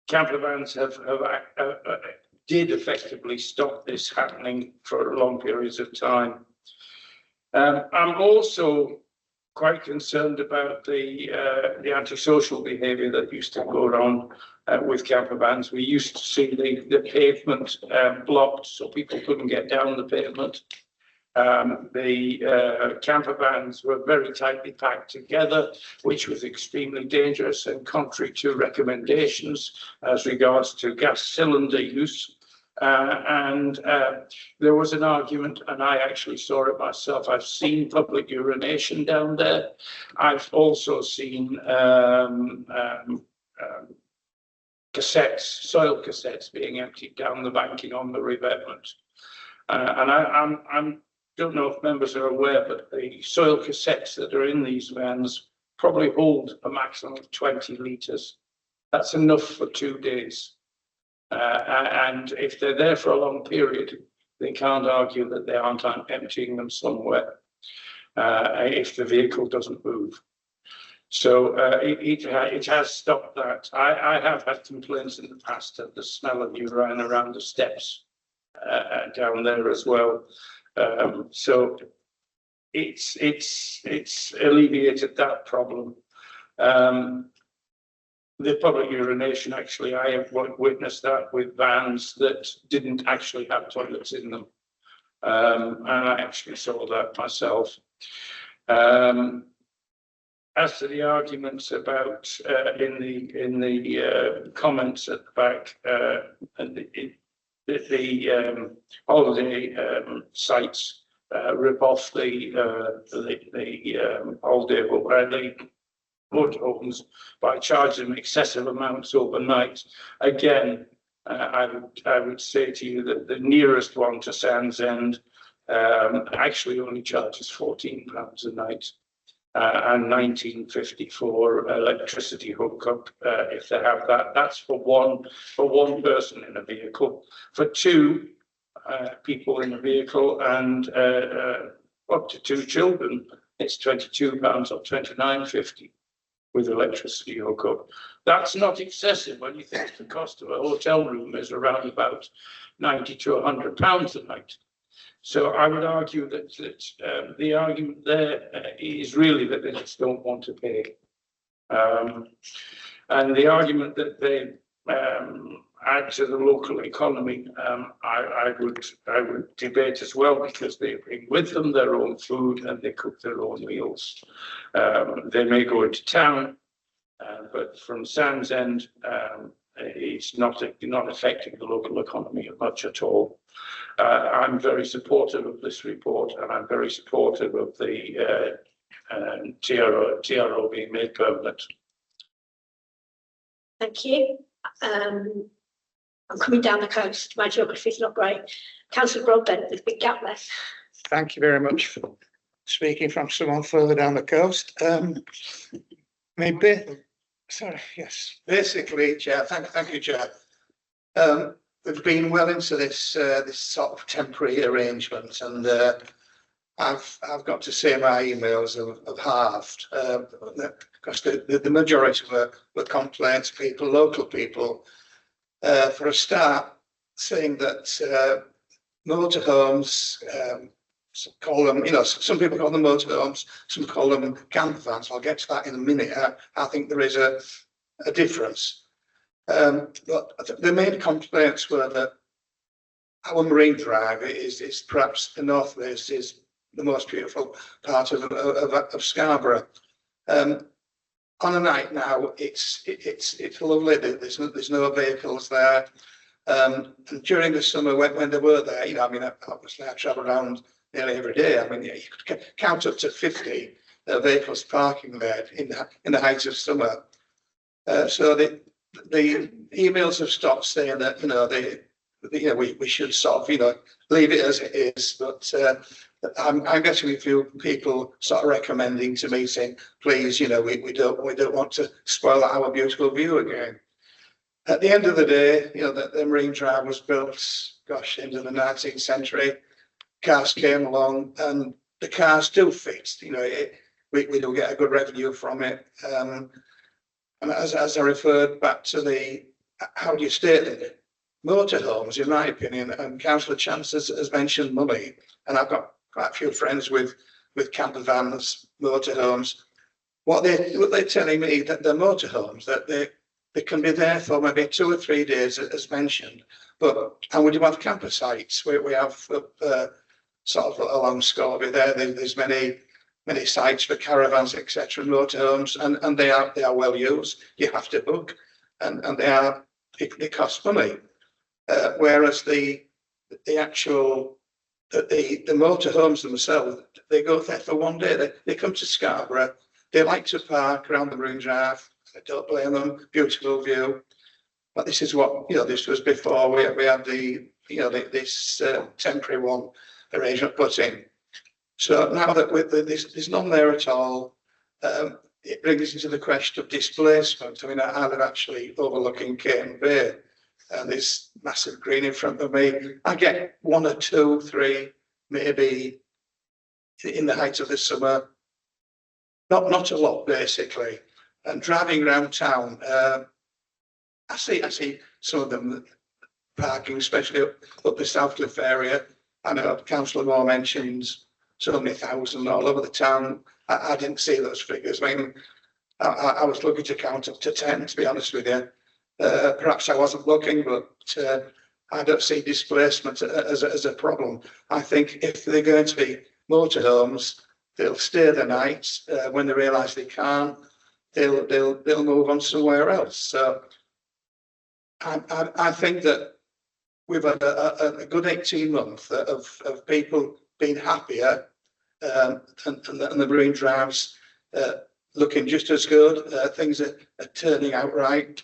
Camper vans did effectively stop this happening for long periods of time. I'm also quite concerned about the antisocial behaviour that used to go on with camper vans. We used to see the pavement blocked, so people couldn't get down the pavement. The camper vans were very tightly packed together, which was extremely dangerous and contrary to recommendations as regards to gas cylinder use. There was an argument, and I actually saw it myself. I've seen public urination down there. I've also seen soil cassettes being emptied down the banking on the revetment. And I don't know if members are aware, but the soil cassettes that are in these vans probably hold a maximum of 20 litres. That's enough for 2 days. And if they're there for a long period, they can't argue that they aren't emptying them somewhere if the vehicle doesn't move. So it has stopped that. I have had complaints in the past of the smell of urine around the steps down there as well. So it's alleviated that problem. The public urination, actually, I have witnessed that with vans that didn't actually have toilets in them. And I actually saw that myself. As to the arguments about in the comments at the back, the holiday sites rip off the holiday motorhomes by charging them excessive amounts overnight. Again, I would say to you that the nearest one to Sands End actually only charges £14 a night. And £19.50 for electricity hookup if they have that. That's for one person in a vehicle. For two people in a vehicle and up to 2 children, it's £22 or £29.50 with electricity hookup. That's not excessive when you think the cost of a hotel room is around about £90 to £100 a night. So I would argue that the argument there is really that they just don't want to pay. And the argument that they add to the local economy, I would debate as well, because they bring with them their own food and they cook their own meals. They may go into town, but from Sands End, it's not affecting the local economy much at all. I'm very supportive of this report, and I'm very supportive of the TRO being made permanent. Thank you. I'm coming down the coast. My geography is not great. Councillor Broadbent, there's a big gap there. Thank you very much for speaking from someone further down the coast. Basically, Chair, thank you, Chair. We've been well into this sort of temporary arrangement, and I've got to say my emails have halved because the majority were complaints, local people. For a start, saying that motorhomes, call them, some people call them motorhomes, some call them camper vans. I'll get to that in a minute. I think there is a difference. But the main complaints were that our marine drive is perhaps the northwest is the most beautiful part of Scarborough. On a night now, it's lovely. There's no vehicles there. And during the summer, when they were there, obviously I travel around nearly every day. You could count up to 50 vehicles parking there in the height of summer. So the emails have stopped saying that we should sort of leave it as it is, but I'm getting a few people sort of recommending to me saying, please, we don't want to spoil our beautiful view again. At the end of the day, the marine drive was built, into the 19th century. Cars came along, and the cars do fit. We do get a good revenue from it. And as I referred back to how do you state it? Motorhomes, in my opinion, and Councillor Chance has mentioned money, and I've got quite a few friends with camper vans, motorhomes. What they're telling me that the motorhomes, that they can be there for maybe 2 or 3 days, as mentioned. And we do have camper sites. We have sort of along Scarborough there. There's many sites for caravans, etc., motorhomes, and they are well used. You have to book, and they cost money. whereas the actual the motorhomes themselves, they go there for one day. They come to Scarborough. They like to park around the Marine Drive. I don't blame them. Beautiful view. But this is what, this was before we had the, this temporary one arrangement put in. So now that there's none there at all, it brings us into the question of displacement. I mean, I live actually overlooking Cane Bay, and there's massive green in front of me. I get 1 or 2, 3, maybe in the height of the summer. Not a lot, basically. And driving around town, I see some of them parking, especially up the Southcliffe area. I know Councillor Moore mentions so many thousand all over the town. I didn't see those figures. I mean, I was looking to count up to 10, to be honest with you. Perhaps I wasn't looking, but I don't see displacement as a problem. I think if they're going to be motorhomes, they'll stay the night. When they realise they can't, they'll move on somewhere else. So I think that we've had a good 18 months of people being happier, and the Marine Drives looking just as good. Things are turning out right,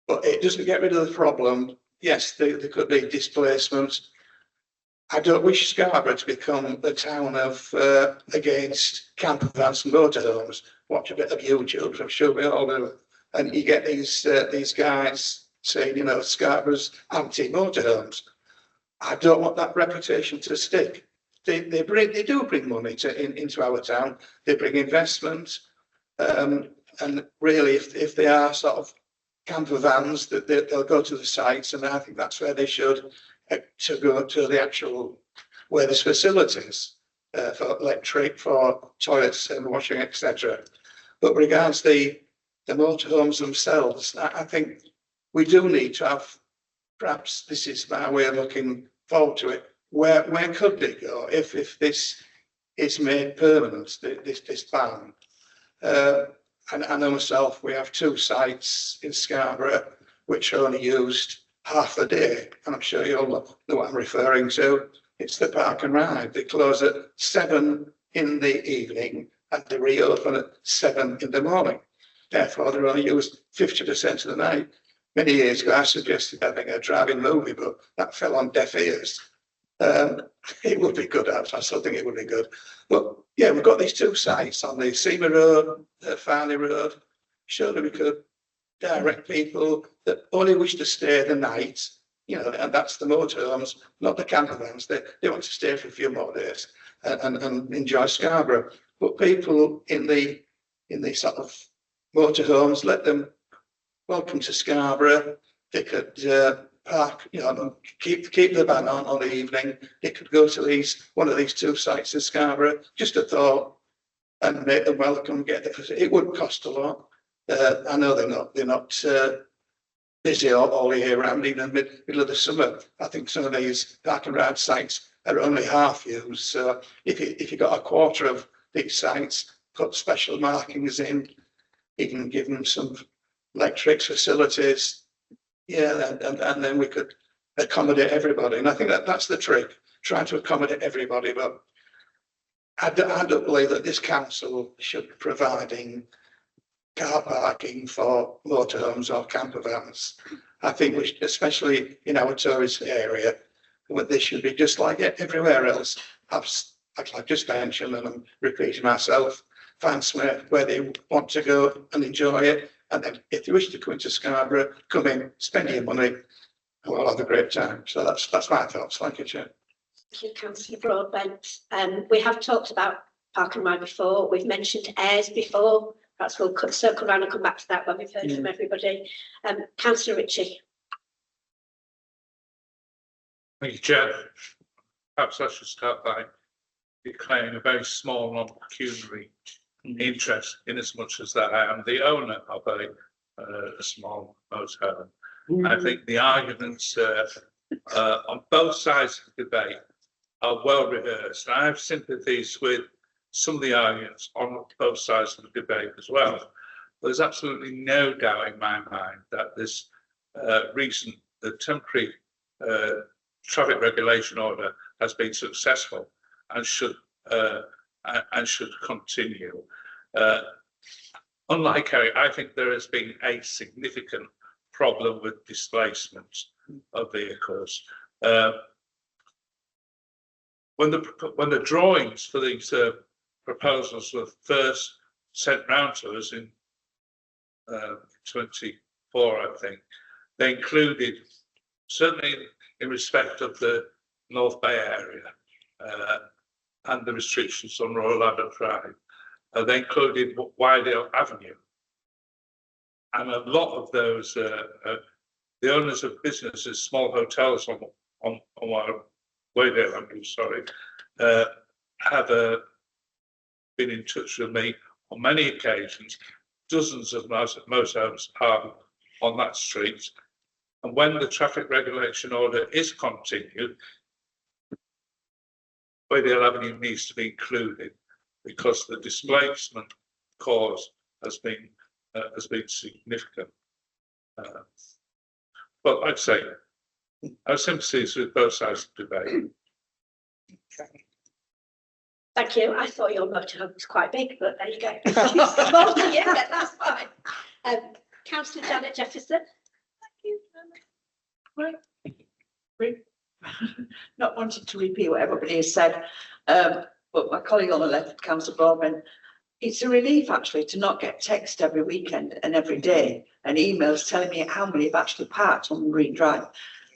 but it doesn't get rid of the problem. Yes, there could be displacement. I don't wish Scarborough to become a town of against camper vans and motorhomes. Watch a bit of YouTube, I'm sure we all do, and you get these guys saying, Scarborough's anti-motorhomes. I don't want that reputation to stick. They do bring money into our town. They bring investment, and really, if they are sort of camper vans, they'll go to the sites, and I think that's where they should to go to the actual where there's facilities for electric, for toilets and washing, etc. But regards the motorhomes themselves, I think we do need to have, perhaps this is my way of looking forward to it, where could they go if this is made permanent, this ban? And I know myself, we have 2 sites in Scarborough which are only used half the day, and I'm sure you all know what I'm referring to. It's the park and ride. They close at 7 in the evening and they reopen at 7 in the morning. Therefore, they're only used 50% of the night. Many years ago, I suggested having a driving movie, but that fell on deaf ears. It would be good, I still think it would be good. But yeah, we've got these 2 sites on the Seymour Road, Farley Road. Surely we could direct people that only wish to stay the night, and that's the motorhomes, not the camper vans. They want to stay for a few more days and enjoy Scarborough. But people in the sort of motorhomes, let them welcome to Scarborough. They could park, keep the van on the evening. They could go to one of these 2 sites in Scarborough. Just a thought, and make them welcome. It would cost a lot. I know they're not busy all year round, even in the middle of the summer. I think some of these park and ride sites are only half used. So if you got a quarter of these sites, put special markings in, even give them some electric facilities, and then we could accommodate everybody. And I think that's the trick, trying to accommodate everybody. But I don't believe that this council should be providing car parking for motorhomes or camper vans. I think we should, especially in our tourist area, they should be just like everywhere else. Like I've just mentioned, and I'm repeating myself, find somewhere where they want to go and enjoy it. And then if you wish to come into Scarborough, come in, spend your money, and we'll have a great time. So that's my thoughts. Thank you, Chair. Thank you, Councillor Broadbent. We have talked about park and ride before. We've mentioned airs before. Perhaps we'll circle around and come back to that when we've heard from everybody. Councillor Ritchie. Thank you, Chair. Perhaps I should start by declaring a very small non-pecuniary interest, in as much as that I am the owner of a small motorhome. I think the arguments on both sides of the debate are well rehearsed. I have sympathies with some of the arguments on both sides of the debate as well. There's absolutely no doubt in my mind that this recent temporary traffic regulation order has been successful and should continue. Unlike Eric, I think there has been a significant problem with displacement of vehicles. When the drawings for these proposals were first sent round to us in 24, I think, they included, certainly in respect of the North Bay area and the restrictions on Royal Albert Drive, they included Wydale Avenue. And a lot of those, the owners of businesses, small hotels on Wydale Avenue, sorry, have been in touch with me on many occasions. Dozens of motorhomes are on that street. And when the traffic regulation order is continued, Wydale Avenue needs to be included because the displacement cause has been significant. But I'd say our sympathies with both sides of the debate. Thank you. I thought your motorhome was quite big, but there you go. Yeah, that's fine. Councillor Janet Jefferson. Not wanting to repeat what everybody has said, but my colleague on the left, Councillor Broadman, it's a relief actually to not get text every weekend and every day and emails telling me how many have actually parked on Marine Drive.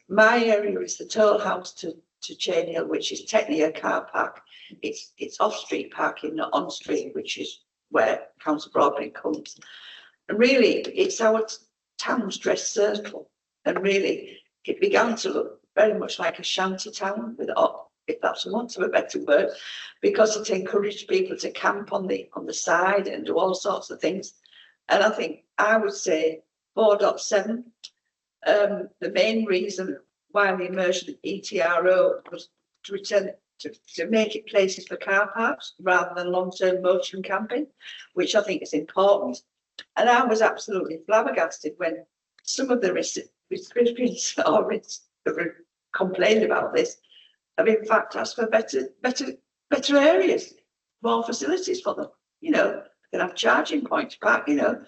My area is the toll house to Chain Hill, which is technically a car park. It's off-street parking, not on-street, which is where Councillor Broadman comes. And really, it's our town's dress circle. And really, it began to look very much like a shanty town, with, if that's want of a better word, because it encouraged people to camp on the side and do all sorts of things. And I think I would say 4.7. The main reason why we merged the ETRO was to return to make it places for car parks rather than long-term motoring camping, which I think is important. And I was absolutely flabbergasted when some of the recipients complained about this, have in fact asked for better areas, more facilities for them. You know, they can have charging points back, you know,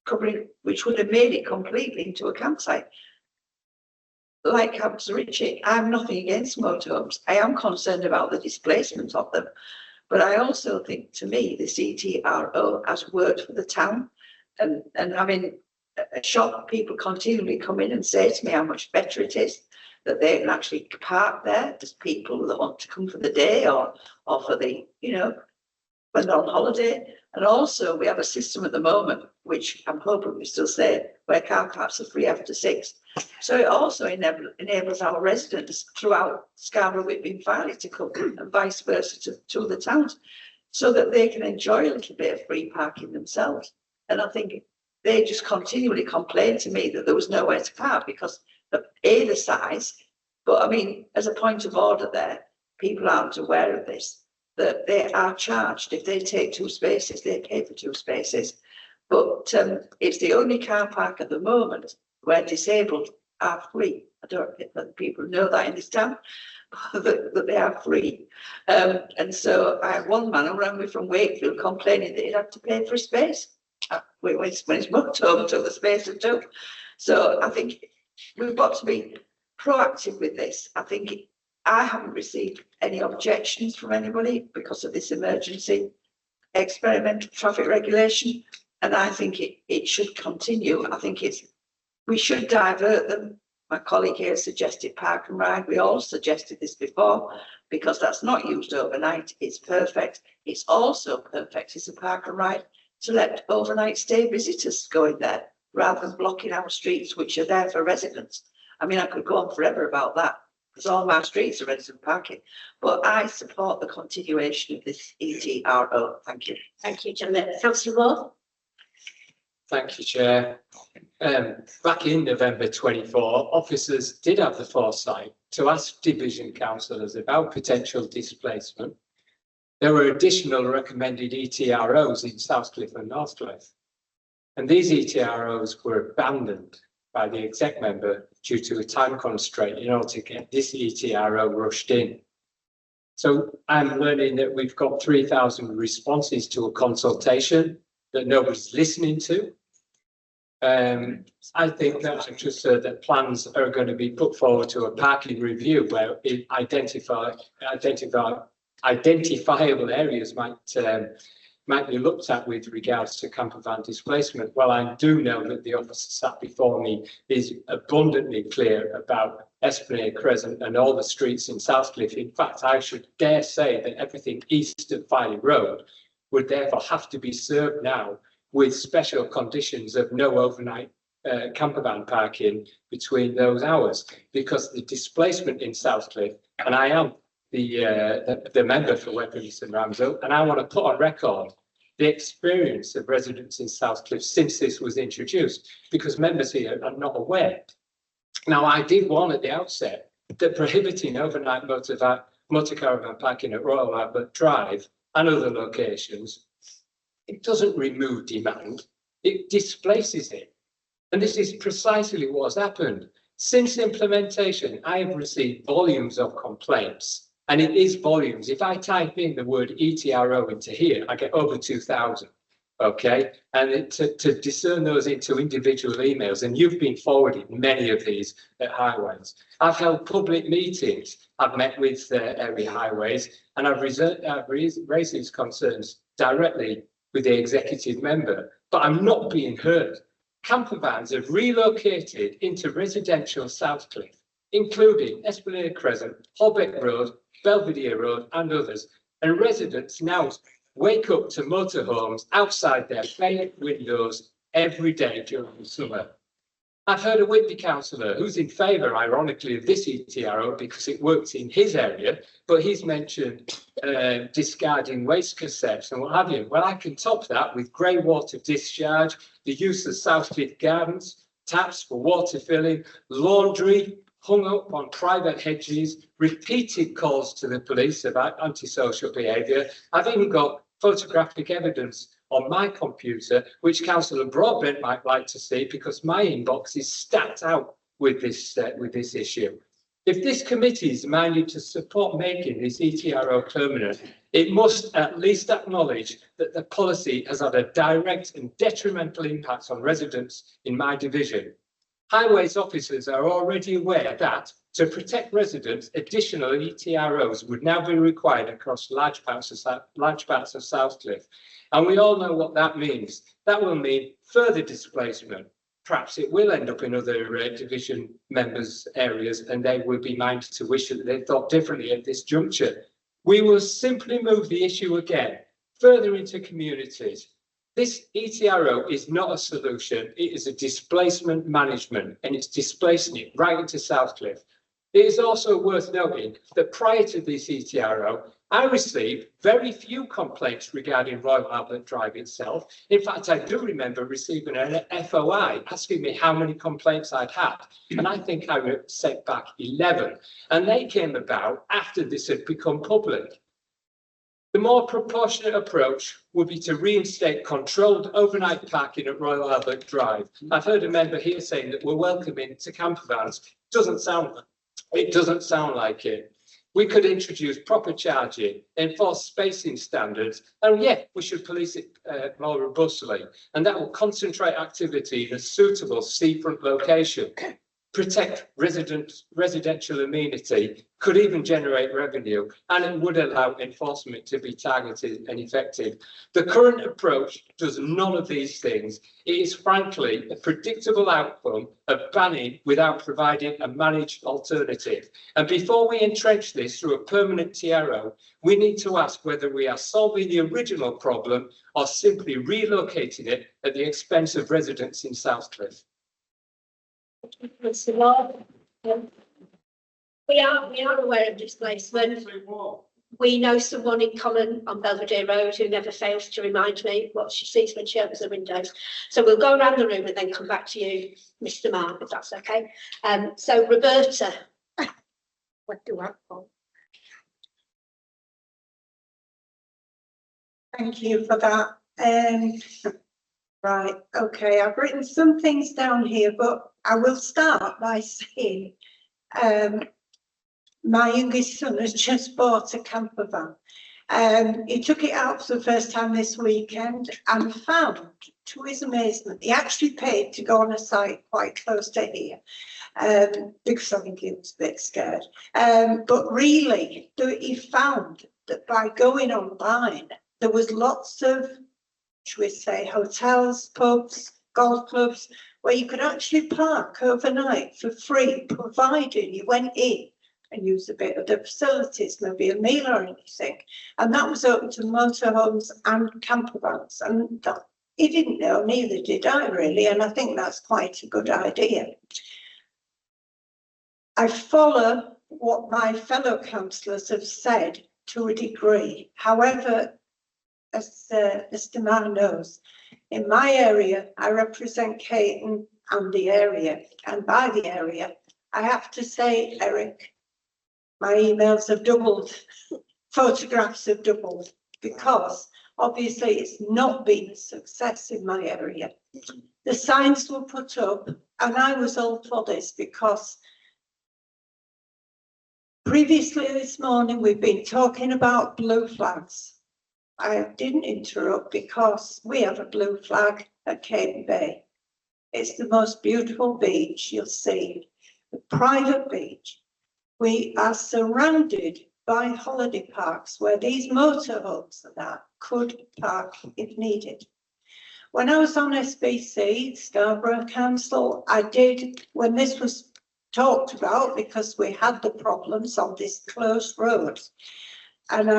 covering, which would have made it completely into a campsite. Like Councillor Ritchie, I'm nothing against motorhomes. I am concerned about the displacement of them. But I also think, to me, the CTRO has worked for the town, and having a shop, people continually come in and say to me how much better it is that they can actually park there. There's people that want to come for the day or for the, you know, when they're on holiday. And also we have a system at the moment, which I'm hoping we still say, where car parks are free after 6. So it also enables our residents throughout Scarborough, Whitby and Farley to come and vice versa to other towns, so that they can enjoy a little bit of free parking themselves. And I think they just continually complained to me that there was nowhere to park because of the size. But I mean, as a point of order there, people aren't aware of this, that they are charged. If they take 2 spaces, they pay for 2 spaces. But it's the only car park at the moment where disabled are free. I don't think that people know that in this town, that they are free. And so I had one man who rang me from Wakefield complaining that he'd have to pay for a space when his motorhome took the space and took. So I think we've got to be proactive with this. I think I haven't received any objections from anybody because of this emergency experimental traffic regulation, and I think it should continue. I think we should divert them. My colleague here suggested park and ride. We all suggested this before because that's not used overnight. It's perfect. It's also perfect as a park and ride to let overnight stay visitors go in there rather than blocking our streets, which are there for residents. I mean, I could go on forever about that because all my streets are resident parking, but I support the continuation of this ETRO. Thank you. Thank you, Janet. Councillor Moore. Thank you, Chair. Back in November 24, officers did have the foresight to ask division councillors about potential displacement. There were additional recommended ETROs in Southcliffe and Northcliffe, and these ETROs were abandoned by the exec member due to a time constraint in order to get this ETRO rushed in. So I'm learning that we've got 3,000 responses to a consultation that nobody's listening to. I think that I just heard that plans are going to be put forward to a parking review where it identifiable areas might be looked at with regards to camper van displacement. Well, I do know that the officer sat before me is abundantly clear about Esplanade Crescent and all the streets in Southcliffe. In fact, I should dare say that everything east of Filey Road would therefore have to be served now with special conditions of no overnight camper van parking between those hours, because the displacement in Southcliffe, and I am the member for Whitby and Ramsell, and I want to put on record the experience of residents in Southcliffe since this was introduced, because members here are not aware. Now, I did warn at the outset that prohibiting overnight motor caravan parking at Royal Albert Drive and other locations, it doesn't remove demand, it displaces it. And this is precisely what's happened. Since implementation, I have received volumes of complaints, and it is volumes. If I type in the word ETRO into here, I get over 2,000, okay? And to discern those into individual emails, and you've been forwarding many of these at Highways. I've held public meetings, I've met with area Highways, and I've raised these concerns directly with the executive member, but I'm not being heard. Camper vans have relocated into residential Southcliffe, including Esplanade Crescent, Holbeck Road, Belvedere Road, and others. And residents now wake up to motorhomes outside their bay windows every day during the summer. I've heard a Whitby councillor who's in favour, ironically, of this ETRO because it works in his area, but he's mentioned discarding waste cassettes and what have you. Well, I can top that with grey water discharge, the use of Southcliffe gardens, taps for water filling, laundry hung up on private hedges, repeated calls to the police about antisocial behaviour. I've even got photographic evidence on my computer, which Councillor Broadbent might like to see, because my inbox is stacked out with this issue. If this committee is minded to support making this ETRO permanent, it must at least acknowledge that the policy has had a direct and detrimental impact on residents in my division. Highways officers are already aware that, to protect residents, additional ETROs would now be required across large parts of Southcliffe. And we all know what that means. That will mean further displacement. Perhaps it will end up in other division members' areas, and they will be minded to wish that they thought differently at this juncture. We will simply move the issue again further into communities. This ETRO is not a solution. It is a displacement management, and it's displacing it right into Southcliffe. It is also worth noting that prior to this ETRO, I received very few complaints regarding Royal Albert Drive itself. In fact, I do remember receiving an FOI asking me how many complaints I'd had. And I think I sent back 11. And they came about after this had become public. The more proportionate approach would be to reinstate controlled overnight parking at Royal Albert Drive. I've heard a member here saying that we're welcoming to camper vans. It doesn't sound like it. We could introduce proper charging, enforce spacing standards, and yeah, we should police it more robustly. And that will concentrate activity in a suitable seafront location, protect residential amenity, could even generate revenue, and it would allow enforcement to be targeted and effective. The current approach does none of these things. It is frankly a predictable outcome of banning without providing a managed alternative. And before we entrench this through a permanent TRO, we need to ask whether we are solving the original problem or simply relocating it at the expense of residents in Southcliffe. Mr. Lord, we are aware of displacement. We know someone in common on Belvedere Road who never fails to remind me what she sees when she opens the windows. So we'll go around the room and then come back to you, Mr. Mark, if that's okay. So Roberta, what do I call? Thank you for that. Right, okay, I've written some things down here, but I will start by saying, my youngest son has just bought a camper van. He took it out for the first time this weekend and found, to his amazement, he actually paid to go on a site quite close to here, because I think he was a bit scared. But really, he found that by going online, there was lots of, should we say, hotels, pubs, golf clubs, where you could actually park overnight for free, provided you went in and used a bit of the facilities, maybe a meal or anything. And that was open to motorhomes and camper vans. And that, he didn't know, neither did I really, and I think that's quite a good idea. I follow what my fellow councillors have said to a degree. However, as Mr. Mann knows, in my area, I represent Caton and the area. And by the area, I have to say, Eric, my emails have doubled, photographs have doubled, because obviously it's not been a success in my area. The signs were put up, and I was all for this because previously this morning we've been talking about blue flags. I didn't interrupt because we have a blue flag at Cape Bay. It's the most beautiful beach you'll see, a private beach. We are surrounded by holiday parks where these motorhomes and that could park if needed. When I was on SBC, Scarborough Council, I did, when this was talked about, because we had the problems on this closed road, and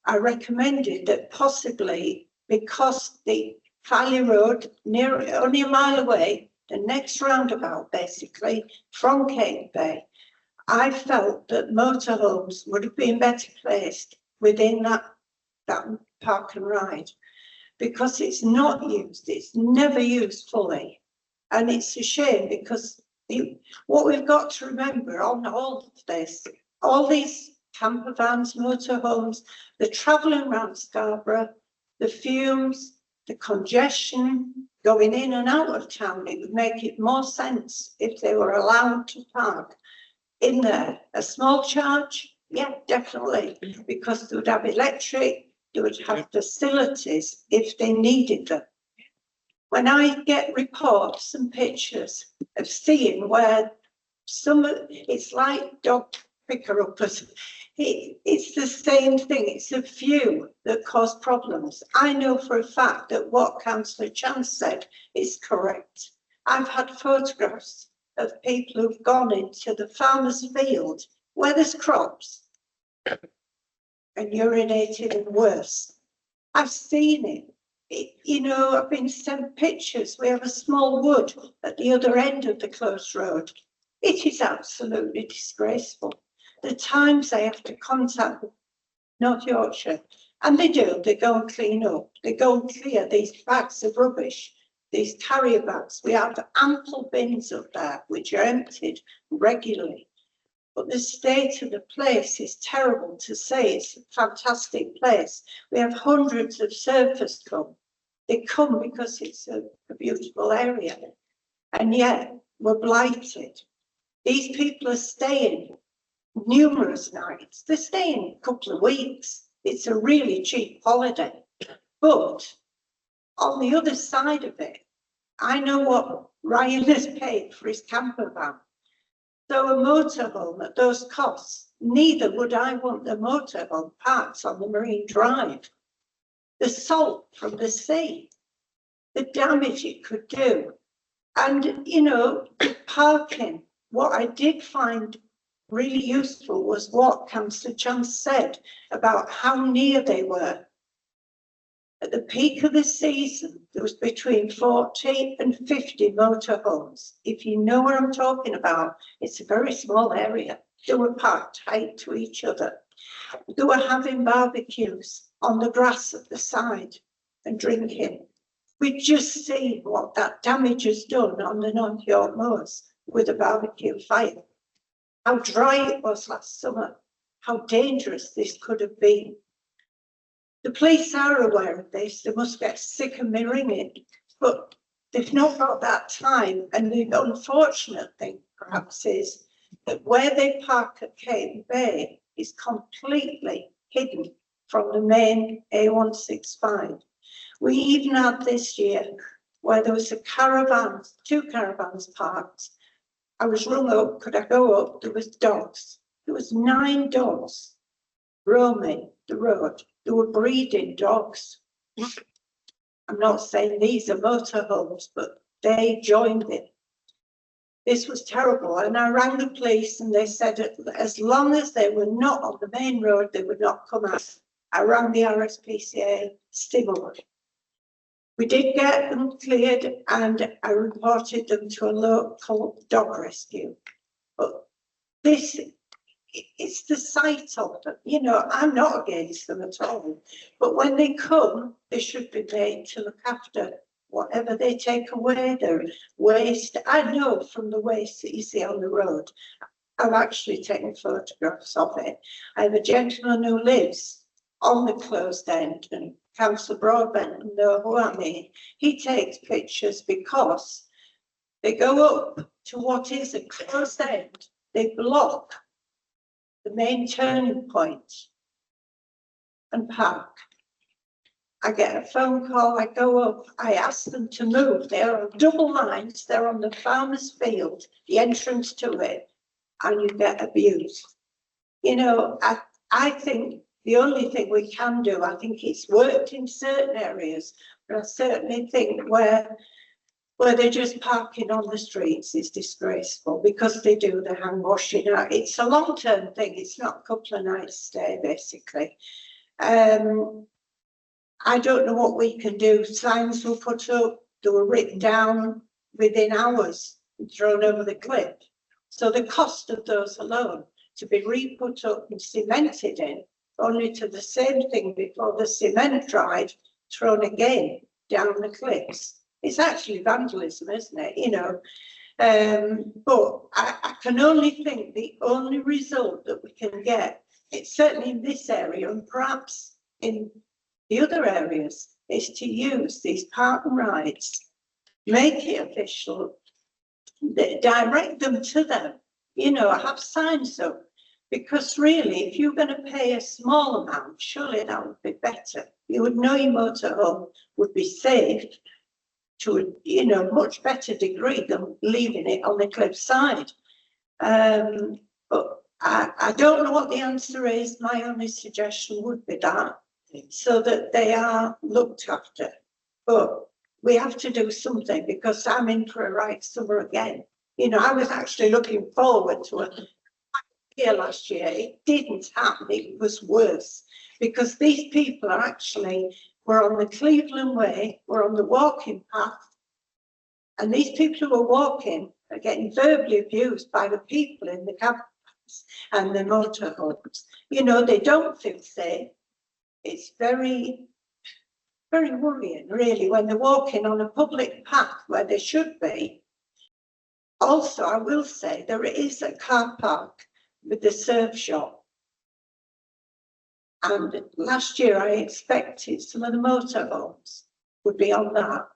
I recommended that possibly, because the Valley Road, only a mile away, the next roundabout basically, from Cape Bay, I felt that motorhomes would have been better placed within that park and ride, because it's not used, it's never used fully. And it's a shame because what we've got to remember on all of this, all these camper vans, motorhomes, the travelling around Scarborough, the fumes, the congestion, going in and out of town, it would make it more sense if they were allowed to park in there. A small charge, yeah, definitely, because they would have electric, they would have facilities if they needed them. When I get reports and pictures of seeing where it's like dog picker-uppers, it's the same thing, it's a few that cause problems. I know for a fact that what Councillor Chance said is correct. I've had photographs of people who've gone into the farmer's field where there's crops and urinated and worse. I've seen it. You know, I've been sent pictures. We have a small wood at the other end of the closed road. It is absolutely disgraceful. The times they have to contact North Yorkshire, and they do, they go and clean up. They go and clear these bags of rubbish, these carrier bags. We have ample bins up there which are emptied regularly. But the state of the place is terrible to say. It's a fantastic place. We have hundreds of surfers come. They come because it's a beautiful area. And yet we're blighted. These people are staying numerous nights. They're staying a couple of weeks. It's a really cheap holiday. But on the other side of it, I know what Ryan has paid for his camper van. So a motorhome at those costs, neither would I want the motorhome parked on the Marine Drive. The salt from the sea, the damage it could do. And, you know, parking, what I did find really useful was what Councillor Chance said about how near they were. At the peak of the season, there was between 40 and 50 motorhomes. If you know what I'm talking about, it's a very small area. They were parked tight to each other. They were having barbecues on the grass at the side and drinking. We just seen what that damage has done on the North York moors with a barbecue fire. How dry it was last summer, how dangerous this could have been. The police are aware of this, they must get sick of mirroring it, but they've not got that time. And the unfortunate thing perhaps is that where they park at Cape Bay is completely hidden from the main A165. We even had this year where there was a caravan, 2 caravans parked. I was rung up, could I go up? There was dogs. There was 9 dogs roaming the road. They were breeding dogs. I'm not saying these are motorhomes, but they joined it. This was terrible. And I rang the police and they said as long as they were not on the main road, they would not come out. I rang the RSPCA still. We did get them cleared and I reported them to a local dog rescue. But this, it's the sight of them. You know, I'm not against them at all. But when they come, they should be made to look after whatever they take away, their waste. I know from the waste that you see on the road. I've actually taken photographs of it. I have a gentleman who lives on the closed end, and Councillor Broadbent know who I mean. He takes pictures because they go up to what is a closed end. They block the main turning point and park. I get a phone call, I go up, I ask them to move. They're on double lines, they're on the farmer's field, the entrance to it, and you get abused. You know, I think the only thing we can do, I think it's worked in certain areas, but I certainly think where they're just parking on the streets is disgraceful because they do the hand washing out. It's a long-term thing, it's not a couple of nights stay, basically. I don't know what we can do. Signs were put up, they were written down within hours and thrown over the cliff. So the cost of those alone to be re-put up and cemented in, only to the same thing before the cement dried, thrown again down the cliffs. It's actually vandalism, isn't it? You know, but I can only think the only result that we can get, it's certainly in this area and perhaps in the other areas, is to use these park and rides, make it official, direct them to them, you know, have signs up. Because really, if you're going to pay a small amount, surely that would be better. You would know your motorhome would be safe to a, you know, much better degree than leaving it on the cliffside. But I don't know what the answer is. My only suggestion would be that, so that they are looked after. But we have to do something because I'm in for a right summer again. You know, I was actually looking forward to a year last year. It didn't happen. It was worse because these people are actually, we're on the Cleveland Way, we're on the walking path, and these people who are walking are getting verbally abused by the people in the cabs and the motorhomes. You know, they don't feel safe. It's very, very worrying, really, when they're walking on a public path where they should be. Also, I will say there is a car park with the surf shop. And last year I expected some of the motorhomes would be on that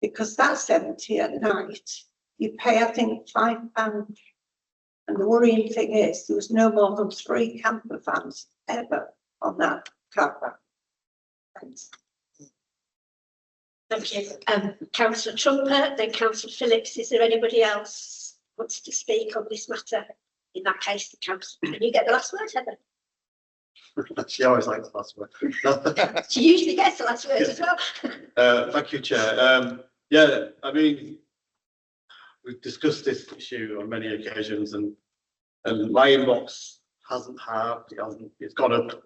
because that's empty at night. You pay, I think, £5. And the worrying thing is there was no more than 3 camper vans ever on that car park. Thanks. Thank you. Councillor Trumpet, then Councillor Phillips. Is there anybody else who wants to speak on this matter? In that case, the council. Can you get the last word, Heather? She always likes the last word. She usually gets the last word as well. Thank you, Chair. Yeah, I mean, we've discussed this issue on many occasions, and my inbox hasn't halved. It's gone up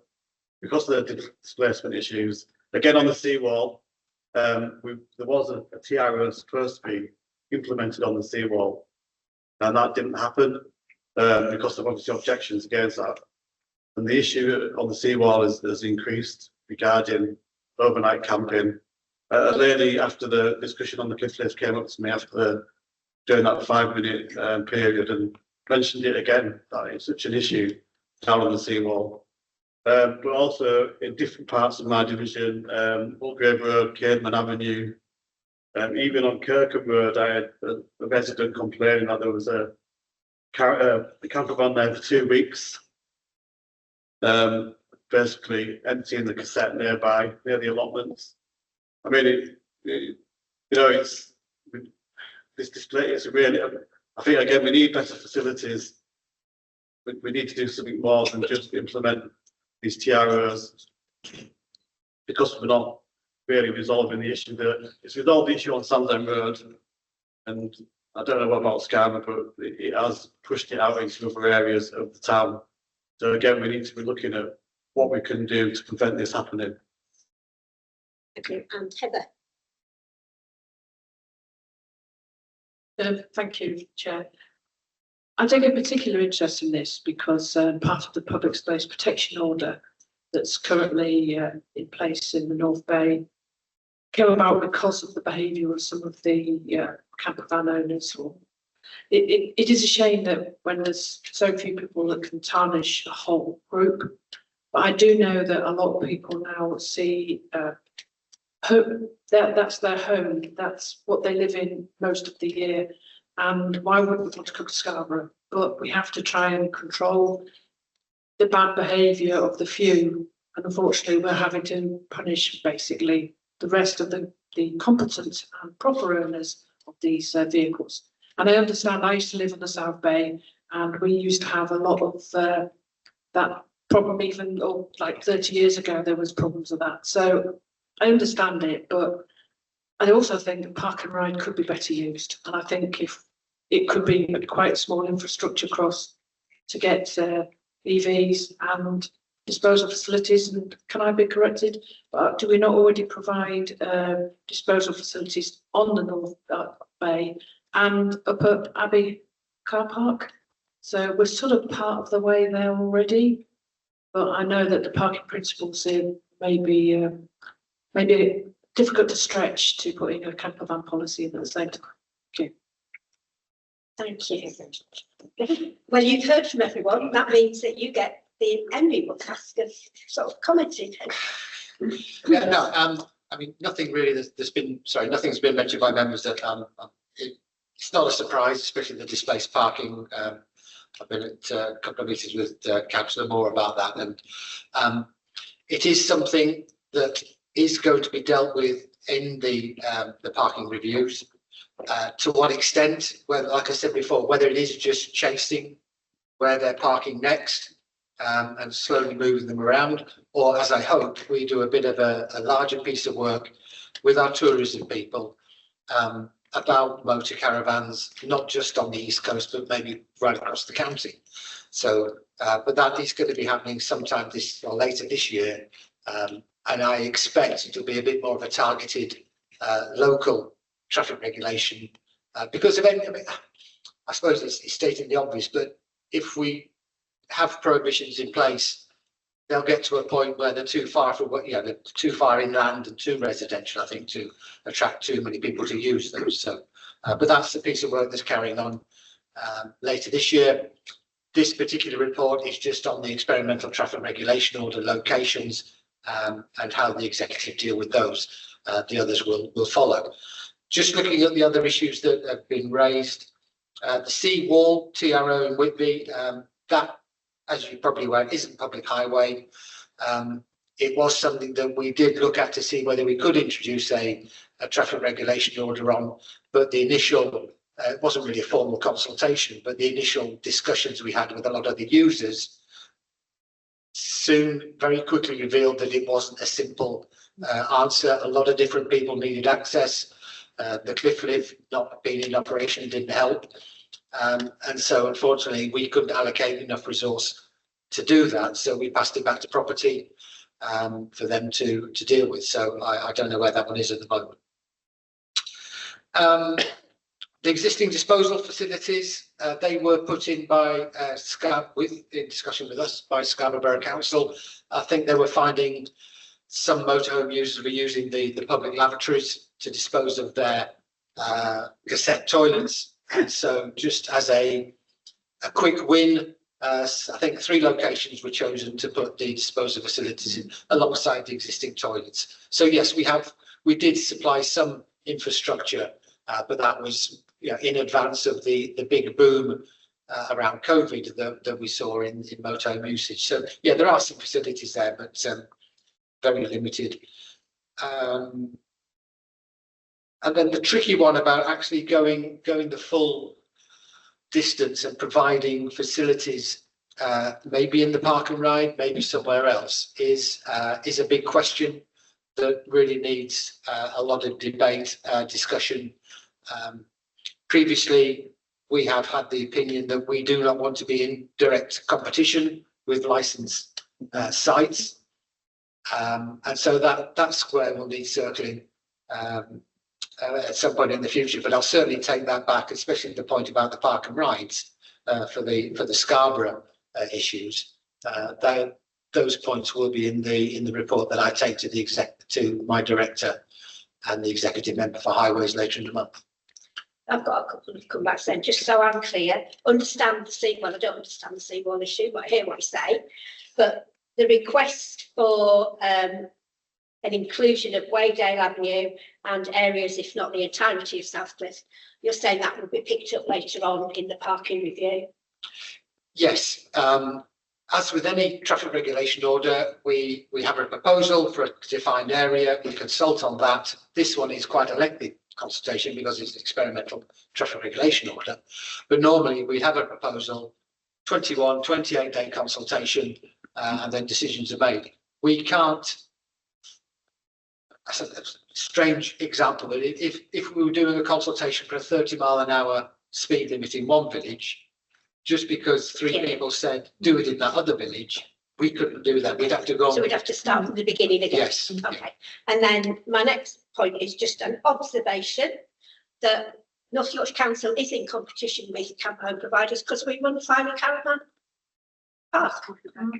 because of the displacement issues. Again, on the seawall, there was a TRO supposed to be implemented on the seawall, and that didn't happen because of obviously objections against that. And the issue on the seawall has increased regarding overnight camping. A lady, after the discussion on the cliff lift, came up to me after doing that 5-minute period and mentioned it again, that it's such an issue down on the seawall. But also in different parts of my division, Mulgrave Road, Cademan Avenue, Even on Kirkham Road, I had a resident complaining that there was a camper van there for 2 weeks. Basically emptying the cassette near the allotments. I mean, it's this display is really. I think again we need better facilities. We need to do something more than just implement these TROs because we're not really resolving the issue. It's resolved the issue on Sandown Road, and I don't know what about Scarborough, but it has pushed it out into other areas of the town. So again, we need to be looking at what we can do to prevent this happening. Okay, and Heather. Thank you, Chair. I take a particular interest in this because part of the public space protection order that's currently in place in the North Bay came about because of the behaviour of some of the camper van owners. It is a shame that when there's so few people that can tarnish a whole group, but I do know that a lot of people now see home, that's their home, that's what they live in most of the year. And why wouldn't we want to come to Scarborough? But we have to try and control the bad behaviour of the few. And unfortunately, we're having to punish basically the rest of the competent and proper owners of these vehicles. And I understand I used to live on the South Bay and we used to have a lot of that problem even like 30 years ago, there was problems with that. So I understand it, but I also think that park and ride could be better used. And I think if it could be quite a small infrastructure cross to get EVs and disposal facilities. And can I be corrected? But do we not already provide disposal facilities on the North Bay and up at Abbey car park? So we're sort of part of the way there already. But I know that the parking principles here may be difficult to stretch to put in a camper van policy at the same time. Okay. Thank you. Well, you've heard from everyone. That means that you get the enviable task of sort of commenting. Yeah, no, I mean, nothing really. Nothing's been mentioned by members that it's not a surprise, especially the displaced parking. I've been at a couple of meetings with Councillor Moore about that, and it is something that is going to be dealt with in the parking reviews. To what extent, whether, like I said before, whether it is just chasing where they're parking next and slowly moving them around, or as I hope, we do a bit of a larger piece of work with our tourism people about motor caravans, not just on the East Coast, but maybe right across the county. So, but that is going to be happening sometime this or later this year. And I expect it will be a bit more of a targeted local traffic regulation because of any, I suppose it's stating the obvious, but if we have prohibitions in place, they'll get to a point where they're too far from they're too far inland and too residential, I think, to attract too many people to use them. So, but that's the piece of work that's carrying on later this year. This particular report is just on the experimental traffic regulation order locations and how the executive deal with those. The others will follow. Just looking at the other issues that have been raised, the sea wall TRO in Whitby, that, as you probably aware, isn't public highway. It was something that we did look at to see whether we could introduce a traffic regulation order on, but the initial, it wasn't really a formal consultation, but the initial discussions we had with a lot of the users soon very quickly revealed that it wasn't a simple answer. A lot of different people needed access. The cliff lift not being in operation didn't help. And so unfortunately we couldn't allocate enough resource to do that. So we passed it back to property for them to deal with. So I don't know where that one is at the moment. The existing disposal facilities, they were put in by in discussion with us by Scarborough Council. I think they were finding some motorhome users were using the public lavatories to dispose of their cassette toilets. And so just as a quick win, I think 3 locations were chosen to put the disposal facilities in alongside the existing toilets. So yes, we did supply some infrastructure, but that was, you know, in advance of the big boom around COVID that we saw in motorhome usage. So yeah, there are some facilities there, but very limited. And then the tricky one about actually going the full distance and providing facilities, maybe in the park and ride, maybe somewhere else, is a big question that really needs a lot of debate, discussion. Previously, we have had the opinion that we do not want to be in direct competition with licensed sites. And so that square will need circling at some point in the future, but I'll certainly take that back, especially the point about the park and rides for the Scarborough issues. Those points will be in the report that I take to my director and the executive member for highways later in the month. I've got a couple of comebacks then, just so I'm clear. Understand the seawall. I don't understand the seawall issue, but I hear what you say. But the request for an inclusion of Waydale Avenue and areas, if not the entirety of Southcliff, you're saying that will be picked up later on in the parking review? Yes. As with any traffic regulation order, we have a proposal for a defined area. We consult on that. This one is quite a lengthy consultation because it's an experimental traffic regulation order. But normally we have a proposal, 28-day consultation, and then decisions are made. We can't, that's a strange example, but if we were doing a consultation for a 30-mile-an-hour speed limit in one village, just because three people said do it in that other village, we couldn't do that. We'd have to go. So we'd have to start from the beginning again. Yes. Okay. And then my next point is just an observation that North Yorkshire Council is in competition with camp home providers because we run Final Caravan Park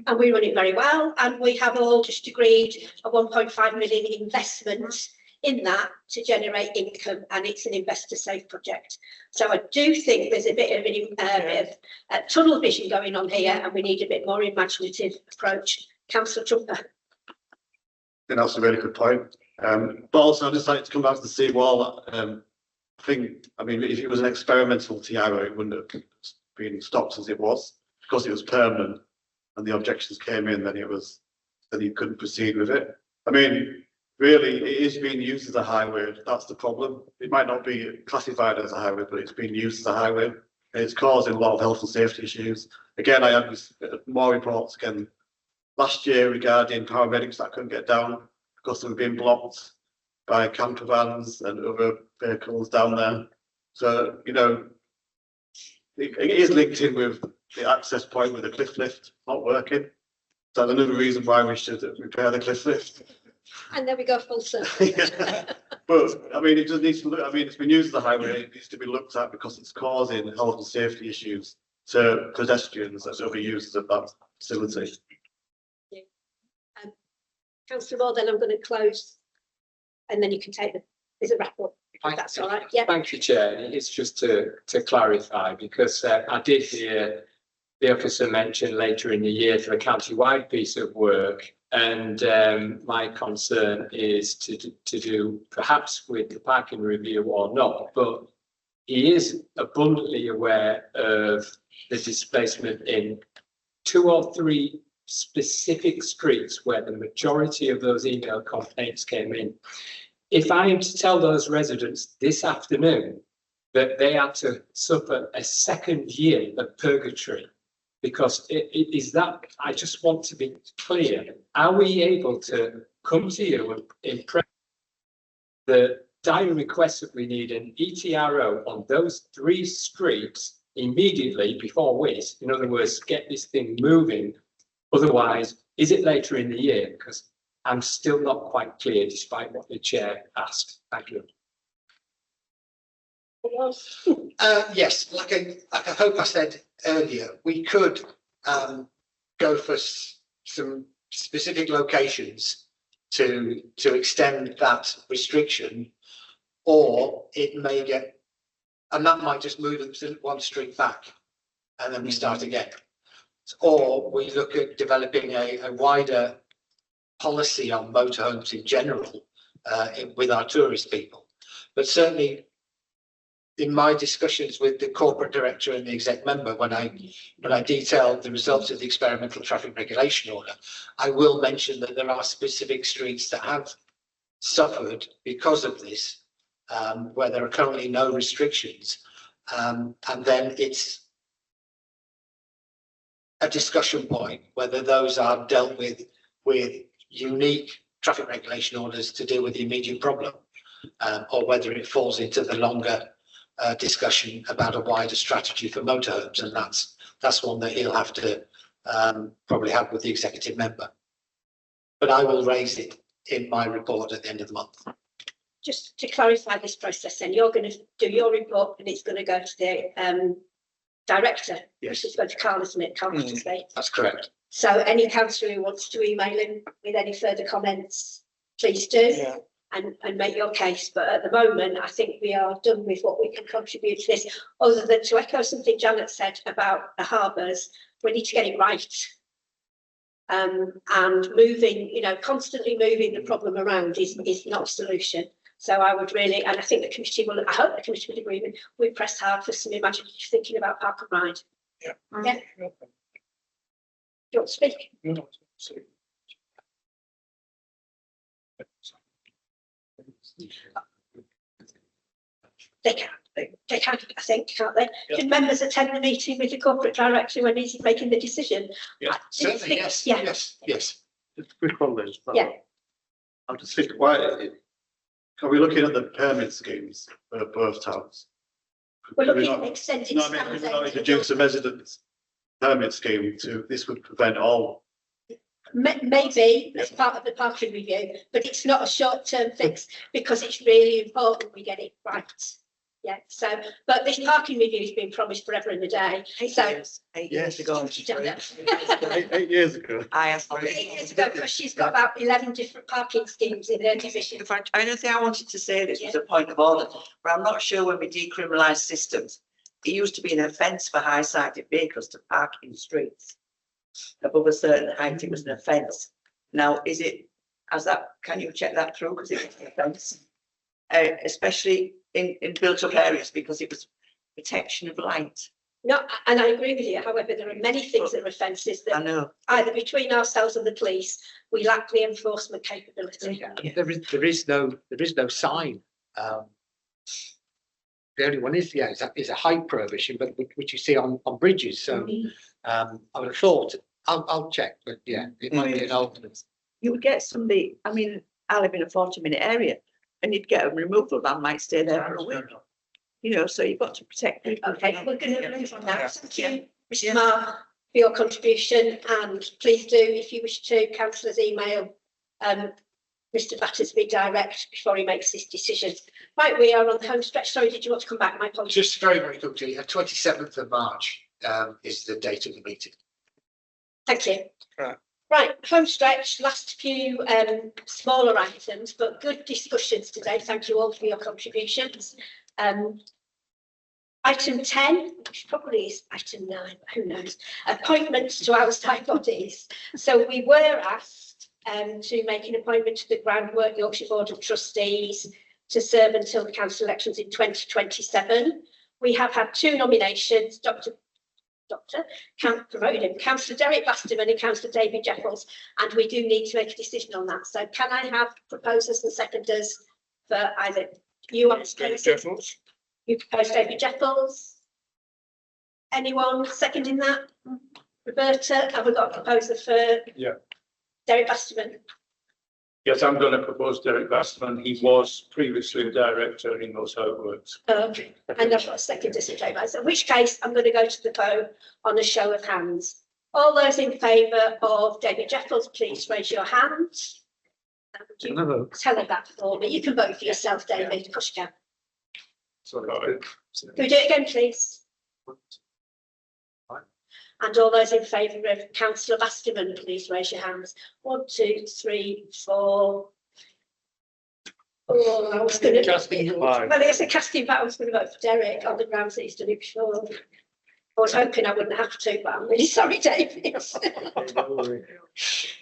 and we run it very well, and we have all just agreed a 1.5 million investment in that to generate income, and it's an investor safe project. So I do think there's a bit of tunnel vision going on here, and we need a bit more imaginative approach. Councillor Trumper. I think that's a really good point. But also I'd just like to come back to the seawall. I mean, if it was an experimental tiara, it wouldn't have been stopped as it was. Because it was permanent and the objections came in, then you couldn't proceed with it. I mean, really, it is being used as a highway. That's the problem. It might not be classified as a highway, but it's being used as a highway. And it's causing a lot of health and safety issues. Again, I had more reports again last year regarding paramedics that couldn't get down because they were being blocked by camper vans and other vehicles down there. So, you know, it is linked in with the access point with the cliff lift not working. So that's another reason why we should repair the cliff lift. And there we go, full circle. But I mean, it just needs to look. I mean, it's been used as a highway. It needs to be looked at because it's causing health and safety issues to pedestrians and other users of that facility. Councillor Moore, then I'm going to close, and then you can take there's a wrap up. If that's all right. Yeah. Thank you, Chair. It's just to clarify, because I did hear the officer mention later in the year for a county-wide piece of work, and my concern is to do perhaps with the parking review or not, but he is abundantly aware of the displacement in 2 or 3 specific streets where the majority of those email complaints came in. If I am to tell those residents this afternoon that they are to suffer a second year of purgatory, because it is that, I just want to be clear, are we able to come to you and impress the dire request that we need an ETRO on those 3 streets immediately before WIS? In other words, get this thing moving. Otherwise, is it later in the year? Because I'm still not quite clear, despite what the chair asked. Thank you. Yes, like I hope I said earlier, we could go for some specific locations to extend that restriction, or it may get, and that might just move them 1 street back, and then we start again. Or we look at developing a wider policy on motorhomes in general with our tourist people. But certainly in my discussions with the corporate director and the exec member, when I detailed the results of the experimental traffic regulation order, I will mention that there are specific streets that have suffered because of this, where there are currently no restrictions. And then it's a discussion point whether those are dealt with unique traffic regulation orders to deal with the immediate problem, or whether it falls into the longer discussion about a wider strategy for motorhomes, and that's one that he'll have to probably have with the executive member. But I will raise it in my report at the end of the month. Just to clarify this process, then you're going to do your report and it's going to go to the director, which is going to Carl, isn't it? Carl, That's correct. So any councillor who wants to email him with any further comments, please do. And make your case. But at the moment, I think we are done with what we can contribute to this, other than to echo something Janet said about the harbours. We need to get it right. And moving, constantly moving the problem around is not a solution. So I would really, and I think the committee will, I hope the committee will agree with, we press hard for some imaginative thinking about Park and Ride. Yeah. Yeah. Do you want to speak? They can, I think, can't they? Yeah. Can members attend the meeting with the corporate director when he's making the decision? Yeah, certainly, yes, Yeah. yes. Just a quick one, Liz. Yeah. I'm just thinking, why are we looking at the permit schemes for both towns? We're Could we looking not- at extended No, I mean, could we not standards. introduce a residence permit scheme to, this would prevent all. Maybe as part of the parking review, but it's not a short-term fix because it's really important we get it right. Yeah, so, but this parking review has been promised forever and a day. 8 years ago. 8 years ago. I asked. 8 years ago, because she's got about 11 different parking schemes in her division. I don't think I wanted to say this was a point of order, but I'm not sure when we decriminalise systems. It used to be an offence for high-sided vehicles to park in streets. Above a certain height, it was an offence. Now, can you check that through? Because it was an offence, especially in built-up areas, because it was protection of light. No, and I agree with you. However, there are many things that are offences I that know. either between ourselves and the police, we lack the enforcement capability. There is no sign. The only one is a height prohibition, but which you see on bridges. So I would have thought I'll check, but yeah, it might be an ordinance. You would get somebody, I mean, I live in a 40-minute area and you'd get a removal van might stay there for a week. So you've got to protect people. Okay, we're going to move on now. Thank you, Mr. Marr, for your contribution, and please do, if you wish to, councillors email Mr. Battersby direct before he makes his decision. Right, we are on the home stretch. Sorry, did you want to come back? My apologies. Just very, very quickly, 27th of March is the date of the meeting. Thank you. Right, home stretch, last few smaller items, but good discussions today. Thank you all for your contributions. Item 10, which probably is item 9, who knows, appointments to outside bodies. So we were asked to make an appointment to the Groundwork Yorkshire Board of Trustees to serve until the council elections in 2027. We have had 2 nominations, promoted him, Councillor Derek Basterman and Councillor David Jeffels, and we do need to make a decision on that. So can I have proposers and seconders for either you want to propose Jeffels. You propose David Jeffels. Anyone seconding that? Roberta, have we got a proposer for Derek Basterman? Yes, I'm going to propose Derek Basterman. He was previously a director and he knows how it works. Okay, and I've got a seconder to David. In which case, I'm going to go to the vote on a show of hands. All those in favour of David Jeffels, please raise your hands. Would you tell her that for me? You can vote for yourself, David. Of course you can. Can we do it again, please? And all those in favour of Councillor Basterman, please raise your hands. 1, 2, 3, 4. Oh, I was going to. Well, it's a casting vote. I was going to vote for Derek on the grounds that he's done it before. I was hoping I wouldn't have to, but I'm really sorry, David.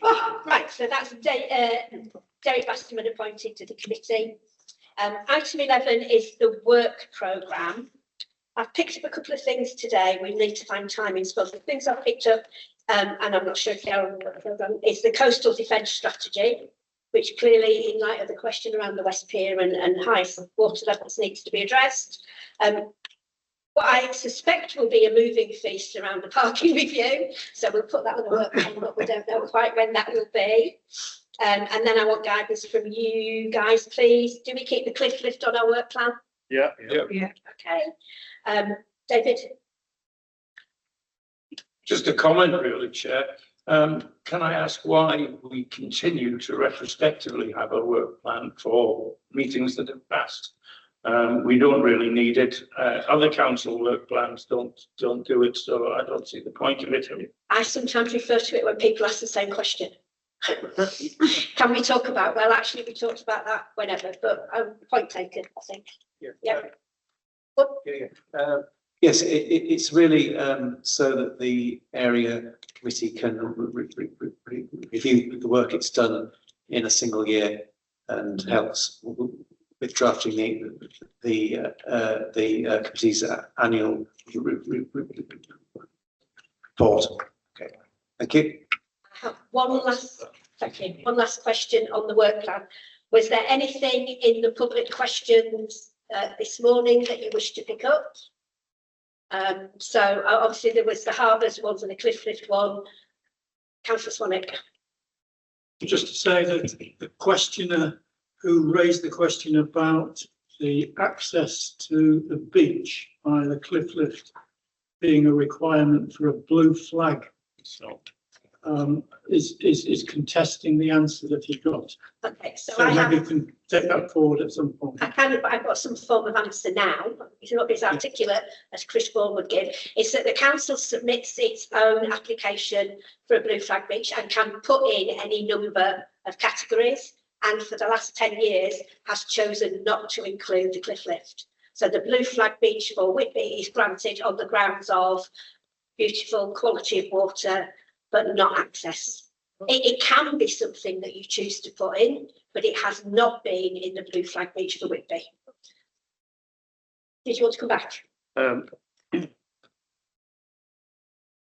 Oh, right, so that's Derek Basterman appointed to the committee. Item 11 is the work programme. I've picked up a couple of things today. We need to find timing. So the things I've picked up, and I'm not sure if they're on the work programme, is the coastal defence strategy, which clearly, in light of the question around the West Pier and high water levels, needs to be addressed. What I suspect will be a moving feast around the parking review. So we'll put that on the work plan, but we don't know quite when that will be. And then I want guidance from you guys, please. Do we keep the cliff lift on our work plan? Yeah. Yeah. Okay. David? Just a comment really, Chair. Can I ask why we continue to retrospectively have a work plan for meetings that have passed? We don't really need it. Other council work plans don't do it, so I don't see the point of it. I sometimes refer to it when people ask the same question. Can we talk about, well, actually we talked about that whenever, but point taken, I think. Yeah. Yes, it's really so that the area committee can review the work it's done in a single year and helps with drafting the committee's annual report. Okay, thank you. One last question on the work plan. Was there anything in the public questions this morning that you wish to pick up? So obviously there was the harbours ones and the cliff lift one. Councillor Swanwick. Just to say that the questioner who raised the question about the access to the beach by the cliff lift being a requirement for a blue flag is contesting the answer that he got. Okay, so maybe you can take that forward at some point. I can, but I've got some form of answer now. It's not as articulate as Chris Ball would give. It's that the council submits its own application for a blue flag beach and can put in any number of categories. And for the last 10 years has chosen not to include the cliff lift. So the blue flag beach for Whitby is granted on the grounds of beautiful quality of water, but not access. It can be something that you choose to put in, but it has not been in the blue flag beach for Whitby. Did you want to come back?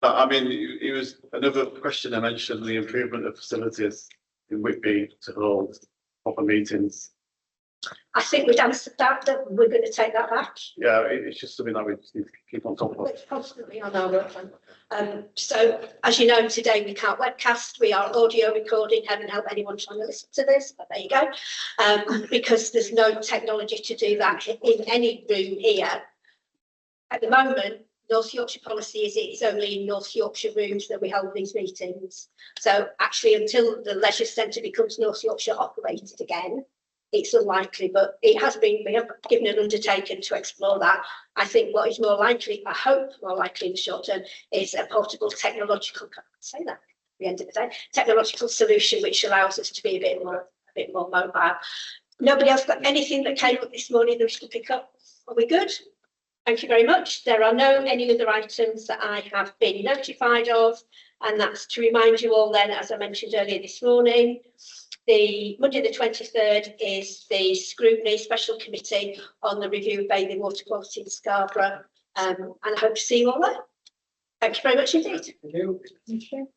I mean, it was another question I mentioned, the improvement of facilities in Whitby to hold proper meetings. I think we'd answered that we're going to take that back. Yeah, it's just something that we need to keep on top of. It's constantly on our work plan. So, as you know, today we can't webcast. We are audio recording. Heaven help anyone trying to listen to this, but there you go. Because there's no technology to do that in any room here. At the moment, North Yorkshire policy is it's only in North Yorkshire rooms that we hold these meetings. So actually, until the leisure centre becomes North Yorkshire operated again, it's unlikely, but it has been, we have given an undertaking to explore that. I think what is more likely, I hope more likely in the short term, is a portable technological, can't say that at the end of the day, technological solution which allows us to be a bit more mobile. Nobody else got anything that came up this morning that we should pick up? Are we good? Thank you very much. There are no any other items that I have been notified of, and that's to remind you all then, as I mentioned earlier this morning, the Monday the 23rd is the scrutiny special committee on the review of bathing water quality in Scarborough, and I hope to see you all there. Thank you very much indeed. Thank you.